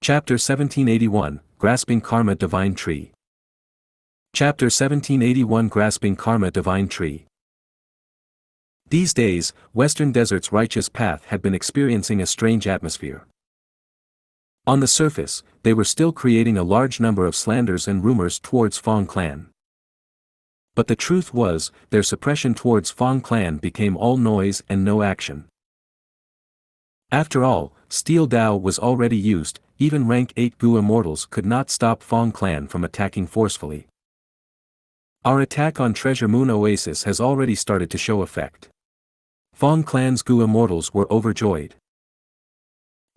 Chapter 1781, Grasping Karma Divine Tree. Chapter 1781, Grasping Karma Divine Tree. These days, Western Desert's righteous path had been experiencing a strange atmosphere. On the surface, they were still creating a large number of slanders and rumors towards Fong Clan. But the truth was, their suppression towards Fong Clan became all noise and no action. After all, Steel Dao was already used, even rank 8 Gu immortals could not stop Fong Clan from attacking forcefully. Our attack on Treasure Moon Oasis has already started to show effect. Fong Clan's Gu immortals were overjoyed.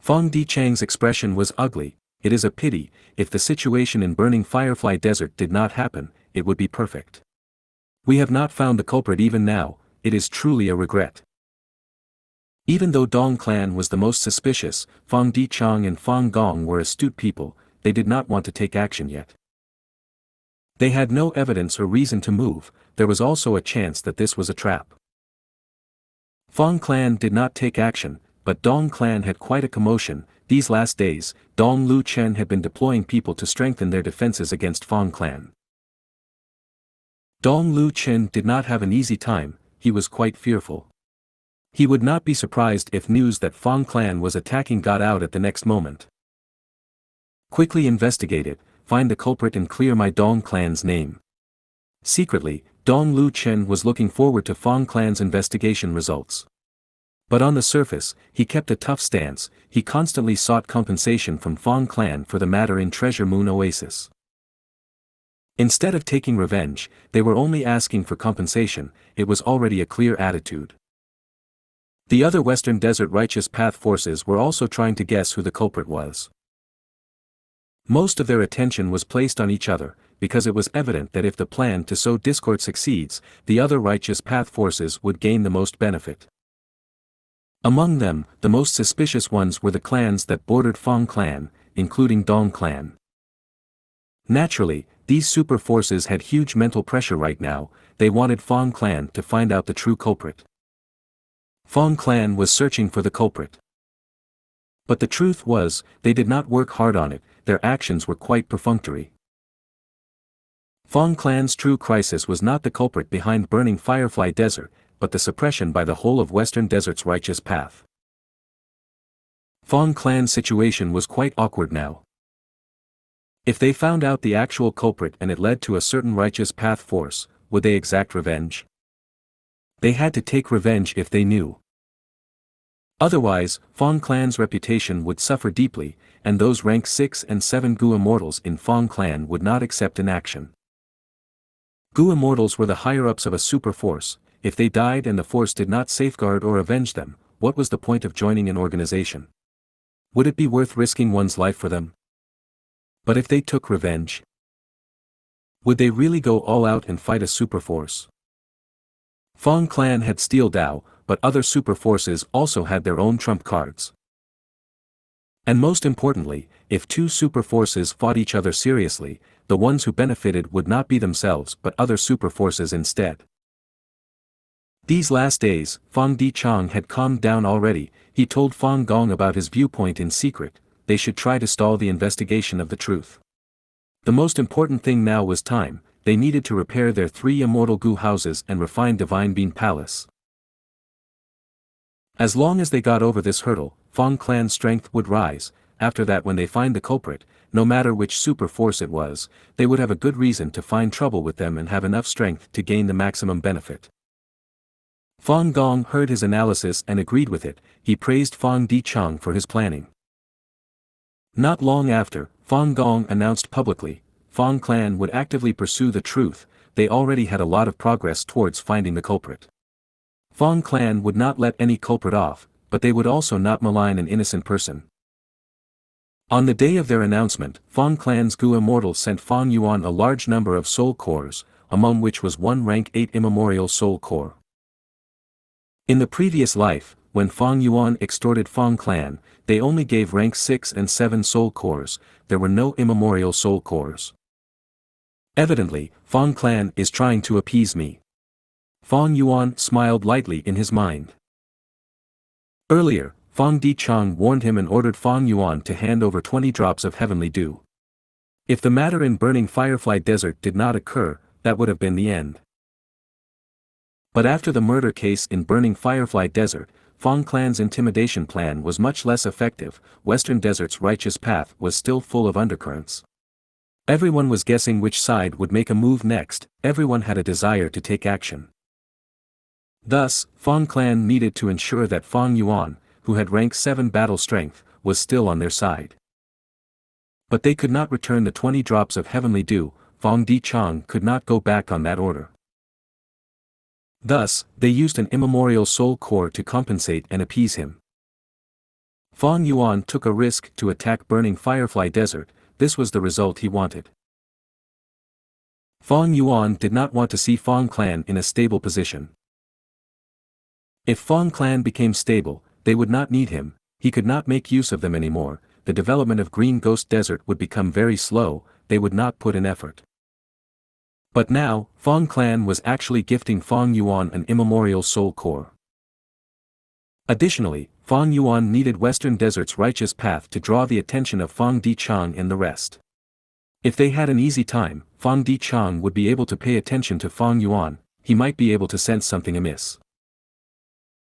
Fong Dichang's expression was ugly. It is a pity, if the situation in Burning Firefly Desert did not happen, it would be perfect. We have not found the culprit even now, it is truly a regret. Even though Dong Clan was the most suspicious, Fong Dichang and Fong Gong were astute people, they did not want to take action yet. They had no evidence or reason to move, there was also a chance that this was a trap. Fong Clan did not take action, but Dong Clan had quite a commotion. These last days, Dong Lu Chen had been deploying people to strengthen their defenses against Fong Clan. Dong Lu Chen did not have an easy time, he was quite fearful. He would not be surprised if news that Fong Clan was attacking got out at the next moment. Quickly investigate it, find the culprit and clear my Dong Clan's name. Secretly, Dong Lu Chen was looking forward to Fong Clan's investigation results. But on the surface, he kept a tough stance, he constantly sought compensation from Fong Clan for the matter in Treasure Moon Oasis. Instead of taking revenge, they were only asking for compensation, it was already a clear attitude. The other Western Desert Righteous Path forces were also trying to guess who the culprit was. Most of their attention was placed on each other, because it was evident that if the plan to sow discord succeeds, the other Righteous Path forces would gain the most benefit. Among them, the most suspicious ones were the clans that bordered Fong Clan, including Dong Clan. Naturally, these super forces had huge mental pressure right now, they wanted Fong Clan to find out the true culprit. Fong Clan was searching for the culprit. But the truth was, they did not work hard on it, their actions were quite perfunctory. Fong Clan's true crisis was not the culprit behind Burning Firefly Desert, but the suppression by the whole of Western Desert's righteous path. Fong Clan's situation was quite awkward now. If they found out the actual culprit and it led to a certain righteous path force, would they exact revenge? They had to take revenge if they knew. Otherwise, Fong Clan's reputation would suffer deeply, and those rank 6 and 7 Gu immortals in Fong Clan would not accept inaction. Gu immortals were the higher-ups of a super force, if they died and the force did not safeguard or avenge them, what was the point of joining an organization? Would it be worth risking one's life for them? But if they took revenge, would they really go all out and fight a super force? Fong Clan had Steel Dao, but other super forces also had their own trump cards. And most importantly, if two super forces fought each other seriously, the ones who benefited would not be themselves but other super forces instead. These last days, Fong Dichang had calmed down already, he told Fong Gong about his viewpoint in secret, they should try to stall the investigation of the truth. The most important thing now was time, they needed to repair their 3 immortal Gu houses and refine Divine Bean Palace. As long as they got over this hurdle, Fong Clan's strength would rise, after that when they find the culprit, no matter which super force it was, they would have a good reason to find trouble with them and have enough strength to gain the maximum benefit. Fong Gong heard his analysis and agreed with it, he praised Fong Dichang for his planning. Not long after, Fong Gong announced publicly, Fong Clan would actively pursue the truth, they already had a lot of progress towards finding the culprit. Fong Clan would not let any culprit off, but they would also not malign an innocent person. On the day of their announcement, Fong Clan's Gu Immortal sent Fong Yuan a large number of soul cores, among which was one rank 8 immemorial soul core. In the previous life, when Fong Yuan extorted Fong Clan, they only gave rank 6 and 7 soul cores, there were no immemorial soul cores. Evidently, Fong Clan is trying to appease me. Fong Yuan smiled lightly in his mind. Earlier, Fang Dichang warned him and ordered Fang Yuan to hand over 20 drops of heavenly dew. If the matter in Burning Firefly Desert did not occur, that would have been the end. But after the murder case in Burning Firefly Desert, Fang Clan's intimidation plan was much less effective. Western Desert's righteous path was still full of undercurrents. Everyone was guessing which side would make a move next, everyone had a desire to take action. Thus, Fang Clan needed to ensure that Fang Yuan, who had rank 7 battle strength, was still on their side. But they could not return the 20 drops of heavenly dew. Fang Dichang could not go back on that order. Thus, they used an immemorial soul core to compensate and appease him. Fang Yuan took a risk to attack Burning Firefly Desert. This was the result he wanted. Fang Yuan did not want to see Fang Clan in a stable position. If Fang Clan became stable, they would not need him, he could not make use of them anymore, the development of Green Ghost Desert would become very slow, they would not put in effort. But now, Fang Clan was actually gifting Fang Yuan an immemorial soul core. Additionally, Fang Yuan needed Western Desert's righteous path to draw the attention of Fang Dichang and the rest. If they had an easy time, Fang Dichang would be able to pay attention to Fang Yuan, he might be able to sense something amiss.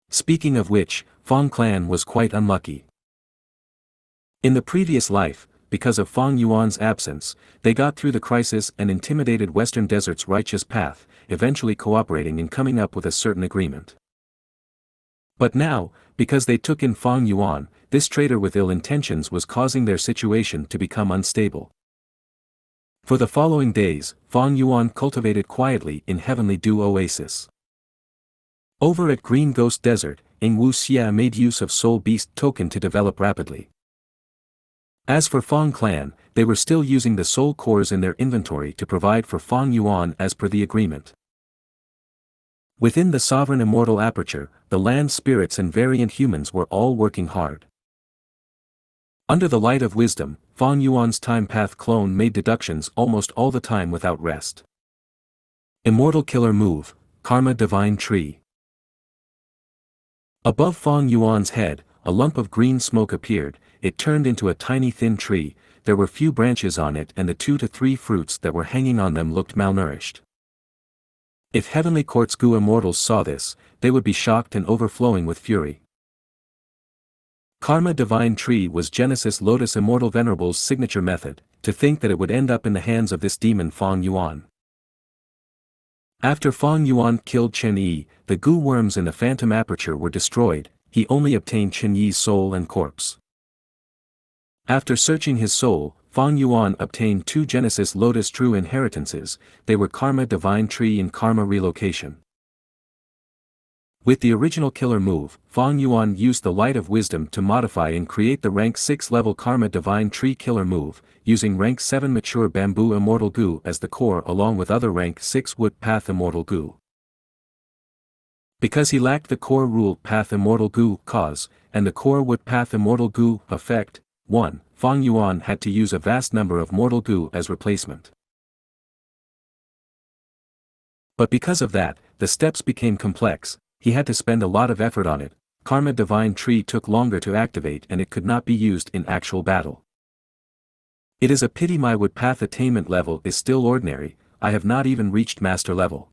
Speaking of which, Fang Clan was quite unlucky. In the previous life, because of Fang Yuan's absence, they got through the crisis and intimidated Western Desert's righteous path, eventually cooperating in coming up with a certain agreement. But now, because they took in Fang Yuan, this traitor with ill intentions was causing their situation to become unstable. For the following days, Fang Yuan cultivated quietly in Heavenly Dew Oasis. Over at Green Ghost Desert, Xianxia made use of Soul Beast token to develop rapidly. As for Fang Clan, they were still using the soul cores in their inventory to provide for Fang Yuan as per the agreement. Within the Sovereign Immortal Aperture, the land spirits and variant humans were all working hard. Under the light of wisdom, Fang Yuan's time path clone made deductions almost all the time without rest. Immortal Killer Move, Karma Divine Tree. Above Fang Yuan's head, a lump of green smoke appeared, it turned into a tiny thin tree, there were few branches on it and the 2 to 3 fruits that were hanging on them looked malnourished. If Heavenly Quartz Gu immortals saw this, they would be shocked and overflowing with fury. Karma Divine Tree was Genesis Lotus Immortal Venerable's signature method, to think that it would end up in the hands of this demon Fang Yuan. After Fang Yuan killed Chen Yi, the Gu worms in the Phantom Aperture were destroyed, he only obtained Chen Yi's soul and corpse. After searching his soul, Fang Yuan obtained 2 Genesis Lotus True Inheritances, they were Karma Divine Tree and Karma Relocation. With the original killer move, Fang Yuan used the light of wisdom to modify and create the rank 6 level Karma Divine Tree killer move, using rank 7 Mature Bamboo Immortal Gu as the core along with other rank 6 Wood Path Immortal Gu. Because he lacked the core Rule Path Immortal Gu cause, and the core Wood Path Immortal Gu effect, 1, Fang Yuan had to use a vast number of Mortal Gu as replacement. But because of that, the steps became complex, he had to spend a lot of effort on it, Karma Divine Tree took longer to activate and it could not be used in actual battle. It is a pity my Wood Path attainment level is still ordinary, I have not even reached master level.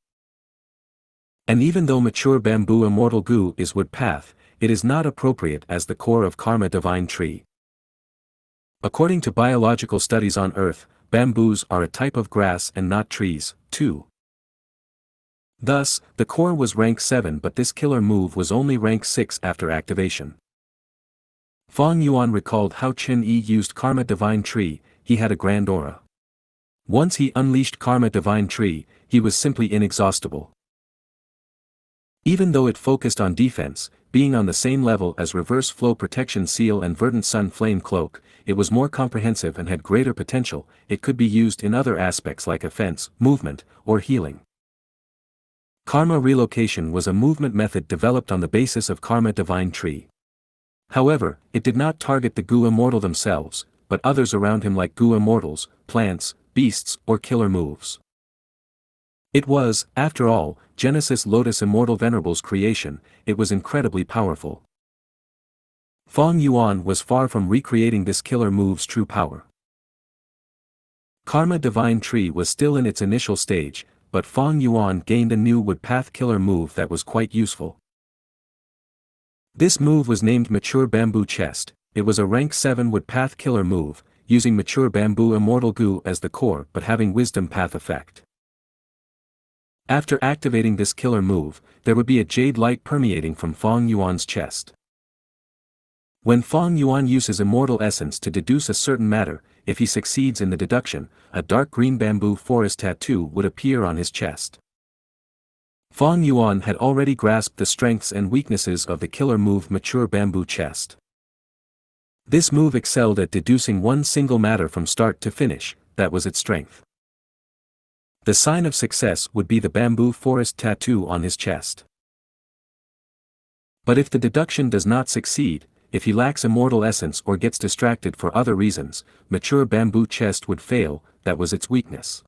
And even though Mature Bamboo Immortal Gu is Wood Path, it is not appropriate as the core of Karma Divine Tree. According to biological studies on Earth, bamboos are a type of grass and not trees, too. Thus, the core was rank 7 but this killer move was only rank 6 after activation. Fang Yuan recalled how Chen Yi used Karma Divine Tree, he had a grand aura. Once he unleashed Karma Divine Tree, he was simply inexhaustible. Even though it focused on defense, being on the same level as Reverse Flow Protection Seal and Verdant Sun Flame Cloak, it was more comprehensive and had greater potential, it could be used in other aspects like offense, movement, or healing. Karma Relocation was a movement method developed on the basis of Karma Divine Tree. However, it did not target the Gu Immortal themselves, but others around him like Gu Immortals, plants, beasts, or killer moves. It was, after all, Genesis Lotus Immortal Venerable's creation, it was incredibly powerful. Fang Yuan was far from recreating this killer move's true power. Karma Divine Tree was still in its initial stage, but Fang Yuan gained a new woodpath killer move that was quite useful. This move was named Mature Bamboo Chest. It was a rank 7 woodpath killer move, using Mature Bamboo Immortal Gu as the core but having Wisdom Path effect. After activating this killer move, there would be a jade light permeating from Fang Yuan's chest. When Fang Yuan uses Immortal Essence to deduce a certain matter, if he succeeds in the deduction, a dark green bamboo forest tattoo would appear on his chest. Fang Yuan had already grasped the strengths and weaknesses of the killer move Mature Bamboo Chest. This move excelled at deducing one single matter from start to finish, that was its strength. The sign of success would be the bamboo forest tattoo on his chest. But if the deduction does not succeed, if he lacks Immortal Essence or gets distracted for other reasons, Mature Bamboo Chest would fail, that was its weakness.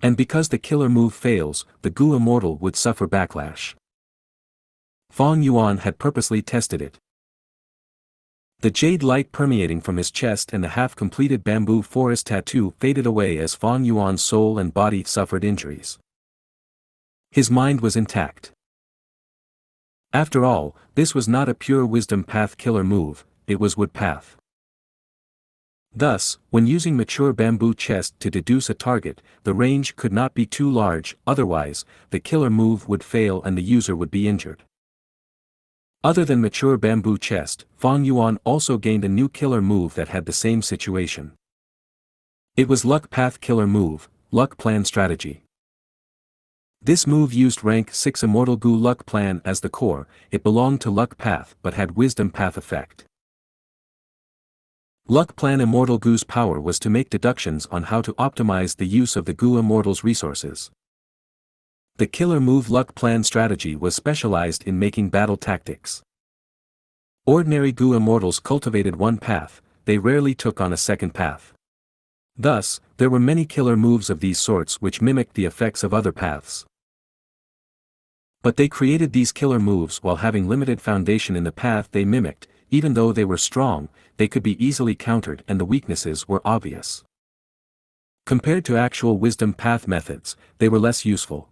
And because the killer move fails, the Gu Immortal would suffer backlash. Fang Yuan had purposely tested it. The jade light permeating from his chest and the half-completed bamboo forest tattoo faded away as Fang Yuan's soul and body suffered injuries. His mind was intact. After all, this was not a pure wisdom path killer move, it was wood path. Thus, when using Mature Bamboo Chest to deduce a target, the range could not be too large, otherwise, the killer move would fail and the user would be injured. Other than Mature Bamboo Chest, Fang Yuan also gained a new killer move that had the same situation. It was Luck Path Killer Move, Luck Plan Strategy. This move used rank 6 Immortal Gu Luck Plan as the core. It belonged to Luck Path but had Wisdom Path effect. Luck Plan Immortal Gu's power was to make deductions on how to optimize the use of the Gu Immortal's resources. The killer move Luck Plan Strategy was specialized in making battle tactics. Ordinary Gu Immortals cultivated one path, they rarely took on a second path. Thus, there were many killer moves of these sorts which mimicked the effects of other paths. But they created these killer moves while having limited foundation in the path they mimicked. Even though they were strong, they could be easily countered and the weaknesses were obvious. Compared to actual wisdom path methods, they were less useful.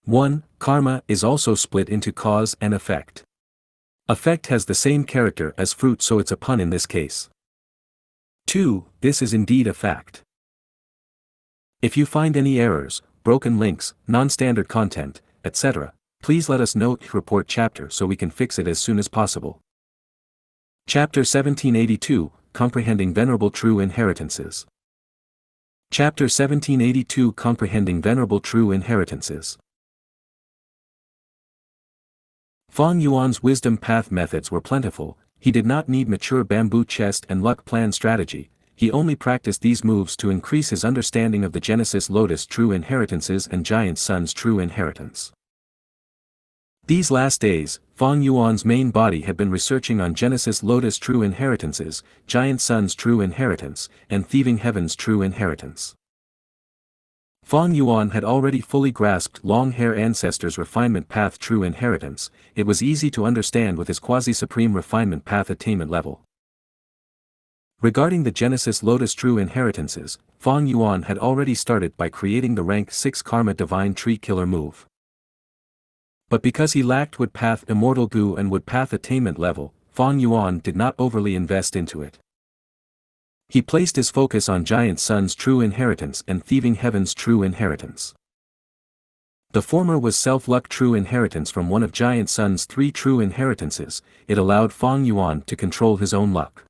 1. Karma is also split into cause and effect. Effect has the same character as fruit, so it's a pun in this case. 2. This is indeed a fact. If you find any errors, broken links, non-standard content, etc., please let us know in report chapter so we can fix it as soon as possible. Chapter 1782, Comprehending Venerable True Inheritances. Chapter 1782, Comprehending Venerable True Inheritances. Fang Yuan's wisdom path methods were plentiful. He did not need Mature Bamboo Chest and Luck Plan Strategy. He only practiced these moves to increase his understanding of the Genesis Lotus True Inheritances and Giant Sun's True Inheritance. These last days, Fang Yuan's main body had been researching on Genesis Lotus True Inheritances, Giant Sun's True Inheritance, and Thieving Heaven's True Inheritance. Fang Yuan had already fully grasped Long Hair Ancestor's Refinement Path True Inheritance. It was easy to understand with his Quasi-Supreme Refinement Path attainment level. Regarding the Genesis Lotus True Inheritances, Fang Yuan had already started by creating the rank 6 Karma Divine Tree Killer move. But because he lacked Wood Path Immortal Gu and Wood Path attainment level, Fang Yuan did not overly invest into it. He placed his focus on Giant Sun's True Inheritance and Thieving Heaven's True Inheritance. The former was Self-Luck True Inheritance from one of Giant Sun's 3 True Inheritances. It allowed Fang Yuan to control his own luck.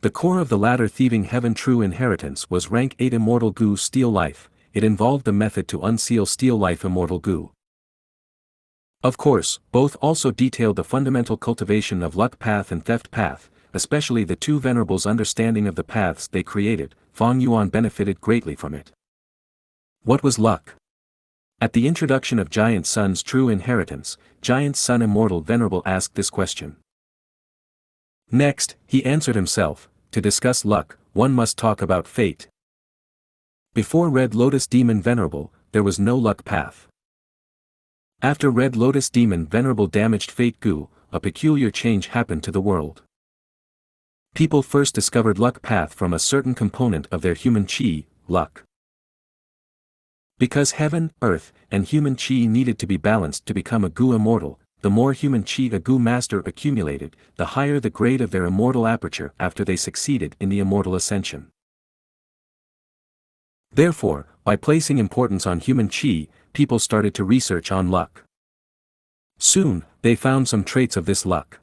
The core of the latter Thieving Heaven True Inheritance was rank 8 Immortal Gu Steal Life. It involved the method to unseal Steal Life Immortal Gu. Of course, both also detailed the fundamental cultivation of Luck Path and Theft Path, especially the two venerables' understanding of the paths they created. Fang Yuan benefited greatly from it. What was luck? At the introduction of Giant Sun's True Inheritance, Giant Sun Immortal Venerable asked this question. Next, he answered himself, to discuss luck, one must talk about fate. Before Red Lotus Demon Venerable, there was no luck path. After Red Lotus Demon Venerable damaged Fate Gu, a peculiar change happened to the world. People first discovered luck path from a certain component of their human chi, luck. Because heaven, earth, and human chi needed to be balanced to become a Gu immortal, the more human chi a Gu master accumulated, the higher the grade of their immortal aperture after they succeeded in the immortal ascension. Therefore, by placing importance on human chi, people started to research on luck. Soon, they found some traits of this luck.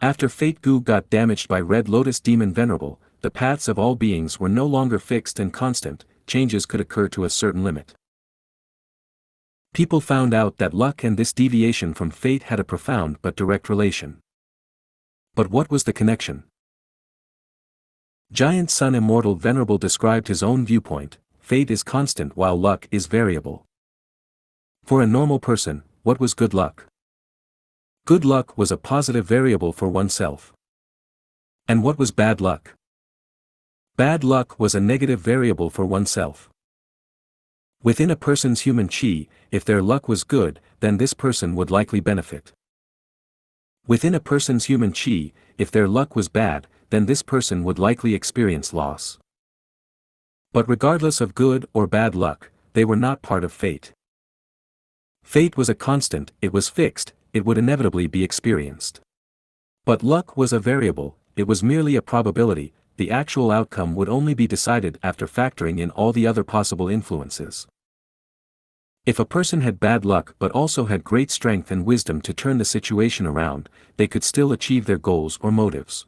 After Fate Gu got damaged by Red Lotus Demon Venerable, the paths of all beings were no longer fixed and constant, changes could occur to a certain limit. People found out that luck and this deviation from fate had a profound but direct relation. But what was the connection? Giant Sun Immortal Venerable described his own viewpoint: fate is constant while luck is variable. For a normal person, what was good luck? Good luck was a positive variable for oneself. And what was bad luck? Bad luck was a negative variable for oneself. Within a person's human chi, if their luck was good, then this person would likely benefit. Within a person's human chi, if their luck was bad, then this person would likely experience loss. But regardless of good or bad luck, they were not part of fate. Fate was a constant, it was fixed, it would inevitably be experienced. But luck was a variable, it was merely a probability, the actual outcome would only be decided after factoring in all the other possible influences. If a person had bad luck but also had great strength and wisdom to turn the situation around, they could still achieve their goals or motives.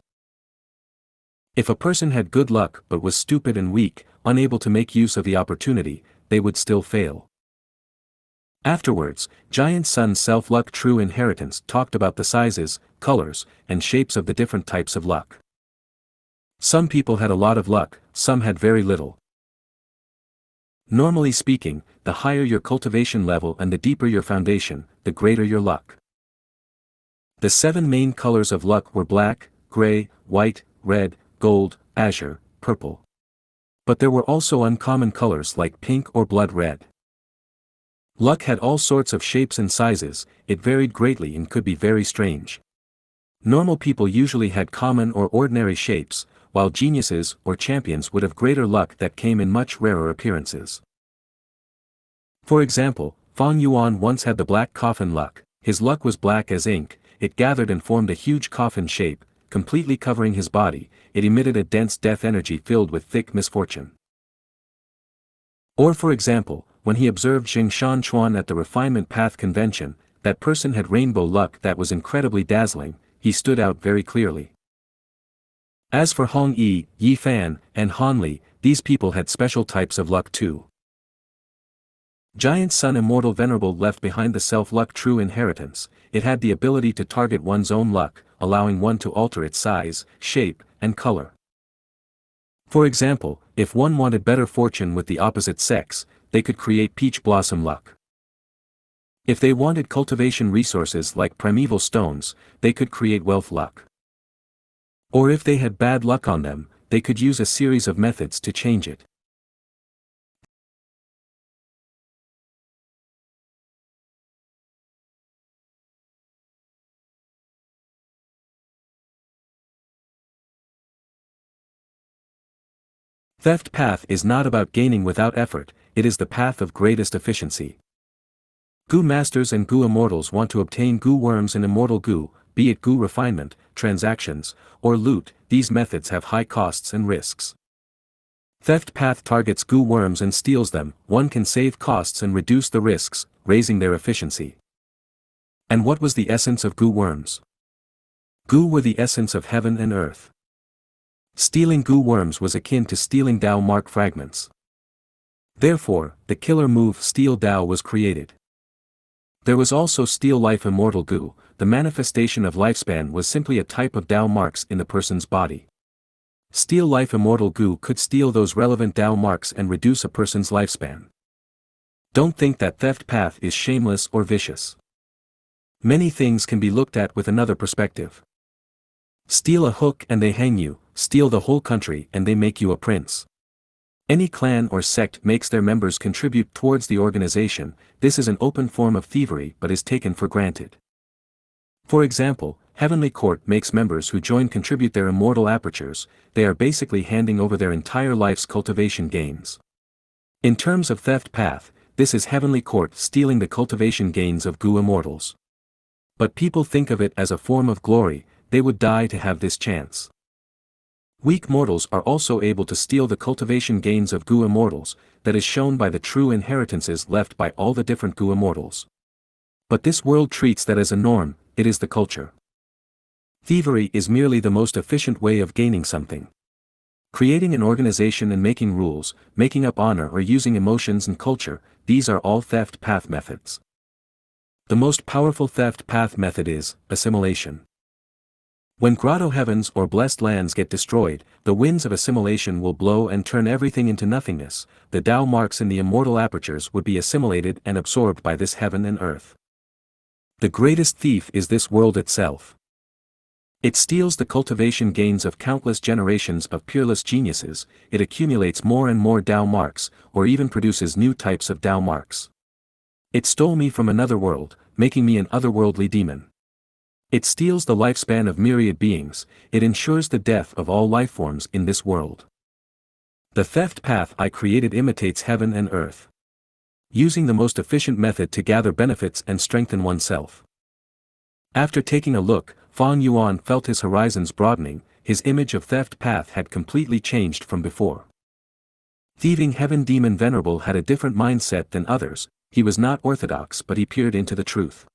If a person had good luck but was stupid and weak, unable to make use of the opportunity, they would still fail. Afterwards, Giant Sun's self-luck true inheritance talked about the sizes, colors, and shapes of the different types of luck. Some people had a lot of luck, some had very little. Normally speaking, the higher your cultivation level and the deeper your foundation, the greater your luck. The 7 main colors of luck were black, gray, white, red, gold, azure, purple. But there were also uncommon colors like pink or blood red. Luck had all sorts of shapes and sizes, it varied greatly and could be very strange. Normal people usually had common or ordinary shapes, while geniuses or champions would have greater luck that came in much rarer appearances. For example, Fang Yuan once had the black coffin luck. His luck was black as ink, it gathered and formed a huge coffin shape, completely covering his body, it emitted a dense death energy filled with thick misfortune. Or for example, when he observed Xianxia Chuan at the Refinement Path Convention, that person had rainbow luck that was incredibly dazzling, he stood out very clearly. As for Hong Yi, Yi Fan, and Han Li, these people had special types of luck too. Giant Sun Immortal Venerable left behind the self-luck true inheritance, it had the ability to target one's own luck, allowing one to alter its size, shape, and color. For example, if one wanted better fortune with the opposite sex, they could create peach blossom luck. If they wanted cultivation resources like primeval stones, they could create wealth luck. Or if they had bad luck on them, they could use a series of methods to change it. Theft path is not about gaining without effort, it is the path of greatest efficiency. Gu masters and Gu immortals want to obtain Gu worms and immortal Gu, be it Gu refinement, transactions, or loot. These methods have high costs and risks. Theft path targets Gu worms and steals them, one can save costs and reduce the risks, raising their efficiency. And what was the essence of Gu worms? Gu were the essence of heaven and earth. Stealing Gu worms was akin to stealing Dao mark fragments. Therefore, the killer move Steal Dao was created. There was also Steal Life Immortal Gu, the manifestation of lifespan was simply a type of Dao marks in the person's body. Steal Life Immortal Gu could steal those relevant Dao marks and reduce a person's lifespan. Don't think that theft path is shameless or vicious. Many things can be looked at with another perspective. Steal a hook and they hang you, steal the whole country and they make you a prince. Any clan or sect makes their members contribute towards the organization, this is an open form of thievery but is taken for granted. For example, Heavenly Court makes members who join contribute their immortal apertures, they are basically handing over their entire life's cultivation gains. In terms of theft path, this is Heavenly Court stealing the cultivation gains of Gu immortals. But people think of it as a form of glory, they would die to have this chance. Weak mortals are also able to steal the cultivation gains of Gu immortals, that is shown by the true inheritances left by all the different Gu immortals. But this world treats that as a norm, it is the culture. Thievery is merely the most efficient way of gaining something. Creating an organization and making rules, making up honor or using emotions and culture, these are all theft path methods. The most powerful theft path method is assimilation. When grotto heavens or blessed lands get destroyed, the winds of assimilation will blow and turn everything into nothingness. The Tao marks in the immortal apertures would be assimilated and absorbed by this heaven and earth. The greatest thief is this world itself. It steals the cultivation gains of countless generations of peerless geniuses, it accumulates more and more Tao marks, or even produces new types of Tao marks. It stole me from another world, making me an otherworldly demon. It steals the lifespan of myriad beings, it ensures the death of all lifeforms in this world. The theft path I created imitates heaven and earth, using the most efficient method to gather benefits and strengthen oneself. After taking a look, Fang Yuan felt his horizons broadening, his image of theft path had completely changed from before. Thieving Heaven Demon Venerable had a different mindset than others, he was not orthodox but he peered into the truth.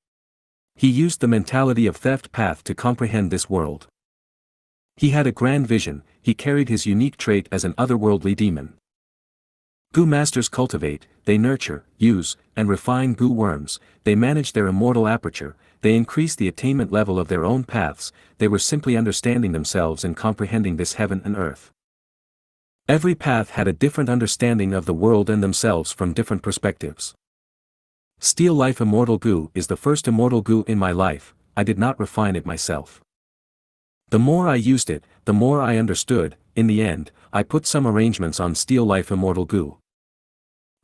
He used the mentality of theft path to comprehend this world. He had a grand vision, he carried his unique trait as an otherworldly demon. Gu masters cultivate, they nurture, use, and refine Gu worms, they manage their immortal aperture, they increase the attainment level of their own paths, they were simply understanding themselves and comprehending this heaven and earth. Every path had a different understanding of the world and themselves from different perspectives. Steal Life Immortal Gu is the first immortal Gu in my life, I did not refine it myself. The more I used it, the more I understood, in the end, I put some arrangements on Steal Life Immortal Gu.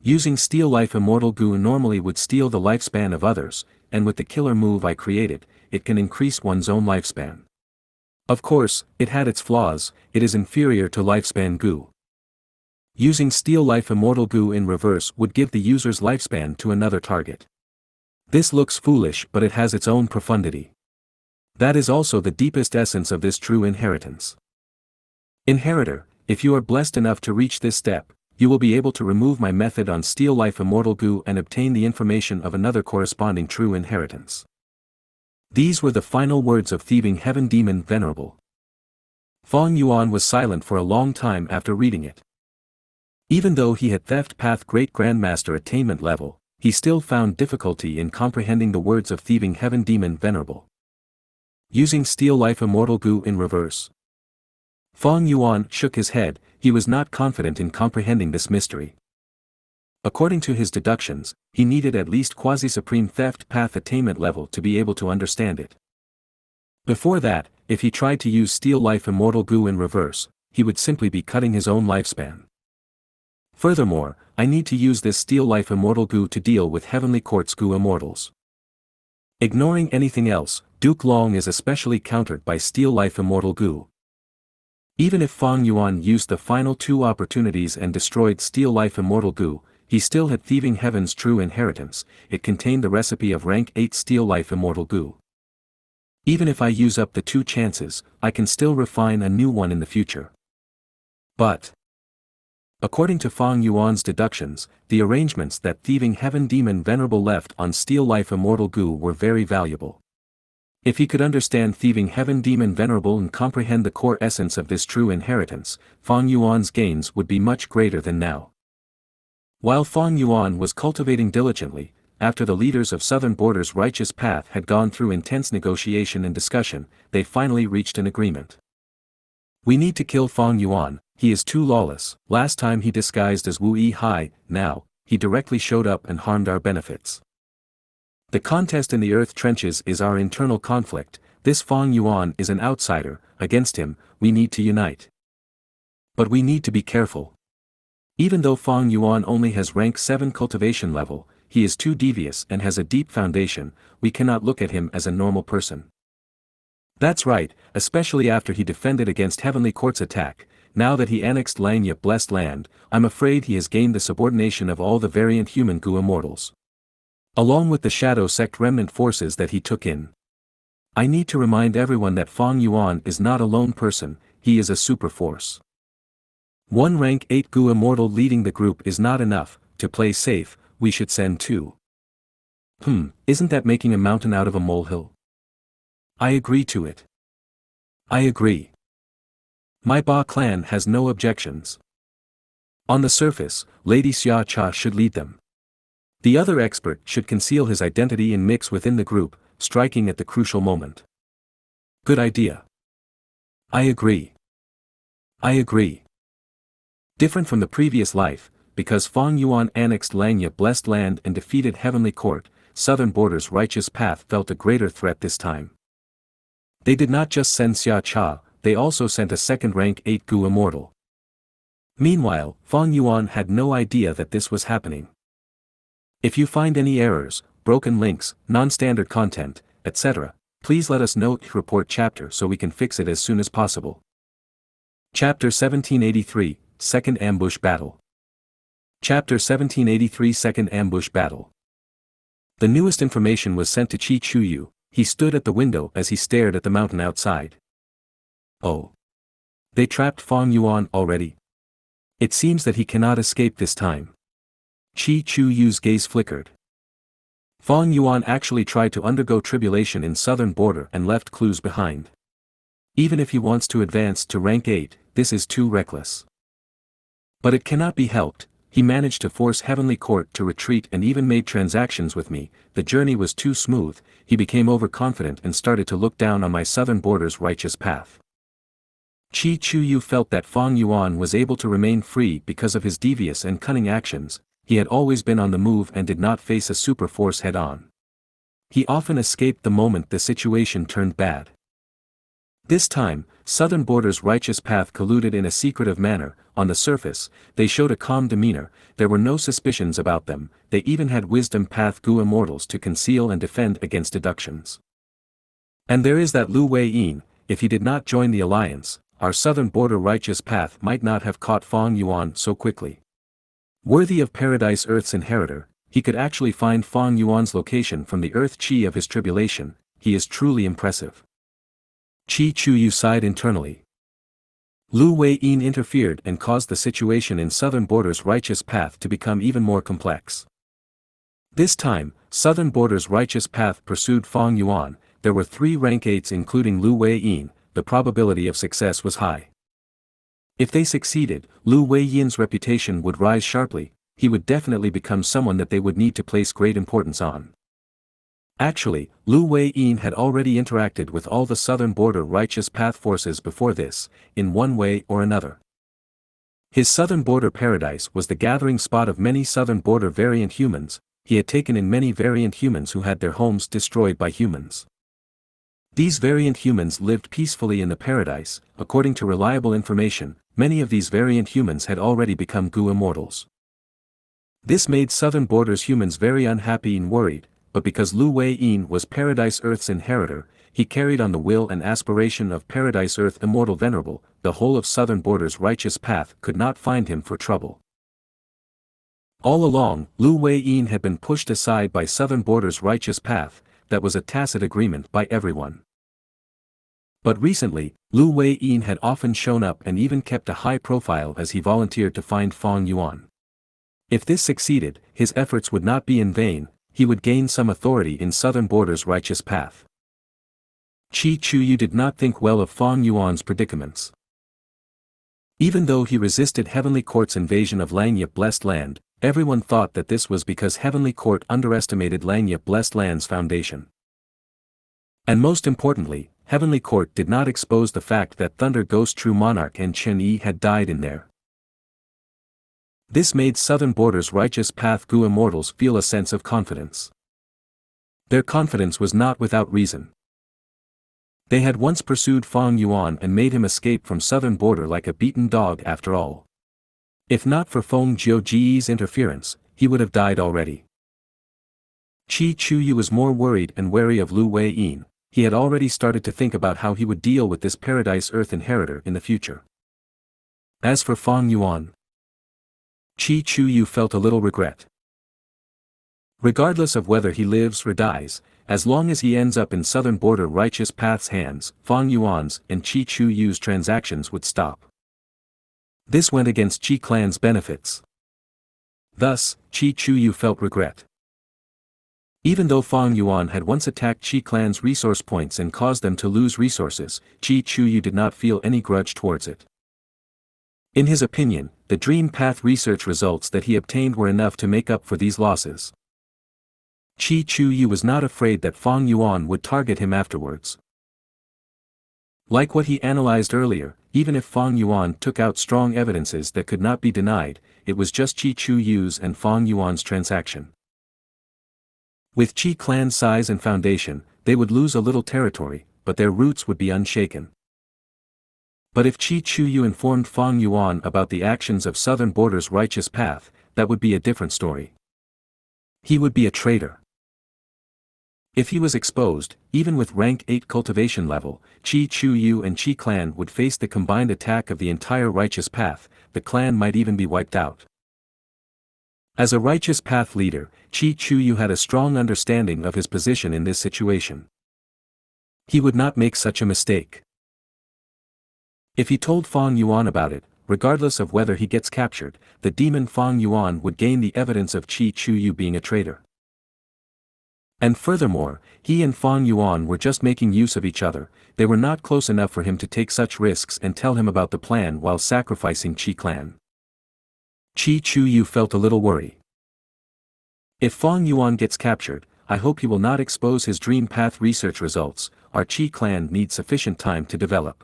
Using Steal Life Immortal Gu normally would steal the lifespan of others, and with the killer move I created, it can increase one's own lifespan. Of course, it had its flaws, it is inferior to Lifespan Gu. Using Steal Life Immortal Gu in reverse would give the user's lifespan to another target. This looks foolish but it has its own profundity. That is also the deepest essence of this true inheritance. Inheritor, if you are blessed enough to reach this step, you will be able to remove my method on Steal Life Immortal Gu and obtain the information of another corresponding true inheritance. These were the final words of Thieving Heaven Demon Venerable. Fang Yuan was silent for a long time after reading it. Even though he had Theft Path Great Grandmaster attainment level, he still found difficulty in comprehending the words of Thieving Heaven Demon Venerable. Using Steal Life Immortal Gu in reverse. Fang Yuan shook his head, he was not confident in comprehending this mystery. According to his deductions, he needed at least quasi-supreme Theft Path attainment level to be able to understand it. Before that, if he tried to use Steal Life Immortal Gu in reverse, he would simply be cutting his own lifespan. Furthermore, I need to use this Steal Life Immortal Gu to deal with Heavenly Court's Gu immortals. Ignoring anything else, Duke Long is especially countered by Steal Life Immortal Gu. Even if Fang Yuan used the final two opportunities and destroyed Steal Life Immortal Gu, he still had Thieving Heaven's true inheritance, it contained the recipe of rank 8 Steal Life Immortal Gu. Even if I use up the two chances, I can still refine a new one in the future. But according to Fang Yuan's deductions, the arrangements that Thieving Heaven Demon Venerable left on Steal Life Immortal Gu were very valuable. If he could understand Thieving Heaven Demon Venerable and comprehend the core essence of this true inheritance, Fang Yuan's gains would be much greater than now. While Fang Yuan was cultivating diligently, after the leaders of Southern Border's righteous path had gone through intense negotiation and discussion, they finally reached an agreement. We need to kill Fang Yuan, he is too lawless. Last time he disguised as Wu Yi Hai, now, he directly showed up and harmed our benefits. The contest in the earth trenches is our internal conflict, this Fang Yuan is an outsider, against him, we need to unite. But we need to be careful. Even though Fang Yuan only has rank 7 cultivation level, he is too devious and has a deep foundation, we cannot look at him as a normal person. That's right, especially after he defended against Heavenly Court's attack. Now that he annexed Langya Blessed Land, I'm afraid he has gained the subordination of all the variant human Gu immortals. Along with the Shadow Sect remnant forces that he took in. I need to remind everyone that Fang Yuan is not a lone person, he is a super force. One rank 8 Gu immortal leading the group is not enough. To play safe, we should send 2. Isn't that making a mountain out of a molehill? I agree to it. I agree. My Ba clan has no objections. On the surface, Lady Xianxia should lead them. The other expert should conceal his identity and mix within the group, striking at the crucial moment. Good idea. I agree. I agree. Different from the previous life, because Fang Yuan annexed Langya Blessed Land and defeated Heavenly Court, Southern Border's righteous path felt a greater threat this time. They did not just send Xianxia, they also sent a second rank 8 Gu immortal. Meanwhile, Fang Yuan had no idea that this was happening. If you find any errors, broken links, non-standard content, etc., please let us know. Report chapter so we can fix it as soon as possible. Chapter 1783, Second Ambush Battle. Chapter 1783, Second Ambush Battle. The newest information was sent to Qi Chuyu. He stood at the window as he stared at the mountain outside. Oh. They trapped Fang Yuan already. It seems that he cannot escape this time. Qi Chuyu's gaze flickered. Fang Yuan actually tried to undergo tribulation in Southern Border and left clues behind. Even if he wants to advance to rank 8, this is too reckless. But it cannot be helped. He managed to force Heavenly Court to retreat and even made transactions with me. The journey was too smooth. He became overconfident and started to look down on my Southern Border's righteous path. Qi Chuyu felt that Fang Yuan was able to remain free because of his devious and cunning actions. He had always been on the move and did not face a super force head-on. He often escaped the moment the situation turned bad. This time, Southern Border's righteous path colluded in a secretive manner. On the surface, they showed a calm demeanor, there were no suspicions about them, they even had wisdom path Gu immortals to conceal and defend against deductions. And there is that Lu Wei-yin. If he did not join the alliance, our Southern Border righteous path might not have caught Fang Yuan so quickly. Worthy of Paradise Earth's inheritor, he could actually find Fang Yuan's location from the Earth Qi of his tribulation. He is truly impressive. Qi Chuyu sighed internally. Lu Wei-yin interfered and caused the situation in Southern Border's righteous path to become even more complex. This time, Southern Border's righteous path pursued Fang Yuan. There were 3 rank 8s including Lu Wei-yin. The probability of success was high. If they succeeded, Lu Wei-yin's reputation would rise sharply. He would definitely become someone that they would need to place great importance on. Actually, Lu Wei-yin had already interacted with all the Southern Border righteous path forces before this, in one way or another. His Southern Border paradise was the gathering spot of many Southern Border variant humans. He had taken in many variant humans who had their homes destroyed by humans. These variant humans lived peacefully in the paradise. According to reliable information, many of these variant humans had already become Gu immortals. This made Southern Border's humans very unhappy and worried, but because Lu Wei-yin was Paradise Earth's inheritor, he carried on the will and aspiration of Paradise Earth Immortal Venerable. The whole of Southern Border's righteous path could not find him for trouble. All along, Lu Wei-yin had been pushed aside by Southern Border's righteous path. That was a tacit agreement by everyone. But recently, Lu Wei-yin had often shown up and even kept a high profile as he volunteered to find Fang Yuan. If this succeeded, his efforts would not be in vain. He would gain some authority in Southern Border's righteous path. Qi Chuyu did not think well of Fang Yuan's predicaments. Even though he resisted Heavenly Court's invasion of Langya Blessed Land, everyone thought that this was because Heavenly Court underestimated Langya Blessed Land's foundation. And most importantly, Heavenly Court did not expose the fact that Thunder Ghost True Monarch and Chen Yi had died in there. This made Southern Border's righteous path Gu immortals feel a sense of confidence. Their confidence was not without reason. They had once pursued Fang Yuan and made him escape from Southern Border like a beaten dog after all. If not for Feng Jiuji's interference, he would have died already. Qi Chuyu was more worried and wary of Lu Wei-yin. he had already started to think about how he would deal with this Paradise Earth inheritor in the future. As for Fang Yuan, Qi Chuyu felt a little regret. Regardless of whether he lives or dies, as long as he ends up in Southern Border Righteous Path's hands, Fang Yuan's and Qi Chuyu's transactions would stop. This went against Qi clan's benefits. Thus, Qi Chuyu felt regret. Even though Fang Yuan had once attacked Qi clan's resource points and caused them to lose resources, Qi Chuyu did not feel any grudge towards it. In his opinion, the Dream Path research results that he obtained were enough to make up for these losses. Qi Chuyu was not afraid that Fang Yuan would target him afterwards. Like what he analyzed earlier, even if Fang Yuan took out strong evidences that could not be denied, it was just Qi Chuyu's and Fang Yuan's transaction. With Qi clan's size and foundation, they would lose a little territory, but their roots would be unshaken. But if Qi Chuyu informed Fang Yuan about the actions of Southern Border's Righteous Path, that would be a different story. He would be a traitor. If he was exposed, even with rank 8 cultivation level, Qi Chuyu and Qi clan would face the combined attack of the entire Righteous Path, the clan might even be wiped out. As a Righteous Path leader, Qi Chuyu had a strong understanding of his position in this situation. He would not make such a mistake. If he told Fang Yuan about it, regardless of whether he gets captured, the demon Fang Yuan would gain the evidence of Qi Chuyu being a traitor. And furthermore, he and Fang Yuan were just making use of each other, they were not close enough for him to take such risks and tell him about the plan while sacrificing Qi clan. Qi Chuyu felt a little worry. If Fang Yuan gets captured, I hope he will not expose his Dream Path research results, our Qi clan needs sufficient time to develop.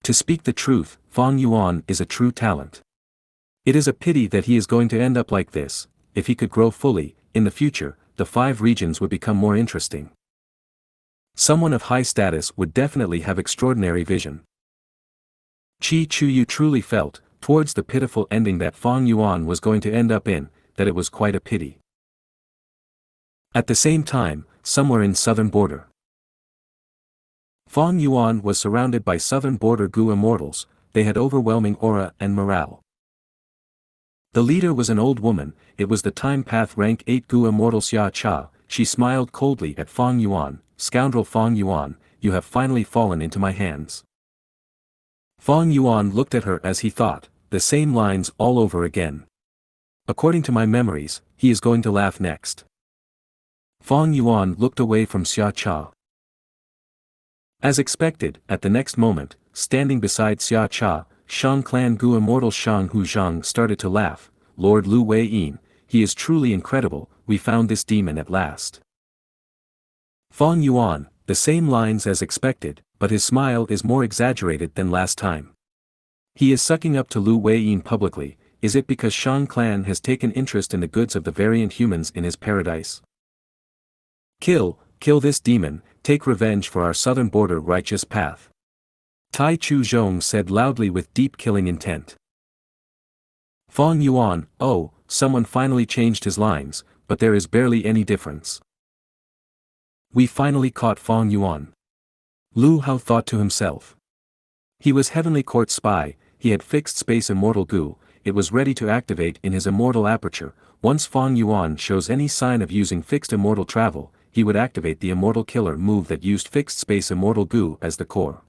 To speak the truth, Fang Yuan is a true talent. It is a pity that he is going to end up like this. If he could grow fully, in the future, the 5 regions would become more interesting. Someone of high status would definitely have extraordinary vision. Qi Chuyu truly felt, towards the pitiful ending that Fang Yuan was going to end up in, that it was quite a pity. At the same time, somewhere in Southern Border, Fang Yuan was surrounded by Southern Border Gu immortals, they had overwhelming aura and morale. The leader was an old woman, it was the Time Path rank 8 Gu immortal Xianxia. She smiled coldly at Fang Yuan. Scoundrel Fang Yuan, you have finally fallen into my hands. Fang Yuan looked at her as he thought, the same lines all over again. According to my memories, he is going to laugh next. Fang Yuan looked away from Xianxia. As expected, at the next moment, standing beside Xianxia, Shang Clan Gu immortal Shang Hu Zhang started to laugh. Lord Lu Wei-yin, he is truly incredible, we found this demon at last. Fang Yuan, the same lines as expected, but his smile is more exaggerated than last time. He is sucking up to Lu Wei-yin publicly. Is it because Shang Clan has taken interest in the goods of the variant humans in his paradise? Kill this demon, take revenge for our Southern Border Righteous Path. Tai Chu Zhong said loudly with deep killing intent. Fang Yuan, oh, someone finally changed his lines, but there is barely any difference. We finally caught Fang Yuan. Lu Hao thought to himself. He was Heavenly Court spy, he had fixed space immortal Gu, it was ready to activate in his immortal aperture. Once Fang Yuan shows any sign of using fixed immortal travel, he would activate the immortal killer move that used fixed space immortal Gu as the core.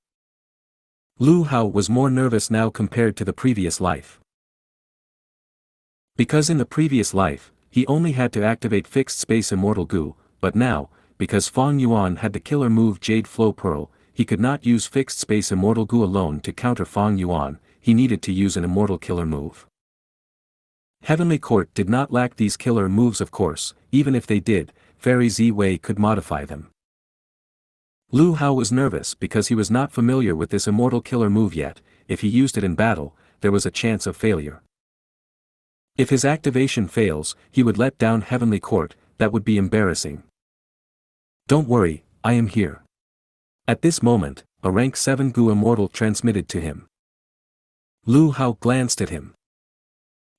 Lu Hao was more nervous now compared to the previous life. Because in the previous life, he only had to activate fixed space immortal Gu, but now, because Fang Yuan had the killer move Jade Flow Pearl, he could not use fixed space immortal Gu alone to counter Fang Yuan, he needed to use an immortal killer move. Heavenly Court did not lack these killer moves of course, even if they did, Fairy Z-Wei could modify them. Lu Hao was nervous because he was not familiar with this immortal killer move yet, if he used it in battle, there was a chance of failure. If his activation fails, he would let down Heavenly Court, that would be embarrassing. Don't worry, I am here. At this moment, a rank 7 Gu immortal transmitted to him. Lu Hao glanced at him.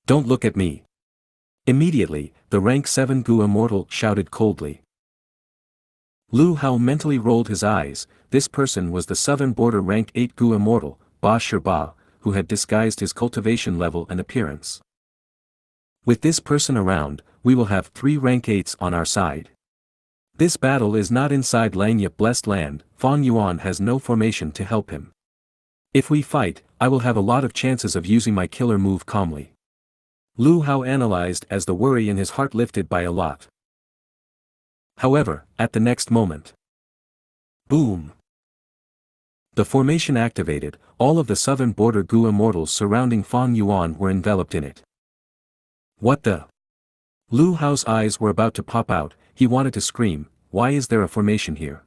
Don't look at me. Immediately, the rank 7 Gu immortal shouted coldly. Lu Hao mentally rolled his eyes. This person was the Southern Border Rank 8 Gu immortal, Ba Ba, who had disguised his cultivation level and appearance. With this person around, we will have 3 Rank 8s on our side. This battle is not inside Langya Blessed Land. Fang Yuan has no formation to help him. If we fight, I will have a lot of chances of using my killer move calmly. Lu Hao analyzed as the worry in his heart lifted by a lot. However, at the next moment. Boom! The formation activated, all of the Southern Border Gu immortals surrounding Fang Yuan were enveloped in it. What the? Lu Hao's eyes were about to pop out. He wanted to scream, why is there a formation here?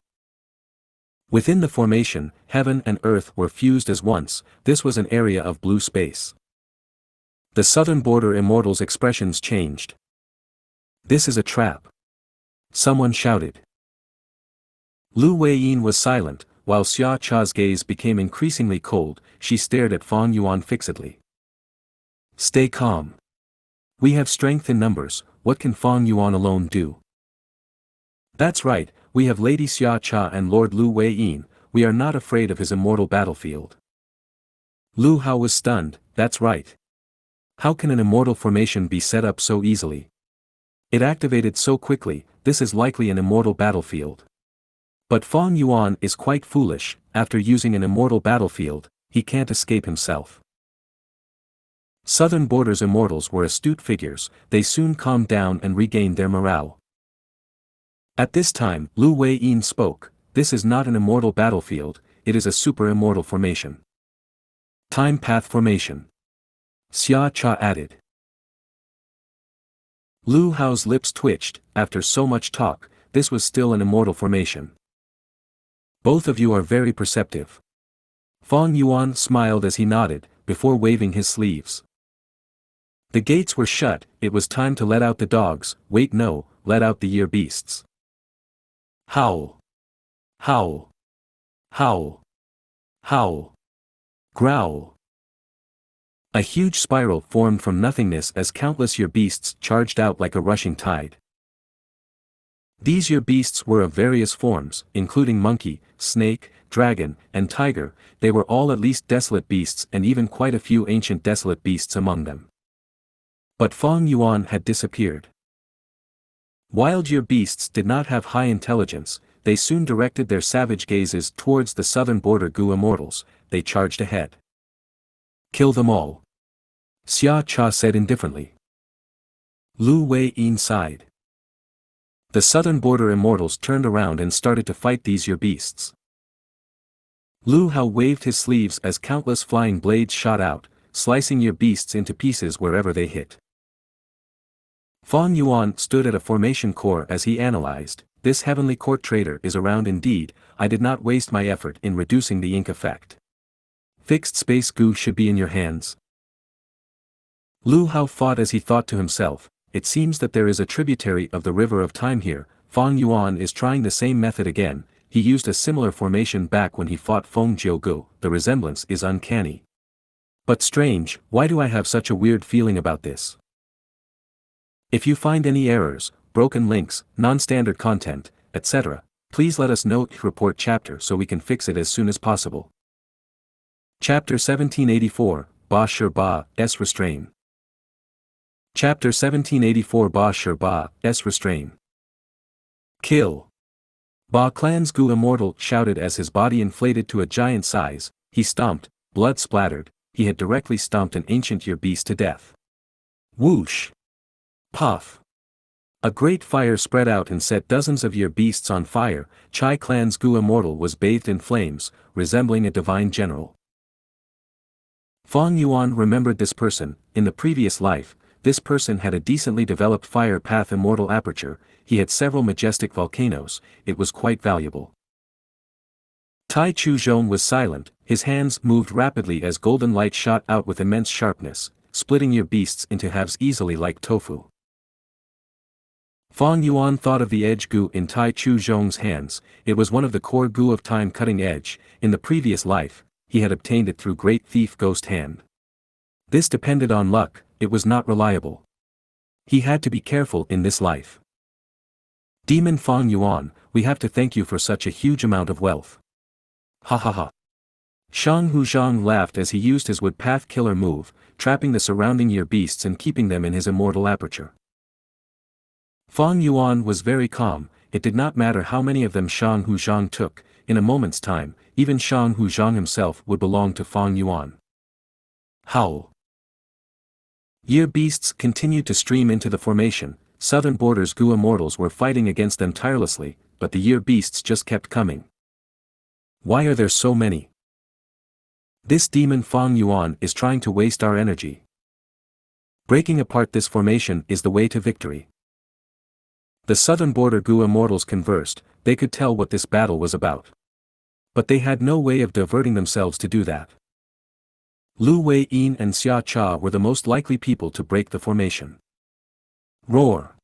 Within the formation, heaven and earth were fused as once. This was an area of blue space. The Southern Border immortals' expressions changed. This is a trap. Someone shouted. Lu Weiyin was silent, while Xianxia's gaze became increasingly cold. She stared at Fang Yuan fixedly. Stay calm. We have strength in numbers. What can Fang Yuan alone do? That's right, we have Lady Xianxia and Lord Lu Weiyin. We are not afraid of his immortal battlefield. Lu Hao was stunned. That's right. How can an immortal formation be set up so easily? It activated so quickly. This is likely an immortal battlefield. But Fang Yuan is quite foolish. After using an immortal battlefield, he can't escape himself. Southern Border's immortals were astute figures. They soon calmed down and regained their morale. At this time, Lu Weiyin spoke. This is not an immortal battlefield, it is a super-immortal formation. Time path formation. Xianxia added. Lu Hao's lips twitched. After so much talk, this was still an immortal formation. Both of you are very perceptive. Fang Yuan smiled as he nodded, before waving his sleeves. The gates were shut. It was time to let out the dogs. Wait, no, let out the year beasts. Howl. Howl. Howl. Howl. Growl. A huge spiral formed from nothingness as countless year beasts charged out like a rushing tide. These year beasts were of various forms, including monkey, snake, dragon, and tiger. They were all at least desolate beasts and even quite a few ancient desolate beasts among them. But Fang Yuan had disappeared. Wild year beasts did not have high intelligence. They soon directed their savage gazes towards the Southern Border Gu immortals. They charged ahead. Kill them all. Xianxia said indifferently. Lu Weiyin sighed. The Southern Border immortals turned around and started to fight these year beasts. Lu Hao waved his sleeves as countless flying blades shot out, slicing year beasts into pieces wherever they hit. Fang Yuan stood at a formation core as he analyzed. This heavenly court traitor is around indeed. I did not waste my effort in reducing the ink effect. Fixed space Gu should be in your hands. Lu Hao fought as he thought to himself, it seems that there is a tributary of the river of time here. Fang Yuan is trying the same method again. He used a similar formation back when he fought Feng Jiugu. The resemblance is uncanny. But strange, why do I have such a weird feeling about this? If you find any errors, broken links, non-standard content, etc., please let us know. Report chapter so we can fix it as soon as possible. Chapter 1784, Ba Ba, S Restrain. Chapter 1784 Ba S Restrain. Kill. Ba Clan's Gu Immortal shouted as his body inflated to a giant size. He stomped, blood splattered. He had directly stomped an ancient year beast to death. Whoosh. Puff. A great fire spread out and set dozens of year beasts on fire. Chai Clan's Gu Immortal was bathed in flames, resembling a divine general. Fang Yuan remembered this person. In the previous life, this person had a decently developed fire path immortal aperture. He had several majestic volcanoes. It was quite valuable. Tai Chu Zhong was silent. His hands moved rapidly as golden light shot out with immense sharpness, splitting year beasts into halves easily like tofu. Fang Yuan thought of the edge Gu in Tai Chu Zhong's hands. It was one of the core Gu of time cutting edge. In the previous life, he had obtained it through Great Thief Ghost Hand. This depended on luck. It was not reliable. He had to be careful in this life. Demon Fang Yuan, we have to thank you for such a huge amount of wealth. Ha ha ha. Shang Huzhang laughed as he used his woodpath killer move, trapping the surrounding year beasts and keeping them in his immortal aperture. Fang Yuan was very calm. It did not matter how many of them Shang Huzhang took, in a moment's time, even Shang Huzhang himself would belong to Fang Yuan. Howl. Year beasts continued to stream into the formation. Southern Border's Gu immortals were fighting against them tirelessly, but the year beasts just kept coming. Why are there so many? This demon Fang Yuan is trying to waste our energy. Breaking apart this formation is the way to victory. The Southern Border Gu immortals conversed. They could tell what this battle was about. But they had no way of diverting themselves to do that. Lu Wei-yin and Xianxia were the most likely people to break the formation. Roar.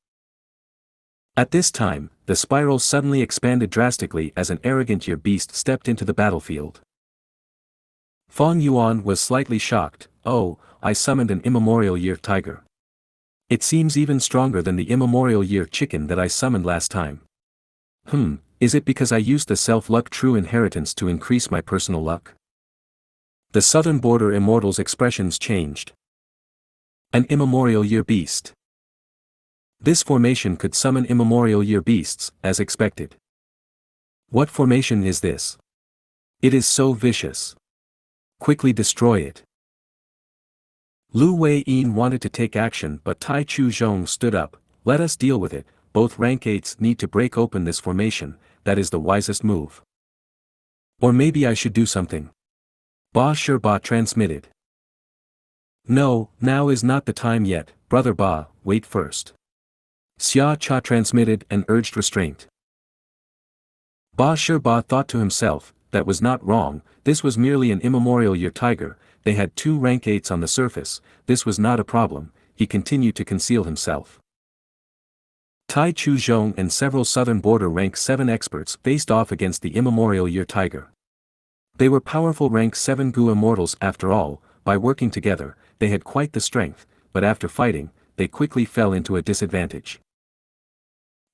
At this time, the spiral suddenly expanded drastically as an arrogant year beast stepped into the battlefield. Fang Yuan was slightly shocked. Oh, I summoned an immemorial year tiger. It seems even stronger than the immemorial year chicken that I summoned last time. Is it because I used the self-luck true inheritance to increase my personal luck? The Southern Border immortals' expressions changed. An immemorial year beast. This formation could summon immemorial year beasts, as expected. What formation is this? It is so vicious. Quickly destroy it. Lu Wei-yin wanted to take action but Tai Chu-zhong stood up. Let us deal with it. Both rank 8s need to break open this formation. That is the wisest move. Or maybe I should do something. Ba Shi transmitted. No, now is not the time yet, brother Ba, wait first. Xianxia transmitted and urged restraint. Ba Shi thought to himself, that was not wrong, this was merely an immemorial year tiger, they had 2 rank 8s on the surface, this was not a problem, he continued to conceal himself. Tai Chu-zhong and several Southern Border rank 7 experts faced off against the immemorial year tiger. They were powerful rank 7 Gu immortals after all, by working together, they had quite the strength, but after fighting, they quickly fell into a disadvantage.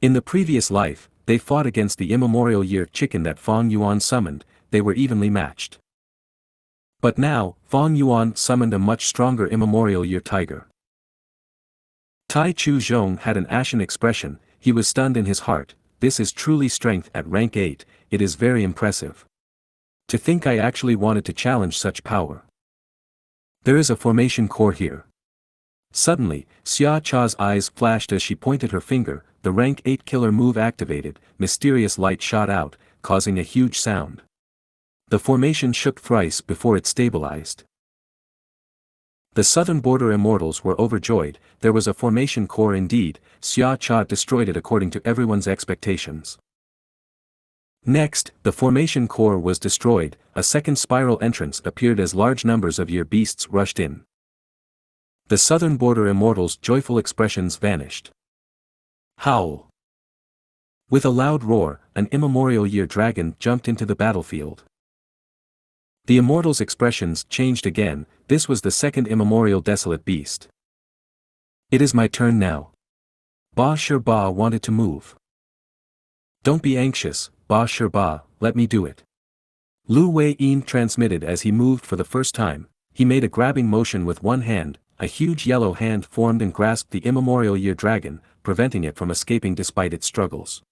In the previous life, they fought against the immemorial year chicken that Fang Yuan summoned, they were evenly matched. But now, Fang Yuan summoned a much stronger immemorial year tiger. Tai Chu-zhong had an ashen expression, he was stunned in his heart, this is truly strength at rank 8, it is very impressive. To think I actually wanted to challenge such power. There is a formation core here. Suddenly, Xianxia's eyes flashed as she pointed her finger, the rank 8 killer move activated, mysterious light shot out, causing a huge sound. The formation shook thrice before it stabilized. The Southern Border immortals were overjoyed, there was a formation core indeed, Xianxia destroyed it according to everyone's expectations. Next, the formation core was destroyed, a second spiral entrance appeared as large numbers of year beasts rushed in. The Southern Border immortals' joyful expressions vanished. Howl. With a loud roar, an immemorial year dragon jumped into the battlefield. The immortals' expressions changed again, this was the second immemorial desolate beast. It is my turn now. Ba Shi wanted to move. Don't be anxious, Ba Shi, let me do it. Lu Wei-yin transmitted as he moved for the first time, he made a grabbing motion with one hand, a huge yellow hand formed and grasped the immemorial year dragon, preventing it from escaping despite its struggles.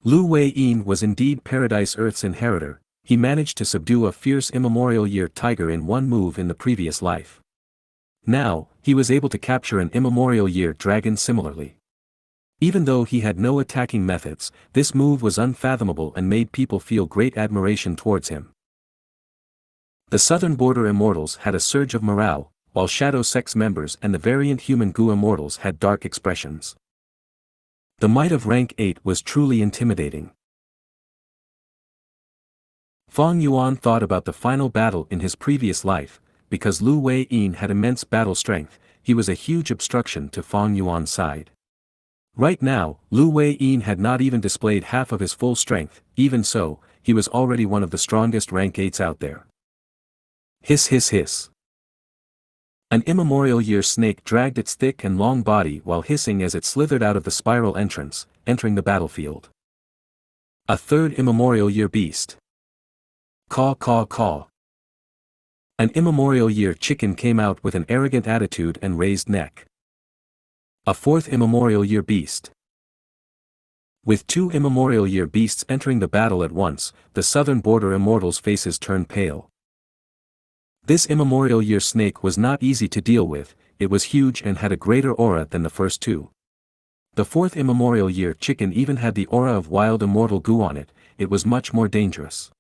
Lu Wei-yin was indeed Paradise Earth's inheritor, he managed to subdue a fierce immemorial year tiger in one move in the previous life. Now, he was able to capture an immemorial year dragon similarly. Even though he had no attacking methods, this move was unfathomable and made people feel great admiration towards him. The Southern Border immortals had a surge of morale, while Shadow Sex members and the variant human Gu immortals had dark expressions. The might of rank 8 was truly intimidating. Fang Yuan thought about the final battle in his previous life, because Lu Wei-yin had immense battle strength, he was a huge obstruction to Fang Yuan's side. Right now, Lu Wei-yin had not even displayed half of his full strength, even so, he was already one of the strongest rank 8s out there. Hiss hiss hiss. An immemorial year snake dragged its thick and long body while hissing as it slithered out of the spiral entrance, entering the battlefield. A third immemorial year beast. Caw caw caw. An immemorial year chicken came out with an arrogant attitude and raised neck. A fourth immemorial year beast. With two immemorial year beasts entering the battle at once, the southern border immortals' faces turned pale. This immemorial year snake was not easy to deal with, it was huge and had a greater aura than the first two. The fourth immemorial year chicken even had the aura of wild immortal Gu on it, it was much more dangerous.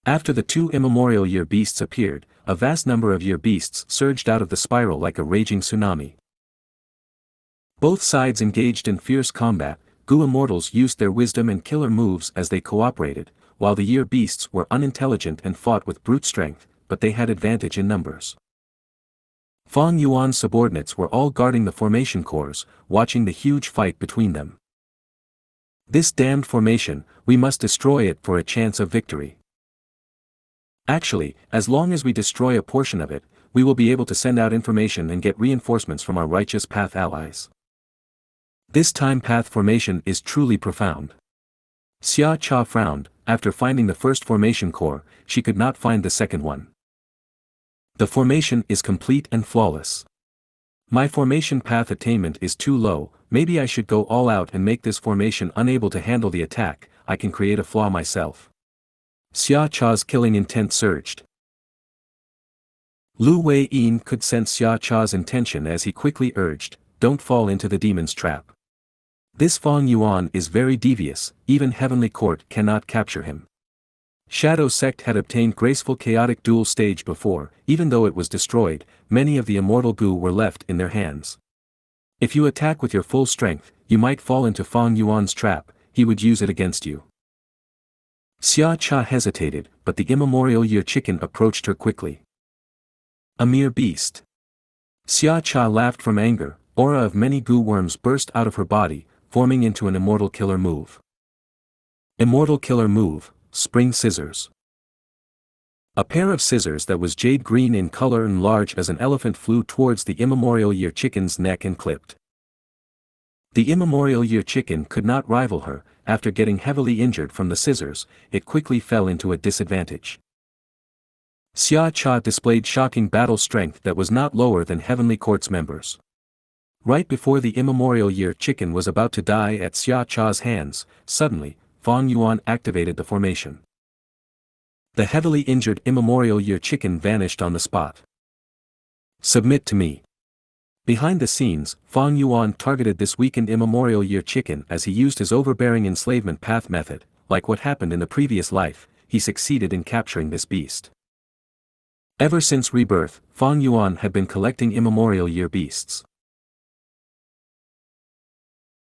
After the two immemorial year beasts appeared, a vast number of year beasts surged out of the spiral like a raging tsunami. Both sides engaged in fierce combat. Gu immortals used their wisdom and killer moves as they cooperated, while the year beasts were unintelligent and fought with brute strength, but they had advantage in numbers. Fang Yuan's subordinates were all guarding the formation cores, watching the huge fight between them. This damned formation, we must destroy it for a chance of victory. Actually, as long as we destroy a portion of it, we will be able to send out information and get reinforcements from our righteous path allies. This time path formation is truly profound. Xianxia frowned. After finding the first formation core, she could not find the second one. The formation is complete and flawless. My formation path attainment is too low, maybe I should go all out and make this formation unable to handle the attack, I can create a flaw myself. Xiaxia's killing intent surged. Lu Wei-yin could sense Xiaxia's intention as he quickly urged, don't fall into the demon's trap. This Fang Yuan is very devious, even Heavenly Court cannot capture him. Shadow Sect had obtained graceful chaotic dual stage before, even though it was destroyed, many of the immortal Gu were left in their hands. If you attack with your full strength, you might fall into Fang Yuan's trap, he would use it against you. Xiaxia hesitated, but the immemorial year chicken approached her quickly. A mere beast. Xiaxia laughed from anger, aura of many Gu worms burst out of her body, forming into an immortal killer move. Immortal killer move, Spring Scissors. A pair of scissors that was jade green in color and large as an elephant flew towards the immemorial year chicken's neck and clipped. The immemorial year chicken could not rival her, after getting heavily injured from the scissors, it quickly fell into a disadvantage. Xiaxia displayed shocking battle strength that was not lower than Heavenly Court's members. Right before the immemorial year chicken was about to die at Xiaxia's hands, suddenly, Fang Yuan activated the formation. The heavily injured immemorial year chicken vanished on the spot. Submit to me. Behind the scenes, Fang Yuan targeted this weakened immemorial year chicken as he used his overbearing enslavement path method. Like what happened in the previous life, he succeeded in capturing this beast. Ever since rebirth, Fang Yuan had been collecting immemorial year beasts.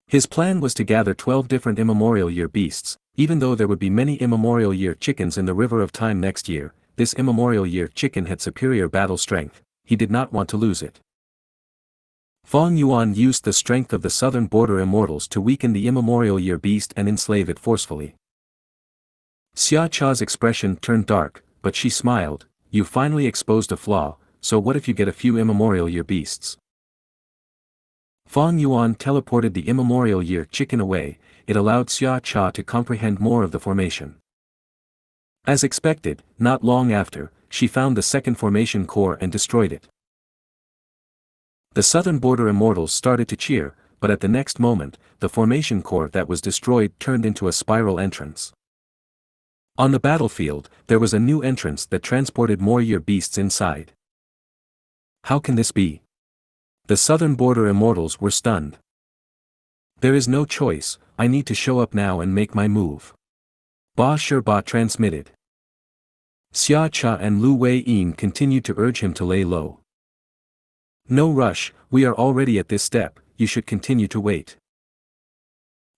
His plan was to gather 12 different immemorial year beasts. Even though there would be many immemorial year chickens in the River of Time next year, this immemorial year chicken had superior battle strength, he did not want to lose it. Fang Yuan used the strength of the southern border immortals to weaken the immemorial year beast and enslave it forcefully. Xiaxia's expression turned dark, but she smiled, you finally exposed a flaw, so what if you get a few immemorial year beasts? Fang Yuan teleported the immemorial year chicken away, it allowed Xiaxia to comprehend more of the formation. As expected, not long after, she found the second formation core and destroyed it. The southern border immortals started to cheer, but at the next moment, the formation core that was destroyed turned into a spiral entrance. On the battlefield, there was a new entrance that transported more year beasts inside. How can this be? The southern border immortals were stunned. There is no choice, I need to show up now and make my move. Ba Shirba transmitted. Xiaxia and Lu Wei-yin continued to urge him to lay low. No rush, we are already at this step, you should continue to wait.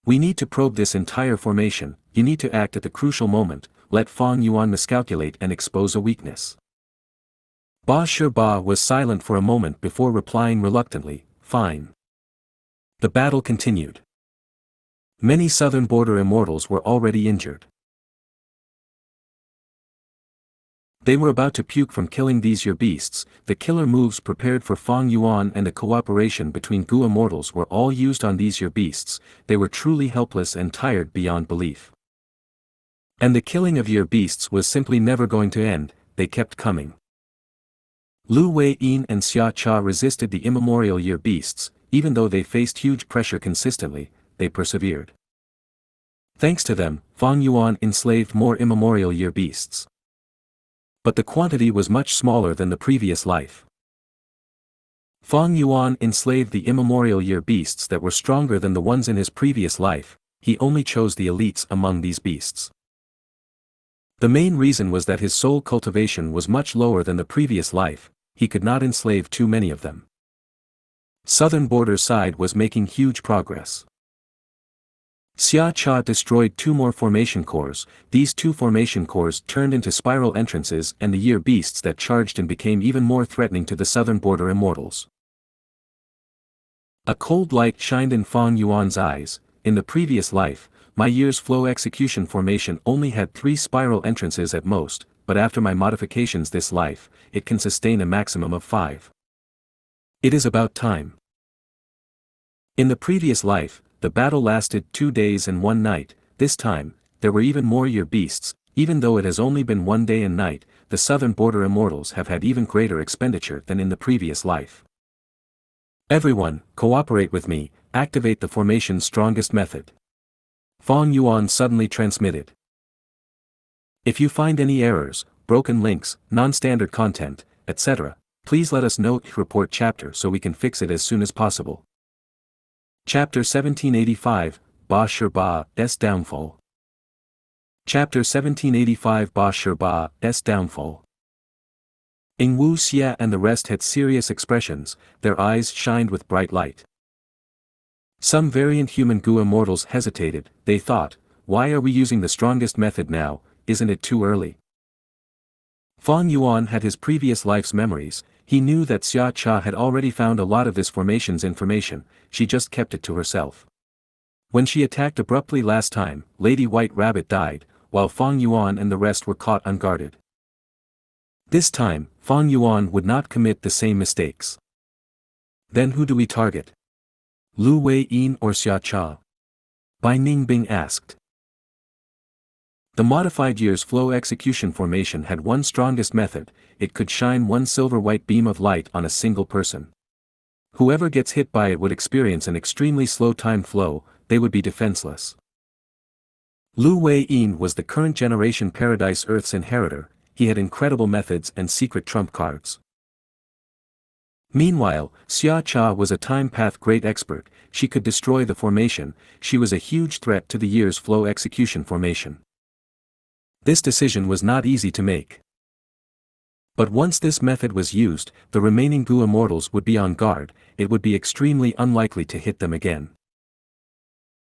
We need to probe this entire formation, you need to act at the crucial moment, let Fang Yuan miscalculate and expose a weakness. Ba Shirba was silent for a moment before replying reluctantly, fine. The battle continued. Many southern border immortals were already injured. They were about to puke from killing these your beasts. The killer moves prepared for Fang Yuan and the cooperation between Gu immortals were all used on these your beasts. They were truly helpless and tired beyond belief. And the killing of your beasts was simply never going to end. They kept coming. Lu Wei-yin and Xianxia resisted the immemorial year beasts. Even though they faced huge pressure consistently, they persevered. Thanks to them, Fang Yuan enslaved more immemorial year beasts. But the quantity was much smaller than the previous life. Fang Yuan enslaved the immemorial year beasts that were stronger than the ones in his previous life. He only chose the elites among these beasts. The main reason was that his soul cultivation was much lower than the previous life. He could not enslave too many of them. Southern border side was making huge progress. Xianxia destroyed 2 more formation cores. These 2 formation cores turned into spiral entrances and the year beasts that charged and became even more threatening to the southern border immortals. A cold light shined in Fang Yuan's eyes. In the previous life, my year's flow execution formation only had 3 spiral entrances at most, but after my modifications this life, it can sustain a maximum of 5. It is about time. In the previous life, the battle lasted 2 days and 1 night. This time, there were even more year beasts. Even though it has only been 1 day and night, the southern border immortals have had even greater expenditure than in the previous life. Everyone, cooperate with me, activate the formation's strongest method. Fang Yuan suddenly transmitted. If you find any errors, broken links, non-standard content, etc., please let us know. Report chapter so we can fix it as soon as possible. Chapter 1785, Ba Shi Ba's Downfall. Chapter 1785 Ba Shi Ba's Downfall. Ing Wu Xia and the rest had serious expressions, their eyes shined with bright light. Some variant human Gu immortals hesitated. They thought, why are we using the strongest method now, isn't it too early? Fang Yuan had his previous life's memories. He knew that Xianxia had already found a lot of this formation's information, she just kept it to herself. When she attacked abruptly last time, Lady White Rabbit died, while Fang Yuan and the rest were caught unguarded. This time, Fang Yuan would not commit the same mistakes. Then who do we target? Lu Wei-yin or Xianxia? Bai Ningbing asked. The modified year's flow execution formation had one strongest method, it could shine one silver-white beam of light on a single person. Whoever gets hit by it would experience an extremely slow time flow, they would be defenseless. Lu Wei-yin was the current generation Paradise Earth's inheritor, he had incredible methods and secret trump cards. Meanwhile, Xianxia was a time path great expert, she could destroy the formation, she was a huge threat to the year's flow execution formation. This decision was not easy to make. But once this method was used, the remaining Gu immortals would be on guard, it would be extremely unlikely to hit them again.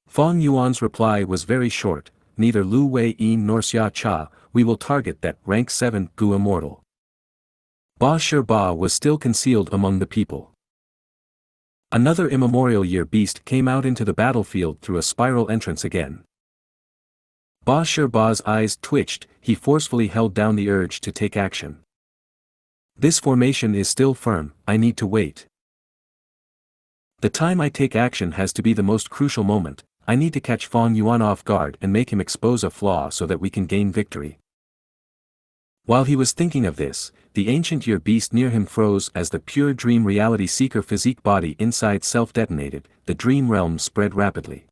Fang Yuan's reply was very short, neither Lu Wei-yin nor Xianxia, we will target that rank 7 Gu immortal. Ba Shi was still concealed among the people. Another immemorial year beast came out into the battlefield through a spiral entrance again. Ba Shi's eyes twitched, he forcefully held down the urge to take action. This formation is still firm, I need to wait. The time I take action has to be the most crucial moment, I need to catch Fang Yuan off guard and make him expose a flaw so that we can gain victory. While he was thinking of this, the ancient year beast near him froze as the pure dream reality seeker physique body inside self detonated, the dream realm spread rapidly.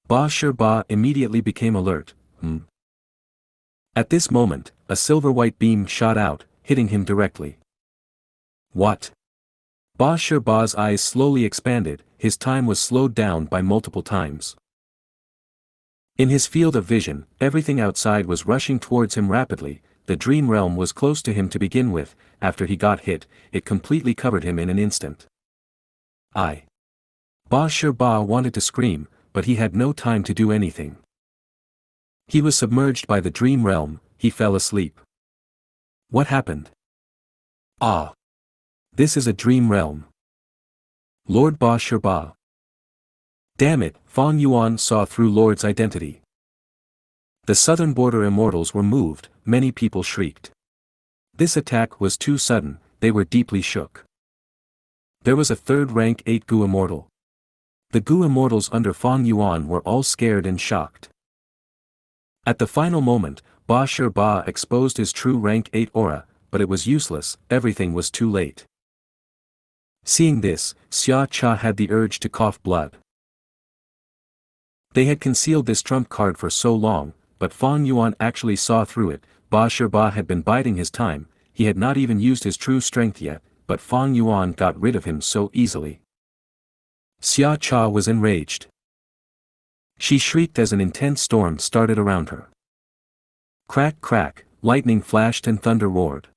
Ba Shi immediately became alert. At this moment, a silver-white beam shot out, hitting him directly. What? Ba Shi's eyes slowly expanded, his time was slowed down by multiple times. In his field of vision, everything outside was rushing towards him rapidly, the dream realm was close to him to begin with, after he got hit, it completely covered him in an instant. Ba Shi wanted to scream, but he had no time to do anything. He was submerged by the dream realm, he fell asleep. What happened? This is a dream realm. Lord Ba Shi. Damn it, Fang Yuan saw through Lord's identity. The southern border immortals were moved, many people shrieked. This attack was too sudden, they were deeply shook. There was a third rank 8 Gu immortal. The Gu immortals under Fang Yuan were all scared and shocked. At the final moment, Ba Shi Ba exposed his true rank 8 aura, but it was useless, everything was too late. Seeing this, Xianxia had the urge to cough blood. They had concealed this trump card for so long, but Fang Yuan actually saw through it. Ba Shi Ba had been biding his time, he had not even used his true strength yet, but Fang Yuan got rid of him so easily. Xianxia was enraged. She shrieked as an intense storm started around her. Crack crack, lightning flashed and thunder roared.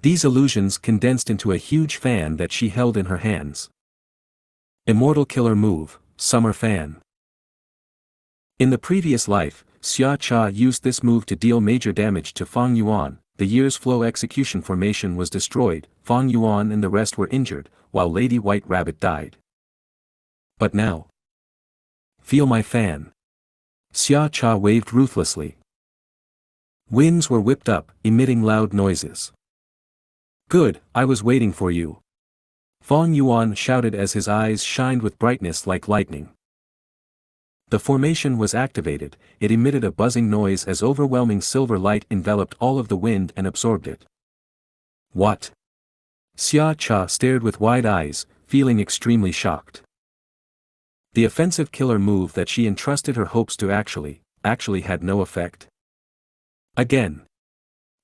These illusions condensed into a huge fan that she held in her hands. Immortal killer move, Summer Fan. In the previous life, Xianxia used this move to deal major damage to Fang Yuan. The year's flow execution formation was destroyed, Fang Yuan and the rest were injured, while Lady White Rabbit died. But now. Feel my fan. Xianxia waved ruthlessly. Winds were whipped up, emitting loud noises. Good, I was waiting for you. Fang Yuan shouted as his eyes shined with brightness like lightning. The formation was activated, it emitted a buzzing noise as overwhelming silver light enveloped all of the wind and absorbed it. What? Xianxia stared with wide eyes, feeling extremely shocked. The offensive killer move that she entrusted her hopes to actually had no effect. Again.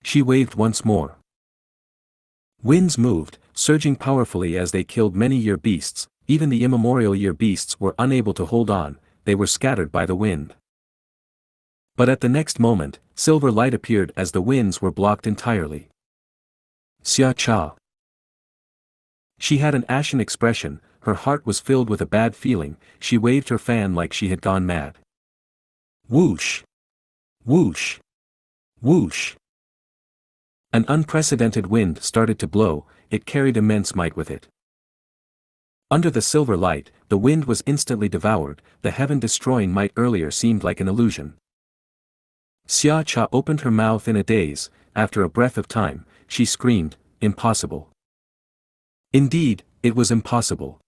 She waved once more. Winds moved, surging powerfully as they killed many year beasts, even the immemorial year beasts were unable to hold on, they were scattered by the wind. But at the next moment, silver light appeared as the winds were blocked entirely. Xianxia. She had an ashen expression, her heart was filled with a bad feeling, she waved her fan like she had gone mad. Whoosh! Whoosh! Whoosh! An unprecedented wind started to blow, it carried immense might with it. Under the silver light, the wind was instantly devoured, the heaven-destroying might earlier seemed like an illusion. Xianxia opened her mouth in a daze, after a breath of time, she screamed, impossible. Indeed, it was impossible.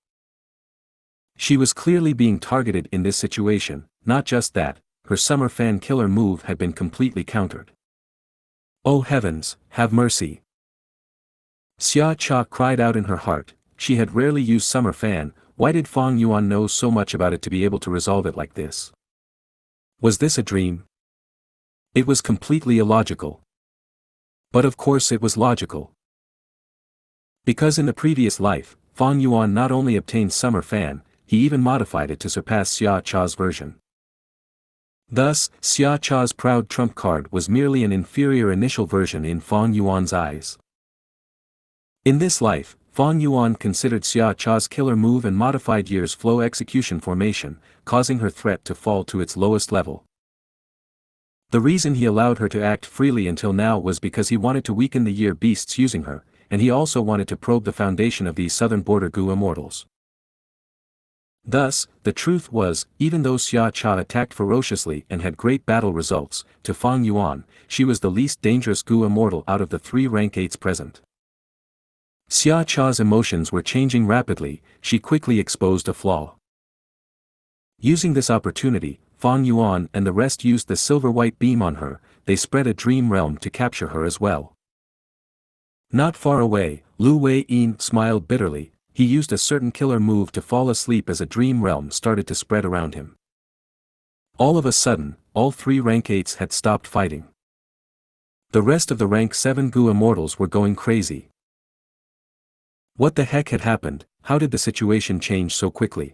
She was clearly being targeted in this situation, not just that, her summer fan killer move had been completely countered. Oh heavens, have mercy. Xianxia cried out in her heart, she had rarely used summer fan, why did Fang Yuan know so much about it to be able to resolve it like this? Was this a dream? It was completely illogical. But of course it was logical. Because in the previous life, Fang Yuan not only obtained summer fan, he even modified it to surpass Xianxia's version. Thus, Xianxia's proud trump card was merely an inferior initial version in Fang Yuan's eyes. In this life, Fang Yuan considered Xianxia's killer move and modified year's flow execution formation, causing her threat to fall to its lowest level. The reason he allowed her to act freely until now was because he wanted to weaken the year beasts using her, and he also wanted to probe the foundation of these southern border Gu immortals. Thus, the truth was, even though Xianxia attacked ferociously and had great battle results, to Fang Yuan, she was the least dangerous Gu immortal out of the 3 rank 8s present. Xianxia's emotions were changing rapidly, she quickly exposed a flaw. Using this opportunity, Fang Yuan and the rest used the silver-white beam on her, they spread a dream realm to capture her as well. Not far away, Lu Wei-yin smiled bitterly, he used a certain killer move to fall asleep as a dream realm started to spread around him. All of a sudden, all 3 rank 8s had stopped fighting. The rest of the rank 7 Gu immortals were going crazy. What the heck had happened, how did the situation change so quickly?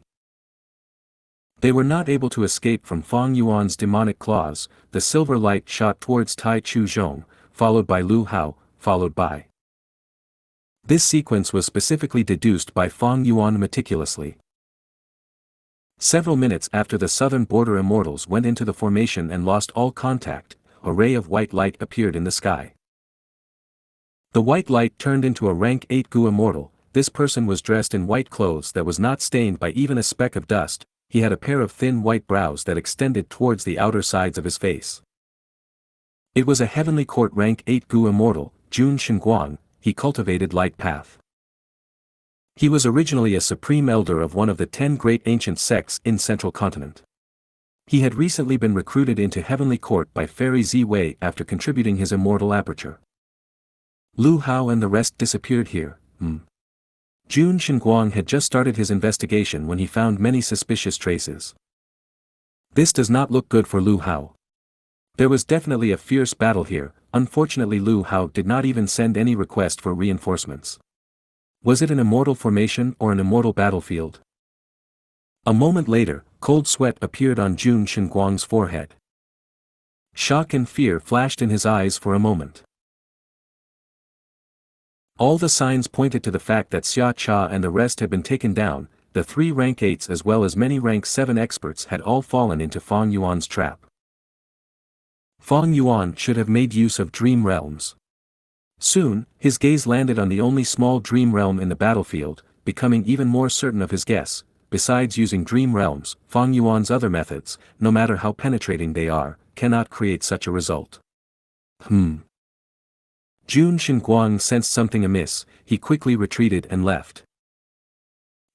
They were not able to escape from Fang Yuan's demonic claws, the silver light shot towards Tai Chu Zhong, followed by Lu Hao, followed by. This sequence was specifically deduced by Fang Yuan meticulously. Several minutes after the southern border immortals went into the formation and lost all contact, a ray of white light appeared in the sky. The white light turned into a rank 8 Gu immortal, this person was dressed in white clothes that was not stained by even a speck of dust, he had a pair of thin white brows that extended towards the outer sides of his face. It was a heavenly court rank 8 Gu immortal, Jun Shenguang, he cultivated light path. He was originally a supreme elder of one of the 10 great ancient sects in Central Continent. He had recently been recruited into Heavenly Court by Fairy Ziwei after contributing his immortal aperture. Lu Hao and the rest disappeared here. Jun Shenguang had just started his investigation when he found many suspicious traces. This does not look good for Lu Hao. There was definitely a fierce battle here. Unfortunately, Lu Hao did not even send any request for reinforcements. Was it an immortal formation or an immortal battlefield? A moment later, cold sweat appeared on Jun Shenguang's forehead. Shock and fear flashed in his eyes for a moment. All the signs pointed to the fact that Xianxia and the rest had been taken down. The 3 rank 8s as well as many rank 7 experts had all fallen into Fang Yuan's trap. Fang Yuan should have made use of dream realms. Soon, his gaze landed on the only small dream realm in the battlefield, becoming even more certain of his guess. Besides using dream realms, Fang Yuan's other methods, no matter how penetrating they are, cannot create such a result. Jun Shenguang sensed something amiss. He quickly retreated and left.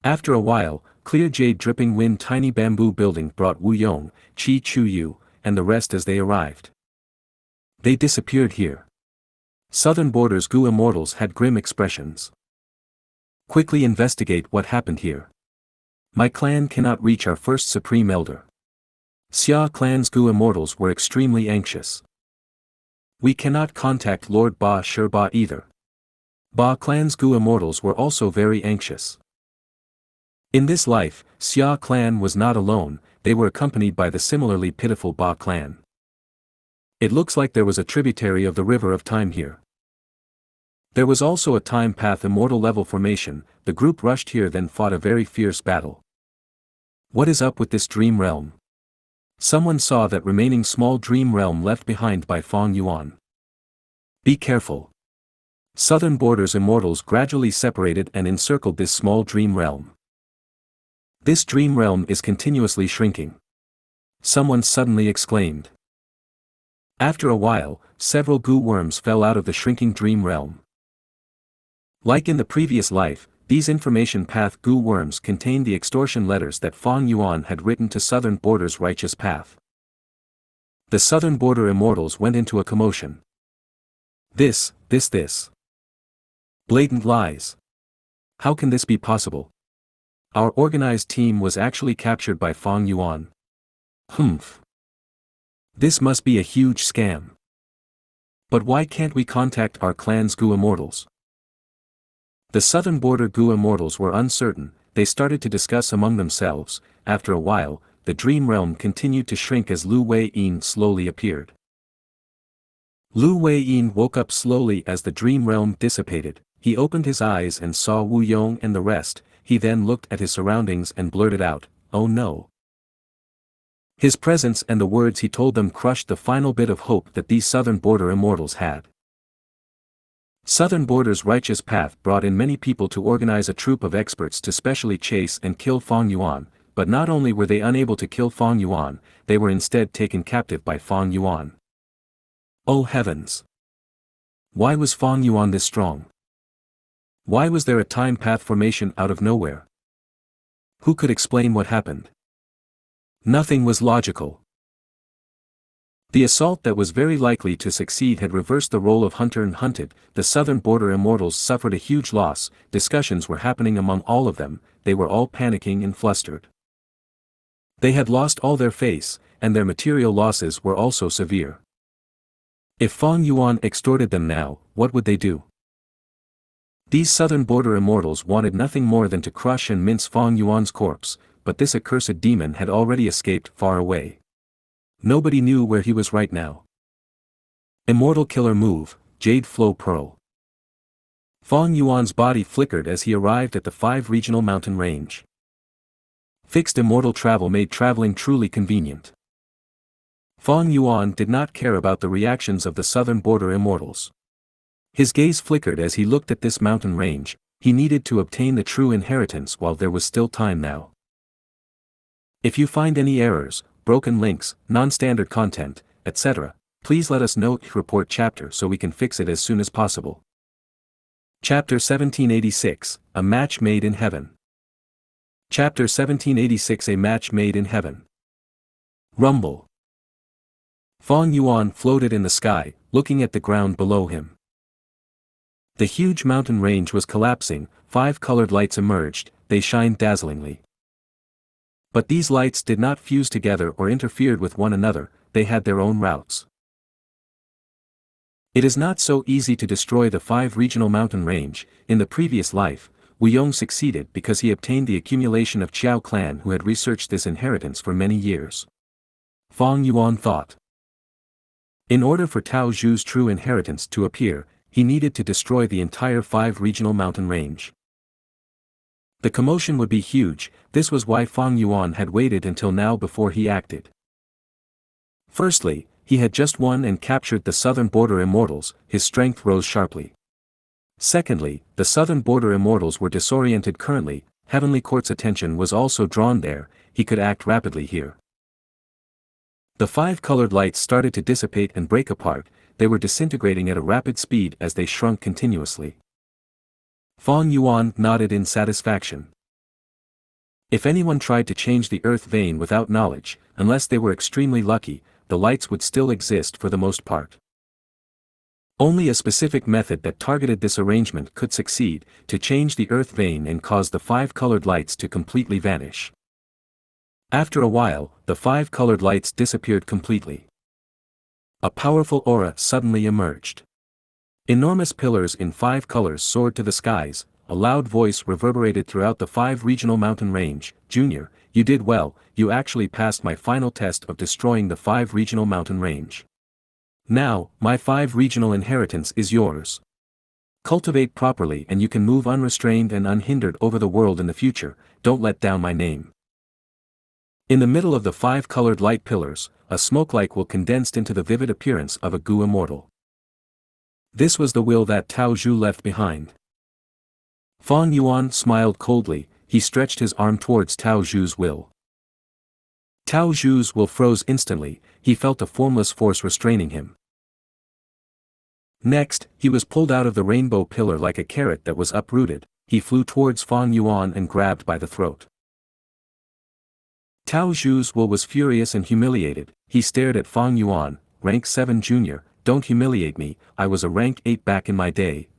After a while, clear jade dripping wind tiny bamboo building brought Wu Yong, Qi Chuyu, and the rest as they arrived. They disappeared here. Southern Borders Gu immortals had grim expressions. Quickly investigate what happened here. My clan cannot reach our first supreme elder. Xia clan's Gu immortals were extremely anxious. We cannot contact Lord Ba Shirba either. Ba clan's Gu immortals were also very anxious. In this life, Xia clan was not alone, they were accompanied by the similarly pitiful Ba clan. It looks like there was a tributary of the river of time here. There was also a time path immortal level formation. The group rushed here then fought a very fierce battle. What is up with this dream realm? Someone saw that remaining small dream realm left behind by Fang Yuan. Be careful. Southern Borders immortals gradually separated and encircled this small dream realm. This dream realm is continuously shrinking. Someone suddenly exclaimed. After a while, several Gu worms fell out of the shrinking dream realm. Like in the previous life, these information path Gu worms contained the extortion letters that Fang Yuan had written to Southern Borders' righteous path. The Southern Border immortals went into a commotion. This. Blatant lies. How can this be possible? Our organized team was actually captured by Fang Yuan. This must be a huge scam. But why can't we contact our clan's Gu immortals? The Southern Border Gu immortals were uncertain. They started to discuss among themselves. After a while, the dream realm continued to shrink as Lu Wei-yin slowly appeared. Lu Wei-yin woke up slowly as the dream realm dissipated. He opened his eyes and saw Wu Yong and the rest. He then looked at his surroundings and blurted out, "Oh no." His presence and the words he told them crushed the final bit of hope that these Southern Border immortals had. Southern Border's righteous path brought in many people to organize a troop of experts to specially chase and kill Fang Yuan, but not only were they unable to kill Fang Yuan, they were instead taken captive by Fang Yuan. Oh heavens! Why was Fang Yuan this strong? Why was there a time path formation out of nowhere? Who could explain what happened? Nothing was logical. The assault that was very likely to succeed had reversed the role of hunter and hunted. The Southern Border immortals suffered a huge loss. Discussions were happening among all of them. They were all panicking and flustered. They had lost all their face, and their material losses were also severe. If Fang Yuan extorted them now, what would they do? These Southern Border immortals wanted nothing more than to crush and mince Fang Yuan's corpse, but this accursed demon had already escaped far away. Nobody knew where he was right now. Immortal Killer Move, Jade Flow Pearl. Fang Yuan's body flickered as he arrived at the 5 regional mountain range. Fixed immortal travel made traveling truly convenient. Fang Yuan did not care about the reactions of the Southern Border immortals. His gaze flickered as he looked at this mountain range. He needed to obtain the true inheritance while there was still time now. If you find any errors, broken links, non-standard content, etc., Please let us know report chapter so we can fix it as soon as possible. Chapter 1786, A Match Made in Heaven. Chapter 1786, A Match Made in Heaven. Rumble. Fong Yuan floated in the sky, looking at the ground below him. The huge mountain range was collapsing, 5 colored lights emerged, they shined dazzlingly. But these lights did not fuse together or interfered with one another, they had their own routes. It is not so easy to destroy the 5 regional mountain range. In the previous life, Wu Yong succeeded because he obtained the accumulation of Qiao clan who had researched this inheritance for many years. Fong Yuan thought. In order for Tao Zhu's true inheritance to appear, he needed to destroy the entire 5 regional mountain range. The commotion would be huge, this was why Fong Yuan had waited until now before he acted. Firstly, he had just won and captured the southern border immortals, his strength rose sharply. Secondly, the southern border immortals were disoriented currently, Heavenly Court's attention was also drawn there, he could act rapidly here. The 5 colored lights started to dissipate and break apart, they were disintegrating at a rapid speed as they shrunk continuously. Fong Yuan nodded in satisfaction. If anyone tried to change the earth vein without knowledge, unless they were extremely lucky, the lights would still exist for the most part. Only a specific method that targeted this arrangement could succeed, to change the earth vein and cause the 5 colored lights to completely vanish. After a while, the 5 colored lights disappeared completely. A powerful aura suddenly emerged. Enormous pillars in 5 colors soared to the skies, a loud voice reverberated throughout the 5 regional mountain range. Junior, you did well, you actually passed my final test of destroying the 5 regional mountain range. Now, my 5 regional inheritance is yours. Cultivate properly and you can move unrestrained and unhindered over the world in the future, don't let down my name. In the middle of the 5 colored light pillars, a smoke-like will condensed into the vivid appearance of a Gu immortal. This was the will that Tao Zhu left behind. Fong Yuan smiled coldly, he stretched his arm towards Tao Zhu's will. Tao Zhu's will froze instantly, he felt a formless force restraining him. Next, he was pulled out of the rainbow pillar like a carrot that was uprooted, he flew towards Fong Yuan and grabbed by the throat. Tao Zhu's will was furious and humiliated, he stared at Fong Yuan, rank 7 junior, don't humiliate me, I was a rank 8 back in my day,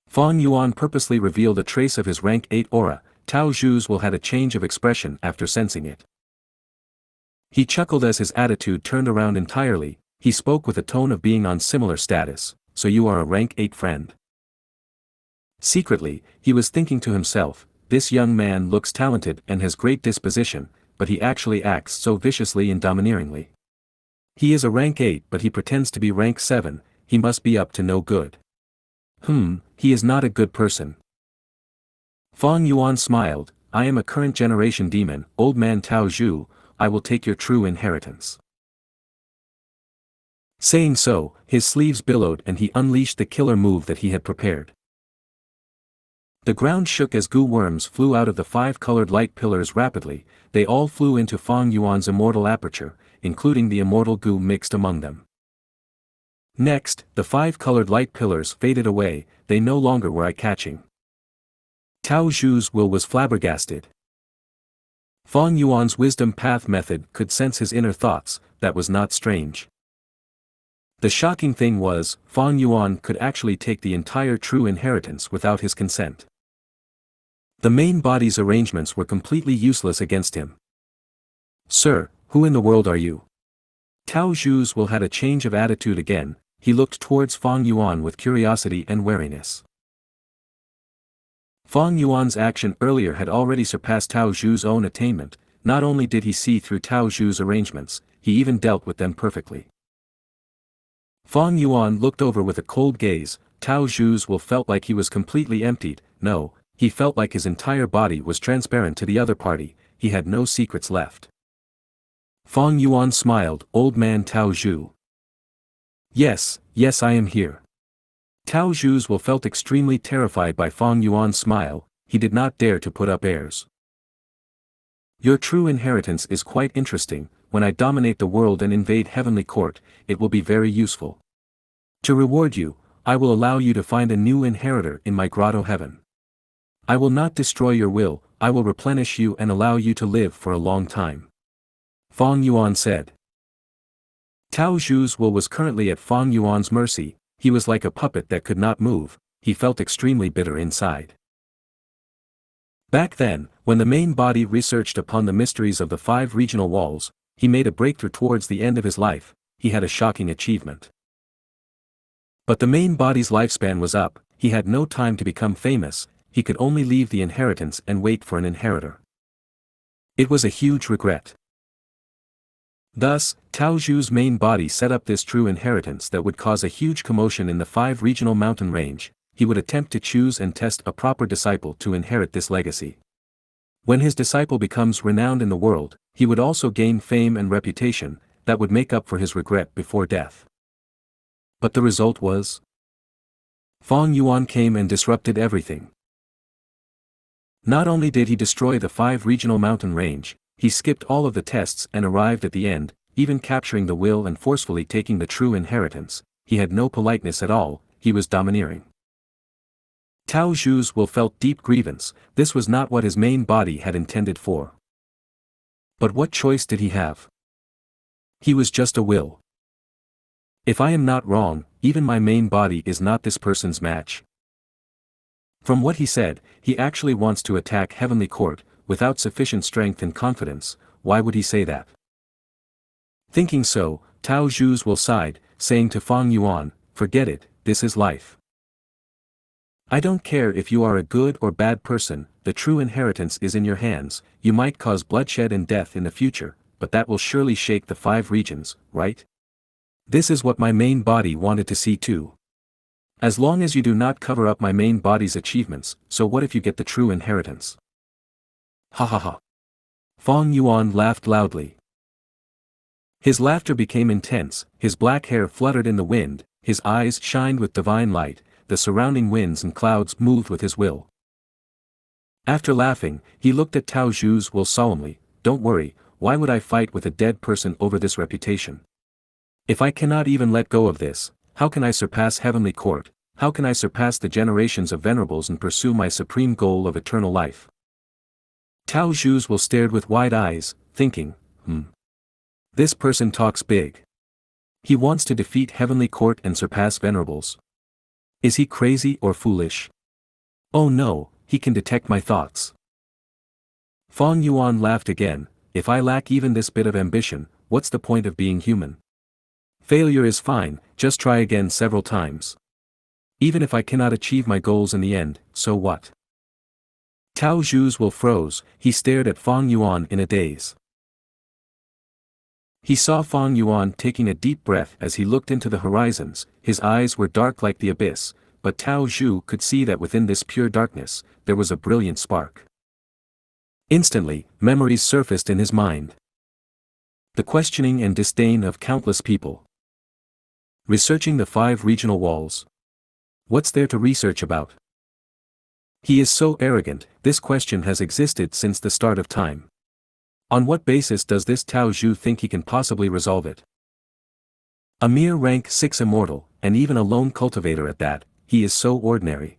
Fong Yuan purposely revealed a trace of his rank 8 aura, Tao Zhu's will had a change of expression after sensing it. He chuckled as his attitude turned around entirely, he spoke with a tone of being on similar status, so you are a rank 8 friend. Secretly, he was thinking to himself, this young man looks talented and has great disposition, but he actually acts so viciously and domineeringly. He is a rank 8 but he pretends to be rank 7, he must be up to no good. He is not a good person. Fong Yuan smiled, I am a current generation demon, old man Tao Zhu, I will take your true inheritance. Saying so, his sleeves billowed and he unleashed the killer move that he had prepared. The ground shook as Gu worms flew out of the 5 colored light pillars rapidly, they all flew into Fong Yuan's immortal aperture, including the immortal Gu mixed among them. Next, the 5 colored light pillars faded away, they no longer were eye-catching. Tao Zhu's will was flabbergasted. Fong Yuan's wisdom path method could sense his inner thoughts, that was not strange. The shocking thing was, Fong Yuan could actually take the entire true inheritance without his consent. The main body's arrangements were completely useless against him. Sir, who in the world are you? Tao Zhu's will had a change of attitude again, he looked towards Fong Yuan with curiosity and wariness. Fong Yuan's action earlier had already surpassed Tao Zhu's own attainment, not only did he see through Tao Zhu's arrangements, he even dealt with them perfectly. Fong Yuan looked over with a cold gaze, Tao Zhu's will felt like he was completely emptied, no, he felt like his entire body was transparent to the other party, he had no secrets left. Fong Yuan smiled, old man Tao Zhu. Yes, I am here. Tao Zhu's will felt extremely terrified by Fong Yuan's smile, he did not dare to put up airs. Your true inheritance is quite interesting, when I dominate the world and invade heavenly court, it will be very useful. To reward you, I will allow you to find a new inheritor in my grotto heaven. I will not destroy your will, I will replenish you and allow you to live for a long time. Fang Yuan said. Tao Zhu's will was currently at Fang Yuan's mercy. He was like a puppet that could not move. He felt extremely bitter inside. Back then, when the main body researched upon the mysteries of the 5 regional walls, he made a breakthrough towards the end of his life. He had a shocking achievement. But the main body's lifespan was up. He had no time to become famous. He could only leave the inheritance and wait for an inheritor. It was a huge regret. Thus, Tao Zhu's main body set up this true inheritance that would cause a huge commotion in the 5 regional mountain range. He would attempt to choose and test a proper disciple to inherit this legacy. When his disciple becomes renowned in the world, he would also gain fame and reputation that would make up for his regret before death. But the result was, Fang Yuan came and disrupted everything. Not only did he destroy the 5 regional mountain range, he skipped all of the tests and arrived at the end, even capturing the will and forcefully taking the true inheritance. He had no politeness at all, he was domineering. Tao Zhu's will felt deep grievance. This was not what his main body had intended for. But what choice did he have? He was just a will. If I am not wrong, even my main body is not this person's match. From what he said, he actually wants to attack heavenly court, without sufficient strength and confidence. Why would he say that? Thinking so, Tao Zhu's will sighed, saying to Fang Yuan, forget it, this is life. I don't care if you are a good or bad person, the true inheritance is in your hands. You might cause bloodshed and death in the future, but that will surely shake the 5 regions, right? This is what my main body wanted to see too. As long as you do not cover up my main body's achievements, so what if you get the true inheritance? Ha ha ha. Fang Yuan laughed loudly. His laughter became intense, his black hair fluttered in the wind, his eyes shined with divine light, the surrounding winds and clouds moved with his will. After laughing, he looked at Tao Zhu's will solemnly, don't worry, why would I fight with a dead person over this reputation? If I cannot even let go of this, how can I surpass heavenly court, how can I surpass the generations of venerables and pursue my supreme goal of eternal life? Tao Zhu's will stared with wide eyes, thinking, This person talks big. He wants to defeat heavenly court and surpass venerables. Is he crazy or foolish? Oh no, he can detect my thoughts. Fang Yuan laughed again, if I lack even this bit of ambition, what's the point of being human? Failure is fine, just try again several times. Even if I cannot achieve my goals in the end, so what? Tao Zhu's will froze, he stared at Fang Yuan in a daze. He saw Fang Yuan taking a deep breath as he looked into the horizons. His eyes were dark like the abyss, but Tao Zhu could see that within this pure darkness, there was a brilliant spark. Instantly, memories surfaced in his mind. The questioning and disdain of countless people. Researching the 5 regional walls. What's there to research about? He is so arrogant, this question has existed since the start of time. On what basis does this Tao Zhu think he can possibly resolve it? A mere rank 6 immortal, and even a lone cultivator at that, he is so ordinary.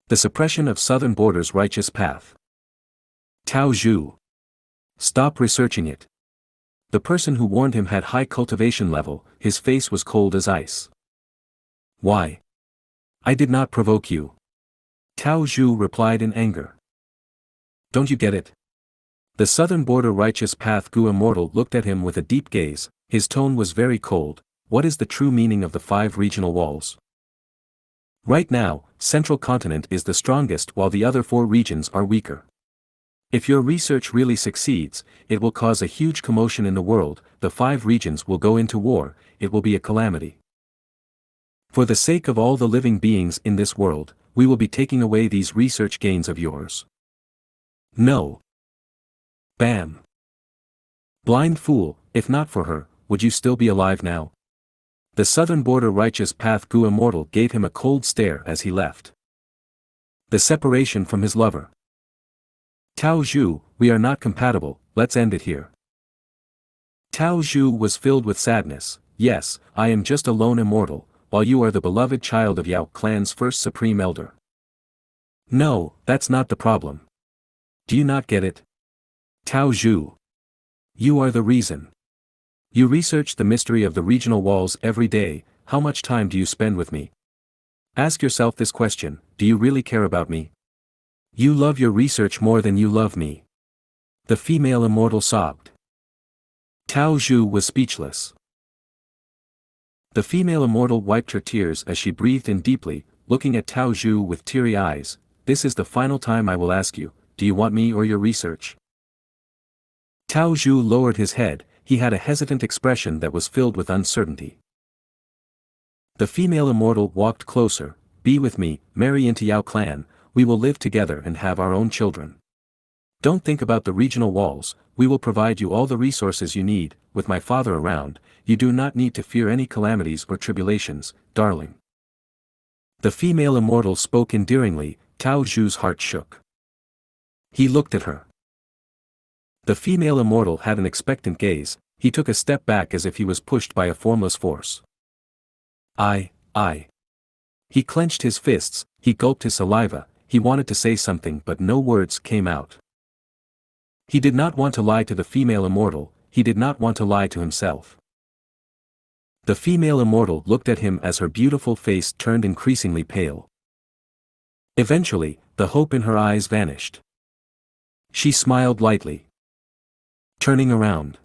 The suppression of southern border's righteous path. Tao Zhu. Stop researching it. The person who warned him had high cultivation level, his face was cold as ice. Why? I did not provoke you. Tao Zhu replied in anger. Don't you get it? The southern border righteous path Gu immortal looked at him with a deep gaze, his tone was very cold. What is the true meaning of the 5 regional walls? Right now, Central Continent is the strongest while the other 4 regions are weaker. If your research really succeeds, it will cause a huge commotion in the world, the 5 regions will go into war, it will be a calamity. For the sake of all the living beings in this world, we will be taking away these research gains of yours. No. Bam. Blind fool, if not for her, would you still be alive now? The southern border righteous path Gu immortal gave him a cold stare as he left. The separation from his lover. Tao Zhu, we are not compatible, let's end it here. Tao Zhu was filled with sadness. Yes, I am just a lone immortal, while you are the beloved child of Yao clan's first supreme elder. No, that's not the problem. Do you not get it? Tao Zhu. You are the reason. You research the mystery of the regional walls every day. How much time do you spend with me? Ask yourself this question, do you really care about me? You love your research more than you love me. The female immortal sobbed. Tao Zhu was speechless. The female immortal wiped her tears as she breathed in deeply, looking at Tao Zhu with teary eyes. This is the final time I will ask you, do you want me or your research? Tao Zhu lowered his head, he had a hesitant expression that was filled with uncertainty. The female immortal walked closer. Be with me, marry into Yao clan, we will live together and have our own children. Don't think about the regional walls, we will provide you all the resources you need. With my father around, you do not need to fear any calamities or tribulations, darling. The female immortal spoke endearingly. Tao Zhu's heart shook. He looked at her. The female immortal had an expectant gaze. He took a step back as if he was pushed by a formless force. I. He clenched his fists, he gulped his saliva, he wanted to say something but no words came out. He did not want to lie to the female immortal, he did not want to lie to himself. The female immortal looked at him as her beautiful face turned increasingly pale. Eventually, the hope in her eyes vanished. She smiled lightly. Turning around.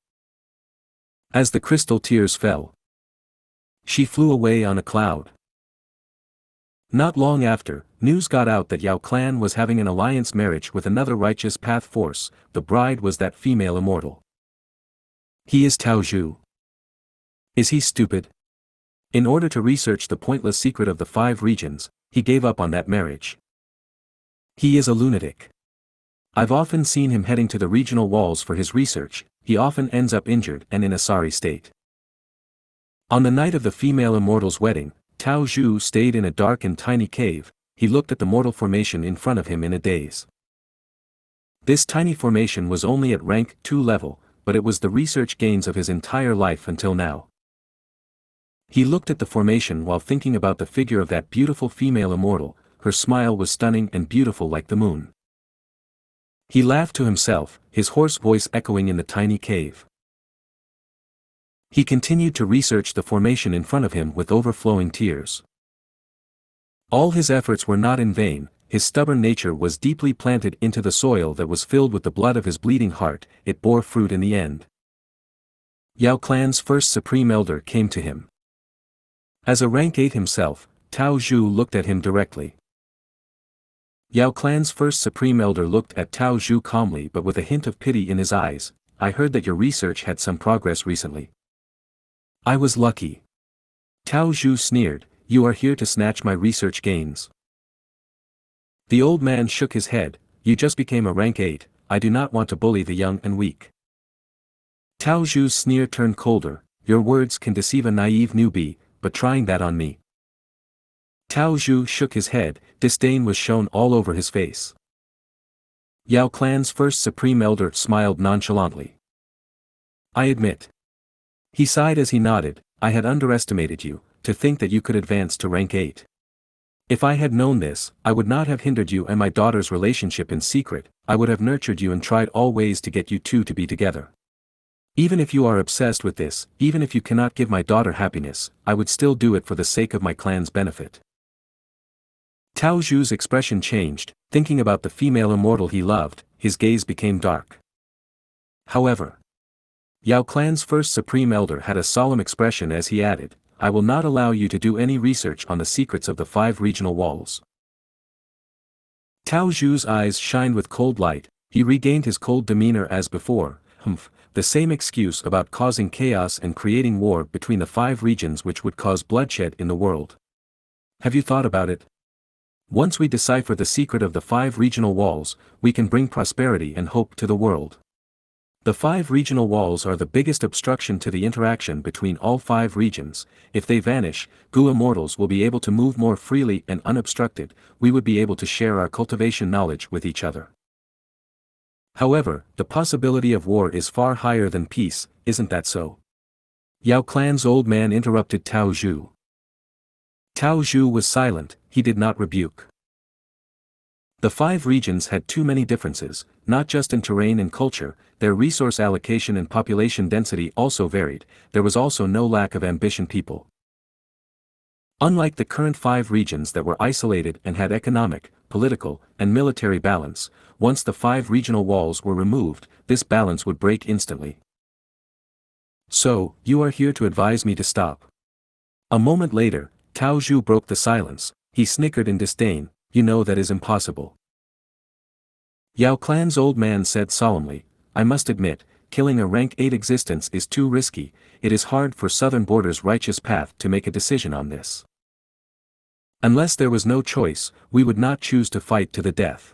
As the crystal tears fell, she flew away on a cloud. Not long after, news got out that Yao clan was having an alliance marriage with another righteous path force. The bride was that female immortal. He is Tao Zhu. Is he stupid? In order to research the pointless secret of the 5 regions, he gave up on that marriage. He is a lunatic. I've often seen him heading to the regional walls for his research. He often ends up injured and in a sorry state. On the night of the female immortal's wedding, Tao Zhu stayed in a dark and tiny cave. He looked at the mortal formation in front of him in a daze. This tiny formation was only at rank 2 level, but it was the research gains of his entire life until now. He looked at the formation while thinking about the figure of that beautiful female immortal. Her smile was stunning and beautiful like the moon. He laughed to himself, his hoarse voice echoing in the tiny cave. He continued to research the formation in front of him with overflowing tears. All his efforts were not in vain. His stubborn nature was deeply planted into the soil that was filled with the blood of his bleeding heart. It bore fruit in the end. Yao clan's first supreme elder came to him. As a rank 8 himself, Tao Zhu looked at him directly. Yao clan's first supreme elder looked at Tao Zhu calmly but with a hint of pity in his eyes. I heard that your research had some progress recently. I was lucky. Tao Zhu sneered, you are here to snatch my research gains. The old man shook his head, you just became a rank 8, I do not want to bully the young and weak. Tao Zhu's sneer turned colder, your words can deceive a naive newbie, but trying that on me. Tao Zhu shook his head, disdain was shown all over his face. Yao clan's first supreme elder smiled nonchalantly. I admit. He sighed as he nodded, I had underestimated you, to think that you could advance to rank 8. If I had known this, I would not have hindered you and my daughter's relationship in secret, I would have nurtured you and tried all ways to get you two to be together. Even if you are obsessed with this, even if you cannot give my daughter happiness, I would still do it for the sake of my clan's benefit. Tao Zhu's expression changed, thinking about the female immortal he loved, his gaze became dark. However, Yao clan's first supreme elder had a solemn expression as he added, I will not allow you to do any research on the secrets of the 5 regional walls. Tao Zhu's eyes shined with cold light, he regained his cold demeanor as before, the same excuse about causing chaos and creating war between the 5 regions which would cause bloodshed in the world. Have you thought about it? Once we decipher the secret of the 5 regional walls, we can bring prosperity and hope to the world. The 5 regional walls are the biggest obstruction to the interaction between all 5 regions. If they vanish, Gu immortals will be able to move more freely and unobstructed, we would be able to share our cultivation knowledge with each other. However, the possibility of war is far higher than peace, isn't that so? Yao Clan's old man interrupted Tao Zhu. Tao Zhu was silent, he did not rebuke. The 5 regions had too many differences, not just in terrain and culture, their resource allocation and population density also varied, there was also no lack of ambition people. Unlike the current 5 regions that were isolated and had economic, political, and military balance, once the 5 regional walls were removed, this balance would break instantly. So, you are here to advise me to stop. A moment later, Tao Zhu broke the silence, he snickered in disdain, you know that is impossible. Yao Clan's old man said solemnly, I must admit, killing a rank 8 existence is too risky, it is hard for Southern Border's righteous path to make a decision on this. Unless there was no choice, we would not choose to fight to the death.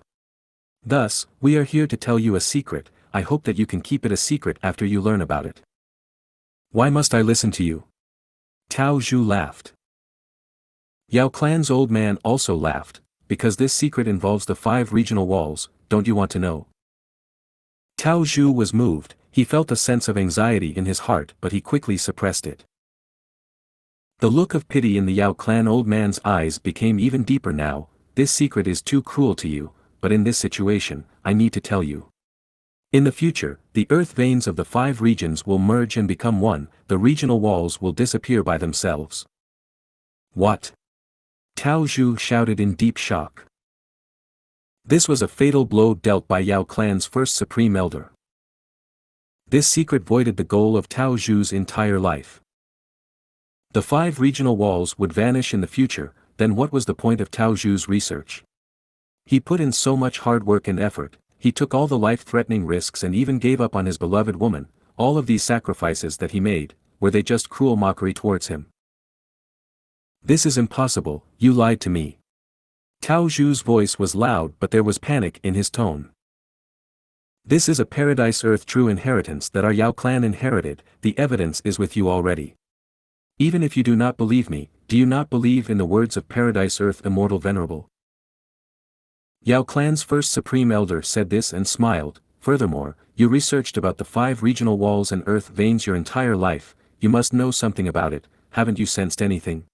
Thus, we are here to tell you a secret, I hope that you can keep it a secret after you learn about it. Why must I listen to you? Tao Zhu laughed. Yao Clan's old man also laughed, because this secret involves the 5 regional walls, don't you want to know? Tao Zhu was moved, he felt a sense of anxiety in his heart but he quickly suppressed it. The look of pity in the Yao Clan old man's eyes became even deeper now, this secret is too cruel to you, but in this situation, I need to tell you. In the future, the earth veins of the 5 regions will merge and become one, the regional walls will disappear by themselves. What? Tao Zhu shouted in deep shock. This was a fatal blow dealt by Yao Clan's first supreme elder. This secret voided the goal of Tao Zhu's entire life. The 5 regional walls would vanish in the future, then what was the point of Tao Zhu's research? He put in so much hard work and effort, he took all the life-threatening risks and even gave up on his beloved woman, all of these sacrifices that he made, were they just cruel mockery towards him? This is impossible, you lied to me. Tao Zhu's voice was loud but there was panic in his tone. This is a Paradise Earth true inheritance that our Yao clan inherited, the evidence is with you already. Even if you do not believe me, do you not believe in the words of Paradise Earth Immortal Venerable? Yao clan's first supreme elder said this and smiled, furthermore, you researched about the 5 regional walls and earth veins your entire life, you must know something about it, haven't you sensed anything?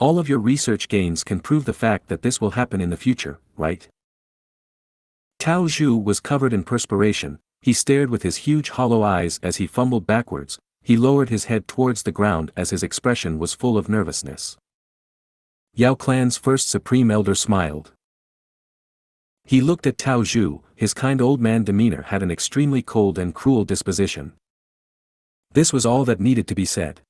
All of your research gains can prove the fact that this will happen in the future, right? Tao Zhu was covered in perspiration, he stared with his huge hollow eyes as he fumbled backwards, he lowered his head towards the ground as his expression was full of nervousness. Yao clan's first supreme elder smiled. He looked at Tao Zhu, his kind old man demeanor had an extremely cold and cruel disposition. This was all that needed to be said.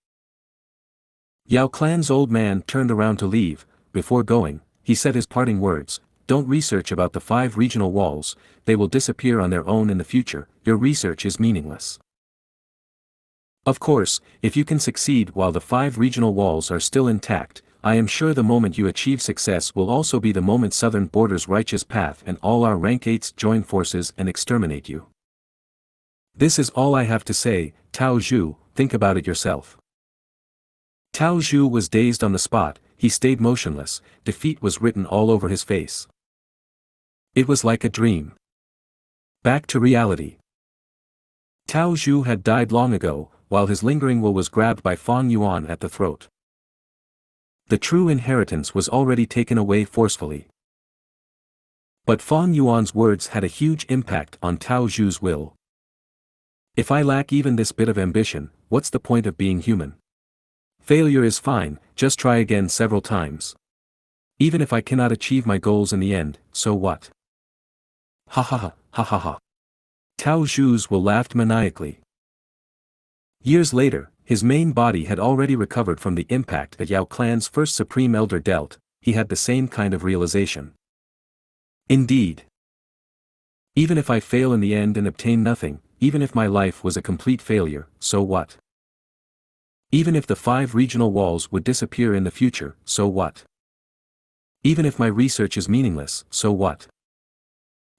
Yao clan's old man turned around to leave, before going, he said his parting words, don't research about the 5 regional walls, they will disappear on their own in the future, your research is meaningless. Of course, if you can succeed while the 5 regional walls are still intact, I am sure the moment you achieve success will also be the moment Southern Border's righteous path and all our rank 8s join forces and exterminate you. This is all I have to say, Tao Zhu, think about it yourself. Tao Zhu was dazed on the spot, he stayed motionless, defeat was written all over his face. It was like a dream. Back to reality. Tao Zhu had died long ago, while his lingering will was grabbed by Fang Yuan at the throat. The true inheritance was already taken away forcefully. But Fang Yuan's words had a huge impact on Tao Zhu's will. If I lack even this bit of ambition, what's the point of being human? Failure is fine, just try again several times. Even if I cannot achieve my goals in the end, so what? Ha ha ha, ha ha ha. Tao Zhu's will laughed maniacally. Years later, his main body had already recovered from the impact that Yao clan's first supreme elder dealt, he had the same kind of realization. Indeed. Even if I fail in the end and obtain nothing, even if my life was a complete failure, so what? Even if the 5 regional walls would disappear in the future, so what? Even if my research is meaningless, so what?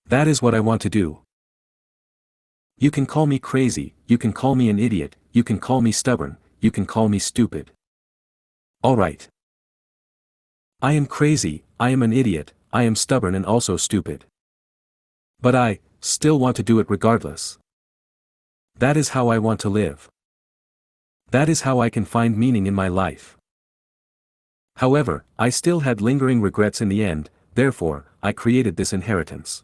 That is what I want to do. You can call me crazy, you can call me an idiot, you can call me stubborn, you can call me stupid. Alright. I am crazy, I am an idiot, I am stubborn and also stupid. But still want to do it regardless. That is how I want to live. That is how I can find meaning in my life. However, I still had lingering regrets in the end, therefore, I created this inheritance.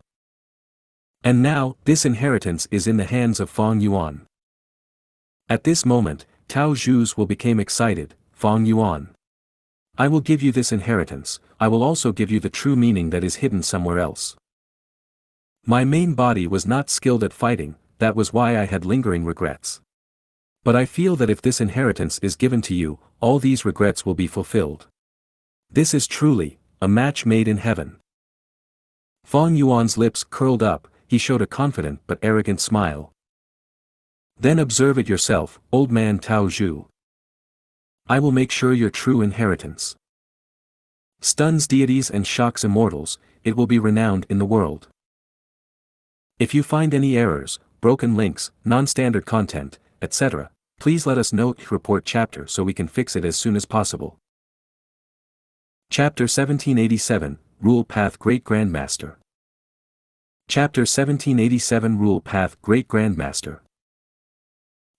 And now, this inheritance is in the hands of Feng Yuan. At this moment, Tao Zhu's will become excited. Feng Yuan, I will give you this inheritance, I will also give you the true meaning that is hidden somewhere else. My main body was not skilled at fighting, that was why I had lingering regrets. But I feel that if this inheritance is given to you, all these regrets will be fulfilled. This is truly a match made in heaven. Feng Yuan's lips curled up, he showed a confident but arrogant smile. Then observe it yourself, old man Tao Zhu. I will make sure your true inheritance stuns deities and shocks immortals, it will be renowned in the world. If you find any errors, broken links, non-standard content, etc., please let us know. Report chapter so we can fix it as soon as possible. Chapter 1787, Rule Path Great Grandmaster. Chapter 1787 Rule Path Great Grandmaster.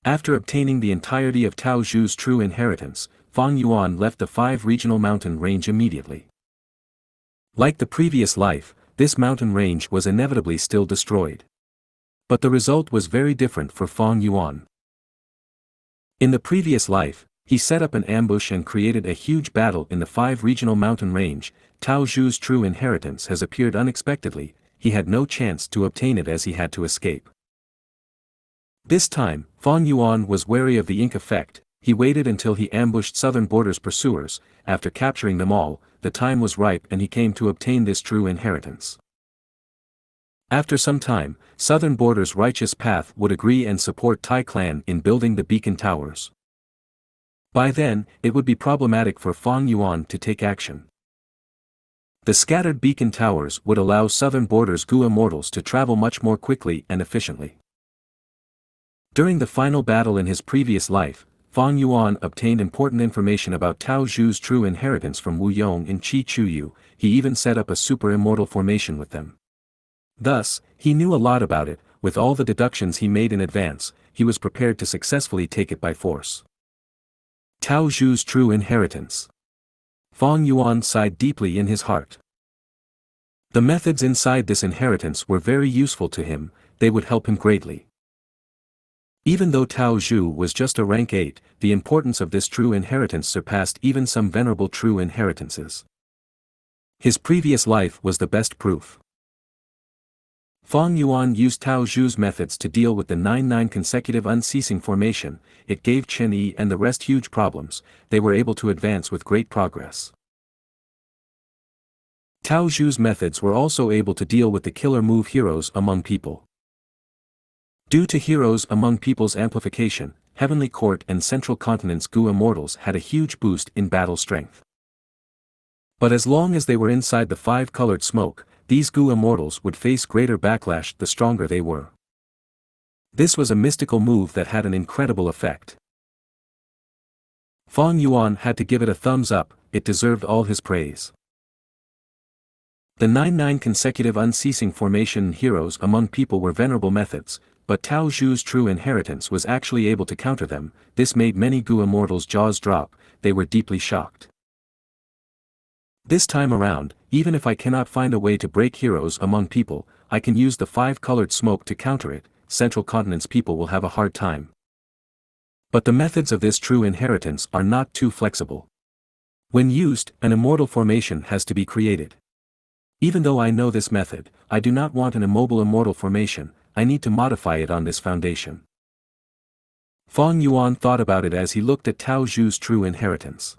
After obtaining the entirety of Tao Zhu's true inheritance, Feng Yuan left the 5 regional mountain range immediately. Like the previous life, this mountain range was inevitably still destroyed. But the result was very different for Feng Yuan. In the previous life, he set up an ambush and created a huge battle in the 5 regional mountain range. Tao Zhu's true inheritance has appeared unexpectedly, he had no chance to obtain it as he had to escape. This time, Feng Yuan was wary of the ink effect, he waited until he ambushed Southern Border's pursuers, after capturing them all, the time was ripe and he came to obtain this true inheritance. After some time, Southern Border's righteous path would agree and support Tai clan in building the beacon towers. By then, it would be problematic for Feng Yuan to take action. The scattered beacon towers would allow Southern Border's Gu immortals to travel much more quickly and efficiently. During the final battle in his previous life, Feng Yuan obtained important information about Tao Zhu's true inheritance from Wu Yong and Qi Chuyu, he even set up a super immortal formation with them. Thus, he knew a lot about it, with all the deductions he made in advance, he was prepared to successfully take it by force. Tao Zhu's true inheritance. Feng Yuan sighed deeply in his heart. The methods inside this inheritance were very useful to him, they would help him greatly. Even though Tao Zhu was just a rank 8, the importance of this true inheritance surpassed even some venerable true inheritances. His previous life was the best proof. Feng Yuan used Tao Zhu's methods to deal with the 9 consecutive unceasing formation, it gave Chen Yi and the rest huge problems, they were able to advance with great progress. Tao Zhu's methods were also able to deal with the killer move heroes among people. Due to heroes among people's amplification, Heavenly Court and Central Continent's Gu immortals had a huge boost in battle strength. But as long as they were inside the 5-colored smoke, these Gu immortals would face greater backlash the stronger they were. This was a mystical move that had an incredible effect. Feng Yuan had to give it a thumbs up, it deserved all his praise. The 9 consecutive unceasing formation heroes among people were venerable methods, but Tao Zhu's true inheritance was actually able to counter them, this made many Gu immortals' jaws drop, they were deeply shocked. This time around, even if I cannot find a way to break heroes among people, I can use the 5-colored smoke to counter it, Central Continent's people will have a hard time. But the methods of this true inheritance are not too flexible. When used, an immortal formation has to be created. Even though I know this method, I do not want an immobile immortal formation, I need to modify it on this foundation. Feng Yuan thought about it as he looked at Tao Zhu's true inheritance.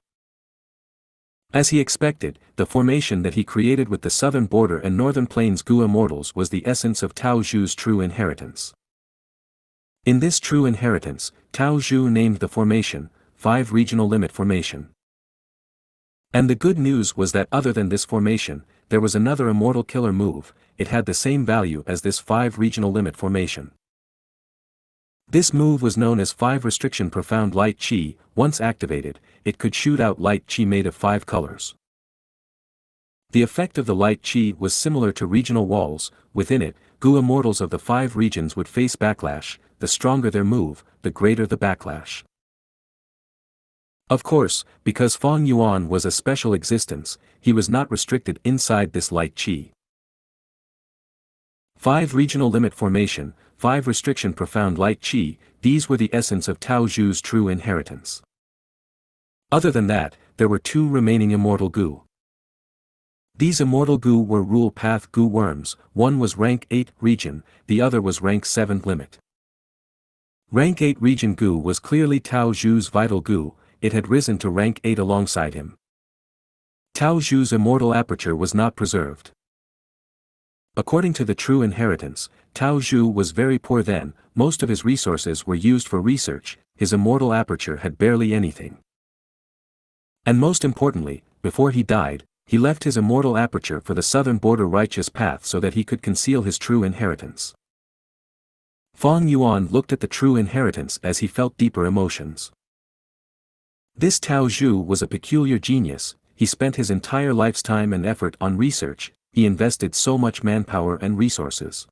As he expected, the formation that he created with the Southern Border and Northern Plains Gu immortals was the essence of Tao Zhu's true inheritance. In this true inheritance, Tao Zhu named the formation, 5 Regional Limit Formation. And the good news was that other than this formation, there was another immortal killer move, it had the same value as this 5 Regional Limit Formation. This move was known as 5 Restriction Profound Light Qi, once activated, it could shoot out light Qi made of 5 colors. The effect of the light Qi was similar to regional walls, within it, Gu immortals of the 5 regions would face backlash. The stronger their move, the greater the backlash. Of course, because Fang Yuan was a special existence, he was not restricted inside this light qi. 5 regional limit formation, 5 restriction profound light qi, these were the essence of Tao Zhu's true inheritance. Other than that, there were 2 remaining immortal Gu. These immortal Gu were rule path Gu worms, one was rank 8 region, the other was rank 7 limit. Rank 8 region Gu was clearly Tao Zhu's vital Gu, it had risen to rank 8 alongside him. Tao Zhu's immortal aperture was not preserved. According to the true inheritance, Tao Zhu was very poor then, most of his resources were used for research, his immortal aperture had barely anything. And most importantly, before he died, he left his immortal aperture for the southern border righteous path so that he could conceal his true inheritance. Fang Yuan looked at the true inheritance as he felt deeper emotions. This Tao Zhu was a peculiar genius, he spent his entire life's time and effort on research, he invested so much manpower and resources.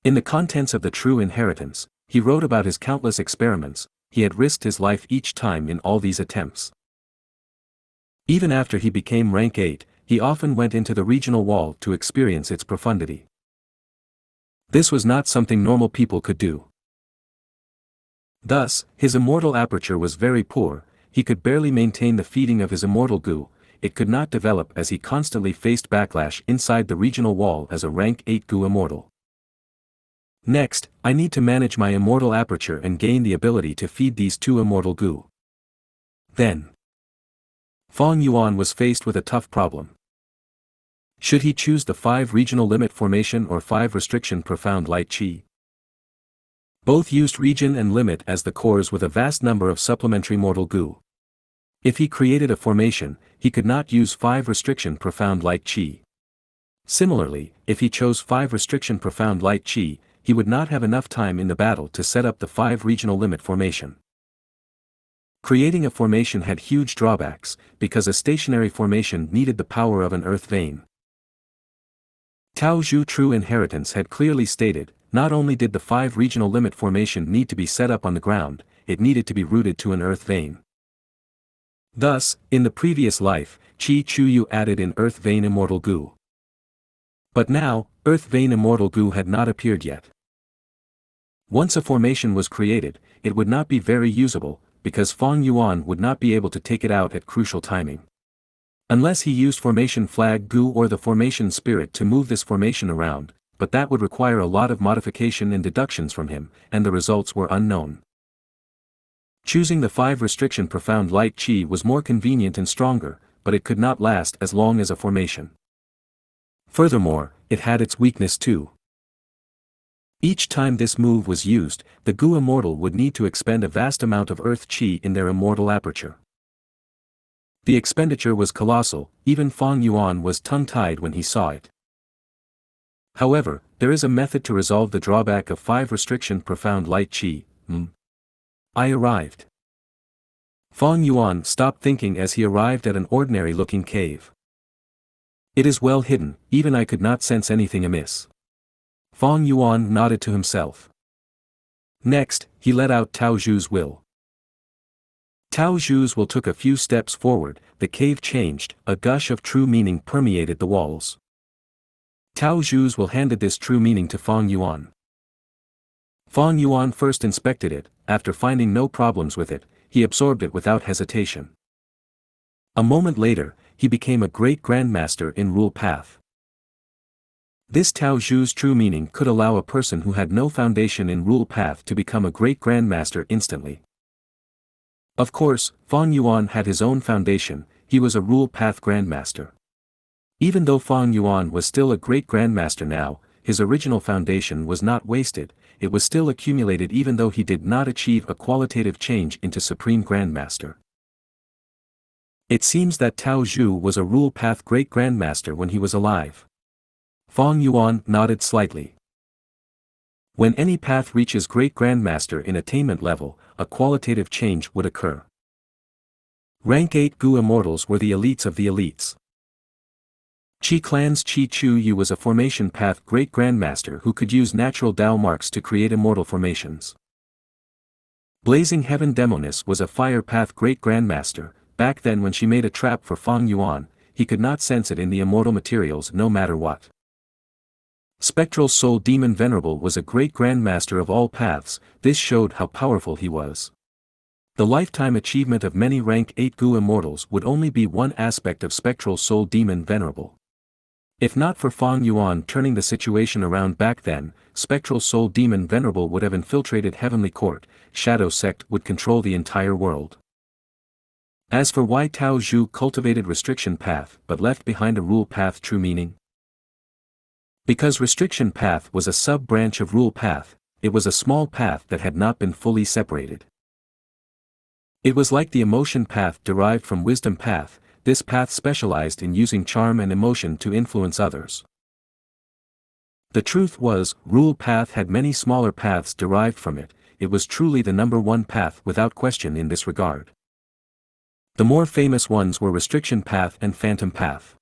In the contents of the true inheritance, he wrote about his countless experiments, he had risked his life each time in all these attempts. Even after he became rank 8, he often went into the regional wall to experience its profundity. This was not something normal people could do. Thus, his immortal aperture was very poor, he could barely maintain the feeding of his immortal Gu, it could not develop as he constantly faced backlash inside the regional wall as a rank 8 Gu immortal. Next, I need to manage my immortal aperture and gain the ability to feed these 2 immortal Gu. Then, Fang Yuan was faced with a tough problem. Should he choose the 5 regional limit formation or 5 restriction profound light qi? Both used region and limit as the cores with a vast number of supplementary mortal Gu. If he created a formation, he could not use 5 restriction profound light qi. Similarly, if he chose 5 restriction profound light qi, he would not have enough time in the battle to set up the 5 regional limit formation. Creating a formation had huge drawbacks, because a stationary formation needed the power of an earth vein. Tao Zhu true inheritance had clearly stated, not only did the 5 regional limit formation need to be set up on the ground, it needed to be rooted to an earth vein. Thus, in the previous life, Qi Chuyu added in earth vein immortal Gu. But now, earth vein immortal Gu had not appeared yet. Once a formation was created, it would not be very usable, because Fang Yuan would not be able to take it out at crucial timing. Unless he used formation flag Gu or the formation spirit to move this formation around, but that would require a lot of modification and deductions from him, and the results were unknown. Choosing the 5 restriction profound light qi was more convenient and stronger, but it could not last as long as a formation. Furthermore, it had its weakness too. Each time this move was used, the Gu immortal would need to expend a vast amount of earth qi in their immortal aperture. The expenditure was colossal, even Fang Yuan was tongue-tied when he saw it. However, there is a method to resolve the drawback of 5 restriction profound light qi. I arrived. Fang Yuan stopped thinking as he arrived at an ordinary-looking cave. It is well hidden, even I could not sense anything amiss. Fang Yuan nodded to himself. Next, he let out Tao Zhu's will. Tao Zhu's will took a few steps forward, the cave changed, a gush of true meaning permeated the walls. Tao Zhu's will handed this true meaning to Fang Yuan. Fang Yuan first inspected it, after finding no problems with it, he absorbed it without hesitation. A moment later, he became a great grandmaster in rule path. This Tao Zhu's true meaning could allow a person who had no foundation in rule path to become a great grandmaster instantly. Of course, Fang Yuan had his own foundation, he was a rule path grandmaster. Even though Fang Yuan was still a great grandmaster now, his original foundation was not wasted, it was still accumulated even though he did not achieve a qualitative change into Supreme Grandmaster. It seems that Tao Zhu was a rule path great grandmaster when he was alive. Fang Yuan nodded slightly. When any path reaches great grandmaster in attainment level, a qualitative change would occur. Rank 8 Gu immortals were the elites of the elites. Qi Clan's Qi Chu Yu was a formation path great grandmaster who could use natural Dao marks to create immortal formations. Blazing Heaven Demonis was a fire path great grandmaster. Back then when she made a trap for Fang Yuan, he could not sense it in the immortal materials no matter what. Spectral Soul Demon Venerable was a great grandmaster of all paths. This showed how powerful he was. The lifetime achievement of many rank 8 Gu immortals would only be one aspect of Spectral Soul Demon Venerable. If not for Fang Yuan turning the situation around back then, Spectral Soul Demon Venerable would have infiltrated Heavenly Court. Shadow Sect would control the entire world. As for why Tao Zhu cultivated Restriction Path but left behind a Rule Path true meaning? Because Restriction Path was a sub-branch of Rule Path, it was a small path that had not been fully separated. It was like the Emotion Path derived from Wisdom Path. This path specialized in using charm and emotion to influence others. The truth was, Rule Path had many smaller paths derived from it. It was truly the number one path without question in this regard. The more famous ones were Restriction Path and Phantom Path.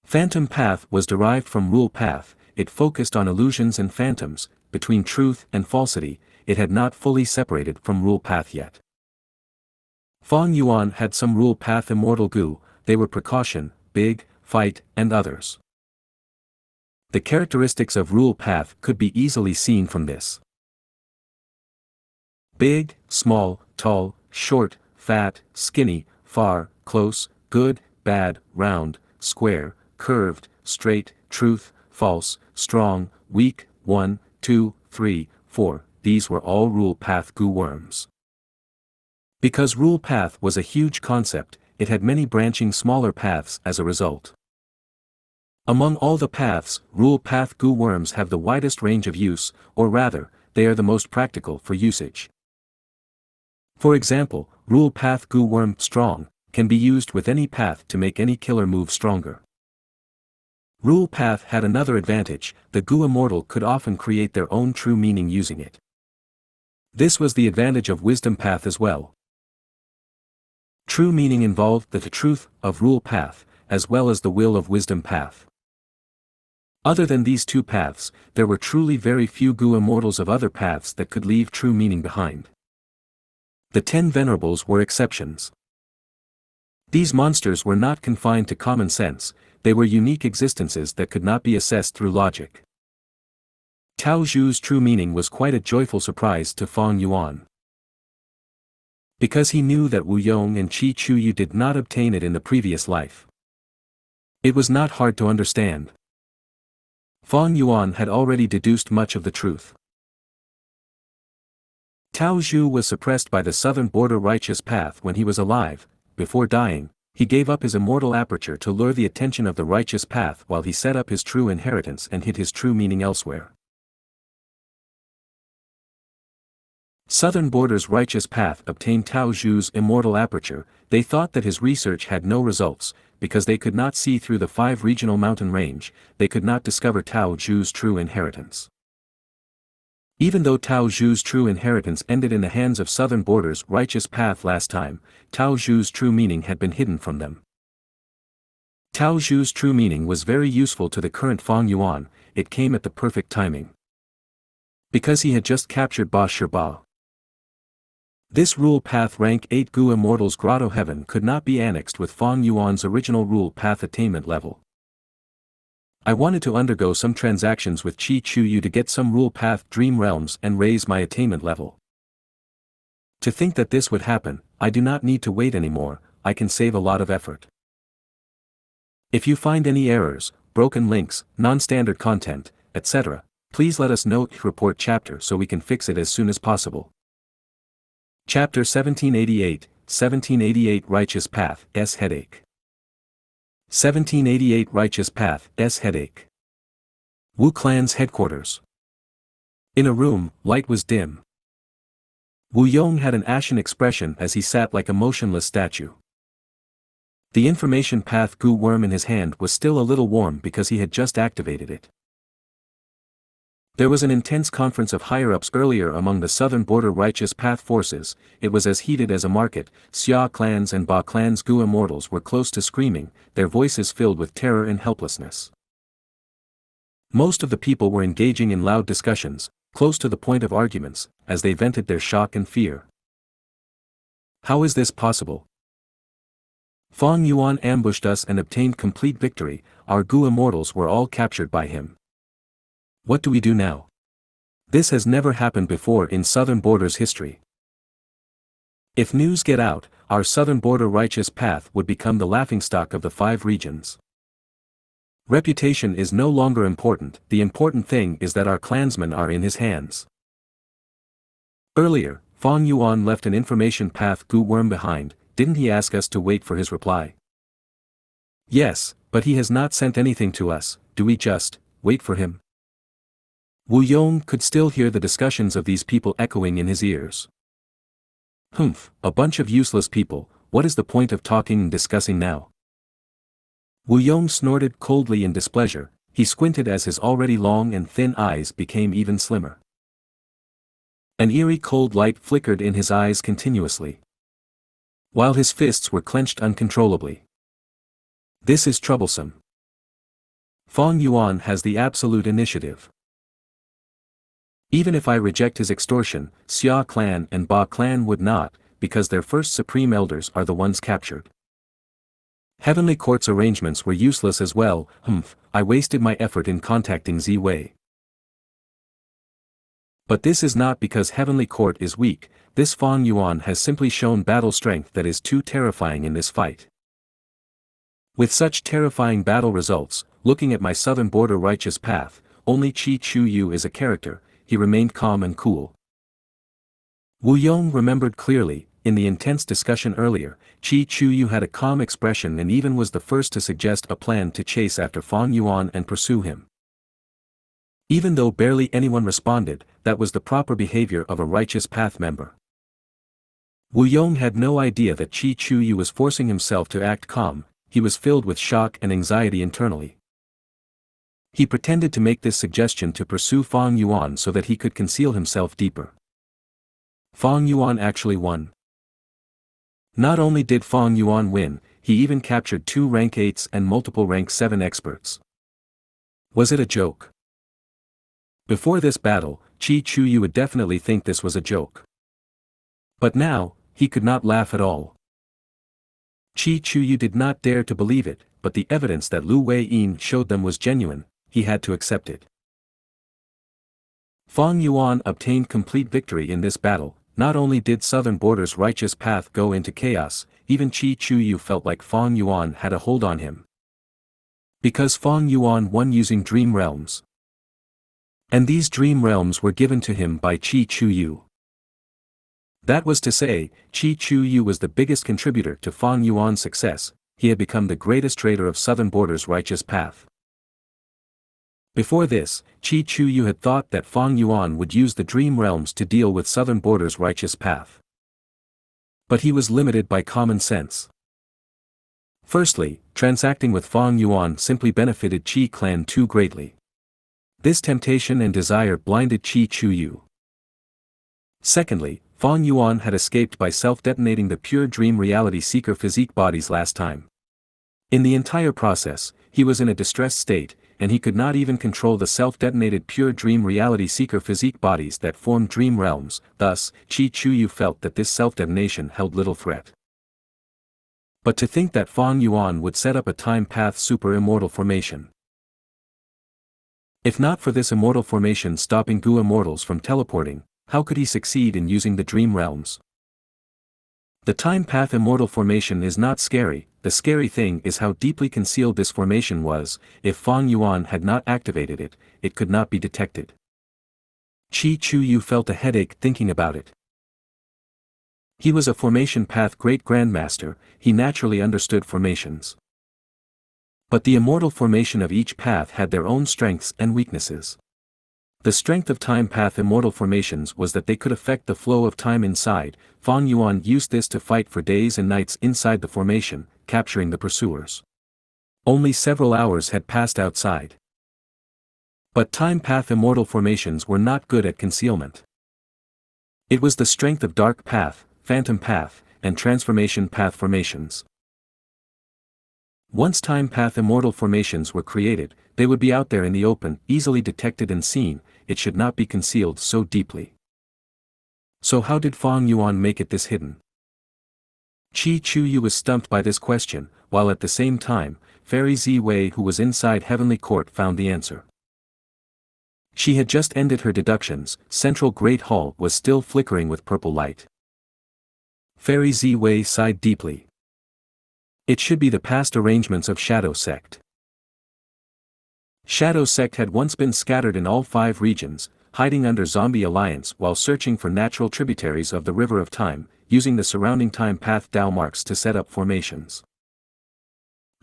Phantom Path was derived from Rule Path. It focused on illusions and phantoms, between truth and falsity. It had not fully separated from Rule Path yet. Fang Yuan had some Rule Path Immortal Gu. They were Precaution, Big, Fight, and others. The characteristics of Rule Path could be easily seen from this. Big, small, tall, short, fat, skinny, far, close, good, bad, round, square, curved, straight, truth, false, strong, weak, 1, 2, 3, 4, these were all Rule Path Gu worms. Because Rule Path was a huge concept, it had many branching smaller paths as a result. Among all the paths, Rule Path Gu worms have the widest range of use, or rather, they are the most practical for usage. For example, Rule Path Gu worm Strong can be used with any path to make any killer move stronger. Rule Path had another advantage: the Gu immortal could often create their own true meaning using it. This was the advantage of Wisdom Path as well. True meaning involved the truth of Rule Path, as well as the will of Wisdom Path. Other than these two paths, there were truly very few Gu immortals of other paths that could leave true meaning behind. The 10 Venerables were exceptions. These monsters were not confined to common sense, they were unique existences that could not be assessed through logic. Tao Zhu's true meaning was quite a joyful surprise to Fang Yuan. Because he knew that Wu Yong and Qi Chu Yu did not obtain it in the previous life. It was not hard to understand. Fang Yuan had already deduced much of the truth. Tao Zhu was suppressed by the southern border righteous path when he was alive. Before dying, he gave up his immortal aperture to lure the attention of the righteous path while he set up his true inheritance and hid his true meaning elsewhere. Southern Border's righteous path obtained Tao Zhu's immortal aperture. They thought that his research had no results, because they could not see through the 5 regional mountain range. They could not discover Tao Zhu's true inheritance. Even though Tao Zhu's true inheritance ended in the hands of Southern Border's righteous path last time, Tao Zhu's true meaning had been hidden from them. Tao Zhu's true meaning was very useful to the current Fang Yuan. It came at the perfect timing. Because he had just captured Ba Shiba. This Rule Path rank 8 Gu Immortals Grotto Heaven could not be annexed with Fang Yuan's original Rule Path attainment level. I wanted to undergo some transactions with Qi Chu Yu to get some Rule Path Dream Realms and raise my attainment level. To think that this would happen, I do not need to wait anymore, I can save a lot of effort. If you find any errors, broken links, non-standard content, etc., please let us know. Report chapter so we can fix it as soon as possible. Chapter 1788 Righteous Path S Headache. 1788 Righteous Path S Headache. Wu Clan's headquarters. In a room, light was dim. Wu Yong had an ashen expression as he sat like a motionless statue. The information path Gu worm in his hand was still a little warm because he had just activated it. There was an intense conference of higher-ups earlier among the southern border righteous path forces. It was as heated as a market. Xia clans and Ba clans Gu immortals were close to screaming, their voices filled with terror and helplessness. Most of the people were engaging in loud discussions, close to the point of arguments, as they vented their shock and fear. How is this possible? Fang Yuan ambushed us and obtained complete victory. Our Gu immortals were all captured by him. What do we do now? This has never happened before in Southern Border's history. If news get out, our Southern Border righteous path would become the laughingstock of the 5 regions. Reputation is no longer important, the important thing is that our clansmen are in his hands. Earlier, Fang Yuan left an information path Gu worm behind. Didn't he ask us to wait for his reply? Yes, but he has not sent anything to us. Do we just wait for him? Wu Yong could still hear the discussions of these people echoing in his ears. Humph, a bunch of useless people, what is the point of talking and discussing now? Wu Yong snorted coldly in displeasure. He squinted as his already long and thin eyes became even slimmer. An eerie cold light flickered in his eyes continuously, while his fists were clenched uncontrollably. This is troublesome. Fang Yuan has the absolute initiative. Even if I reject his extortion, Xia clan and Ba clan would not, because their first supreme elders are the ones captured. Heavenly Court's arrangements were useless as well. I wasted my effort in contacting Zi Wei. But this is not because Heavenly Court is weak. This Fang Yuan has simply shown battle strength that is too terrifying in this fight. With such terrifying battle results, looking at my southern border righteous path, only Qi Chu Yu is a character. He remained calm and cool. Wu Yong remembered clearly, in the intense discussion earlier, Qi Chu Yu had a calm expression and even was the first to suggest a plan to chase after Fang Yuan and pursue him. Even though barely anyone responded, that was the proper behavior of a righteous path member. Wu Yong had no idea that Qi Chu Yu was forcing himself to act calm. He was filled with shock and anxiety internally. He pretended to make this suggestion to pursue Fang Yuan so that he could conceal himself deeper. Fang Yuan actually won. Not only did Fang Yuan win, he even captured 2 rank 8s and multiple rank 7 experts. Was it a joke? Before this battle, Qi Chu Yu would definitely think this was a joke. But now, he could not laugh at all. Qi Chu Yu did not dare to believe it, but the evidence that Lu Wei Yin showed them was genuine. He had to accept it. Fang Yuan obtained complete victory in this battle. Not only did Southern Border's righteous path go into chaos, even Qi Chu Yu felt like Fang Yuan had a hold on him. Because Fang Yuan won using dream realms. And these dream realms were given to him by Qi Chu Yu. That was to say, Qi Chu Yu was the biggest contributor to Fang Yuan's success. He had become the greatest trader of Southern Border's righteous path. Before this, Qi Chu Yu had thought that Fang Yuan would use the dream realms to deal with Southern Border's righteous path. But he was limited by common sense. Firstly, transacting with Fang Yuan simply benefited Qi clan too greatly. This temptation and desire blinded Qi Chu Yu. Secondly, Fang Yuan had escaped by self-detonating the pure dream reality seeker physique bodies last time. In the entire process, he was in a distressed state, and he could not even control the self-detonated pure dream reality seeker physique bodies that formed dream realms. Thus, Qi Chu Yu felt that this self-detonation held little threat. But to think that Fang Yuan would set up a time path super immortal formation. If not for this immortal formation stopping Gu immortals from teleporting, how could he succeed in using the dream realms? The time path immortal formation is not scary. The scary thing is how deeply concealed this formation was. If Fang Yuan had not activated it, it could not be detected. Qi Chu Yu felt a headache thinking about it. He was a formation path great grandmaster, he naturally understood formations. But the immortal formation of each path had their own strengths and weaknesses. The strength of time path immortal formations was that they could affect the flow of time inside. Fang Yuan used this to fight for days and nights inside the formation, capturing the pursuers. Only several hours had passed outside. But time path immortal formations were not good at concealment. It was the strength of dark path, phantom path, and transformation path formations. Once time path immortal formations were created, they would be out there in the open, easily detected and seen. It should not be concealed so deeply. So how did Fang Yuan make it this hidden? Qi Chuyu was stumped by this question, while at the same time, Fairy Ziwei who was inside Heavenly Court found the answer. She had just ended her deductions. Central Great Hall was still flickering with purple light. Fairy Ziwei sighed deeply. It should be the past arrangements of Shadow Sect. Shadow Sect had once been scattered in all 5 regions, hiding under Zombie Alliance while searching for natural tributaries of the River of Time, using the surrounding time path Dao marks to set up formations.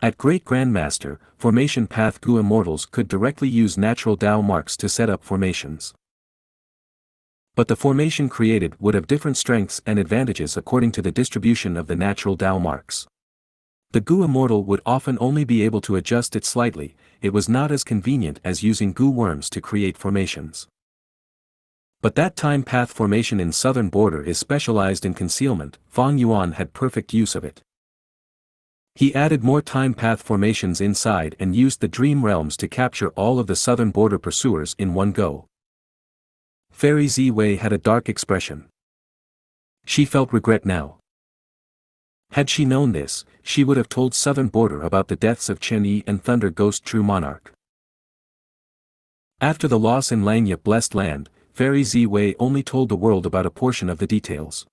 At Great Grandmaster, Formation Path Gu Immortals could directly use natural Dao marks to set up formations. But the formation created would have different strengths and advantages according to the distribution of the natural Dao marks. The Gu Immortal would often only be able to adjust it slightly. It was not as convenient as using Gu worms to create formations. But that time path formation in southern border is specialized in concealment. Fang Yuan had perfect use of it. He added more time path formations inside and used the dream realms to capture all of the southern border pursuers in one go. Fairy Ziwei had a dark expression. She felt regret now. Had she known this, she would have told southern border about the deaths of Chen Yi and Thunder Ghost True Monarch. After the loss in Langya Blessed Land, Fairy Ziwei only told the world about a portion of the details.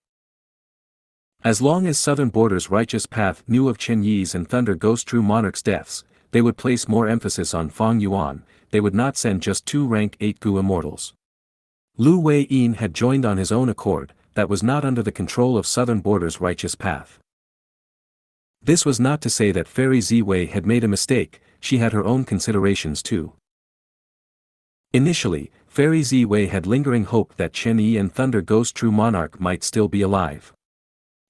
As long as Southern Border's righteous path knew of Chen Yi's and Thunder Ghost True Monarch's deaths, they would place more emphasis on Fang Yuan. They would not send just 2 rank 8 Gu Immortals. Lu Wei-yin had joined on his own accord, that was not under the control of Southern Border's righteous path. This was not to say that Fairy Ziwei had made a mistake. She had her own considerations too. Initially, Fairy Ziwei had lingering hope that Chen Yi and Thunder Ghost True Monarch might still be alive.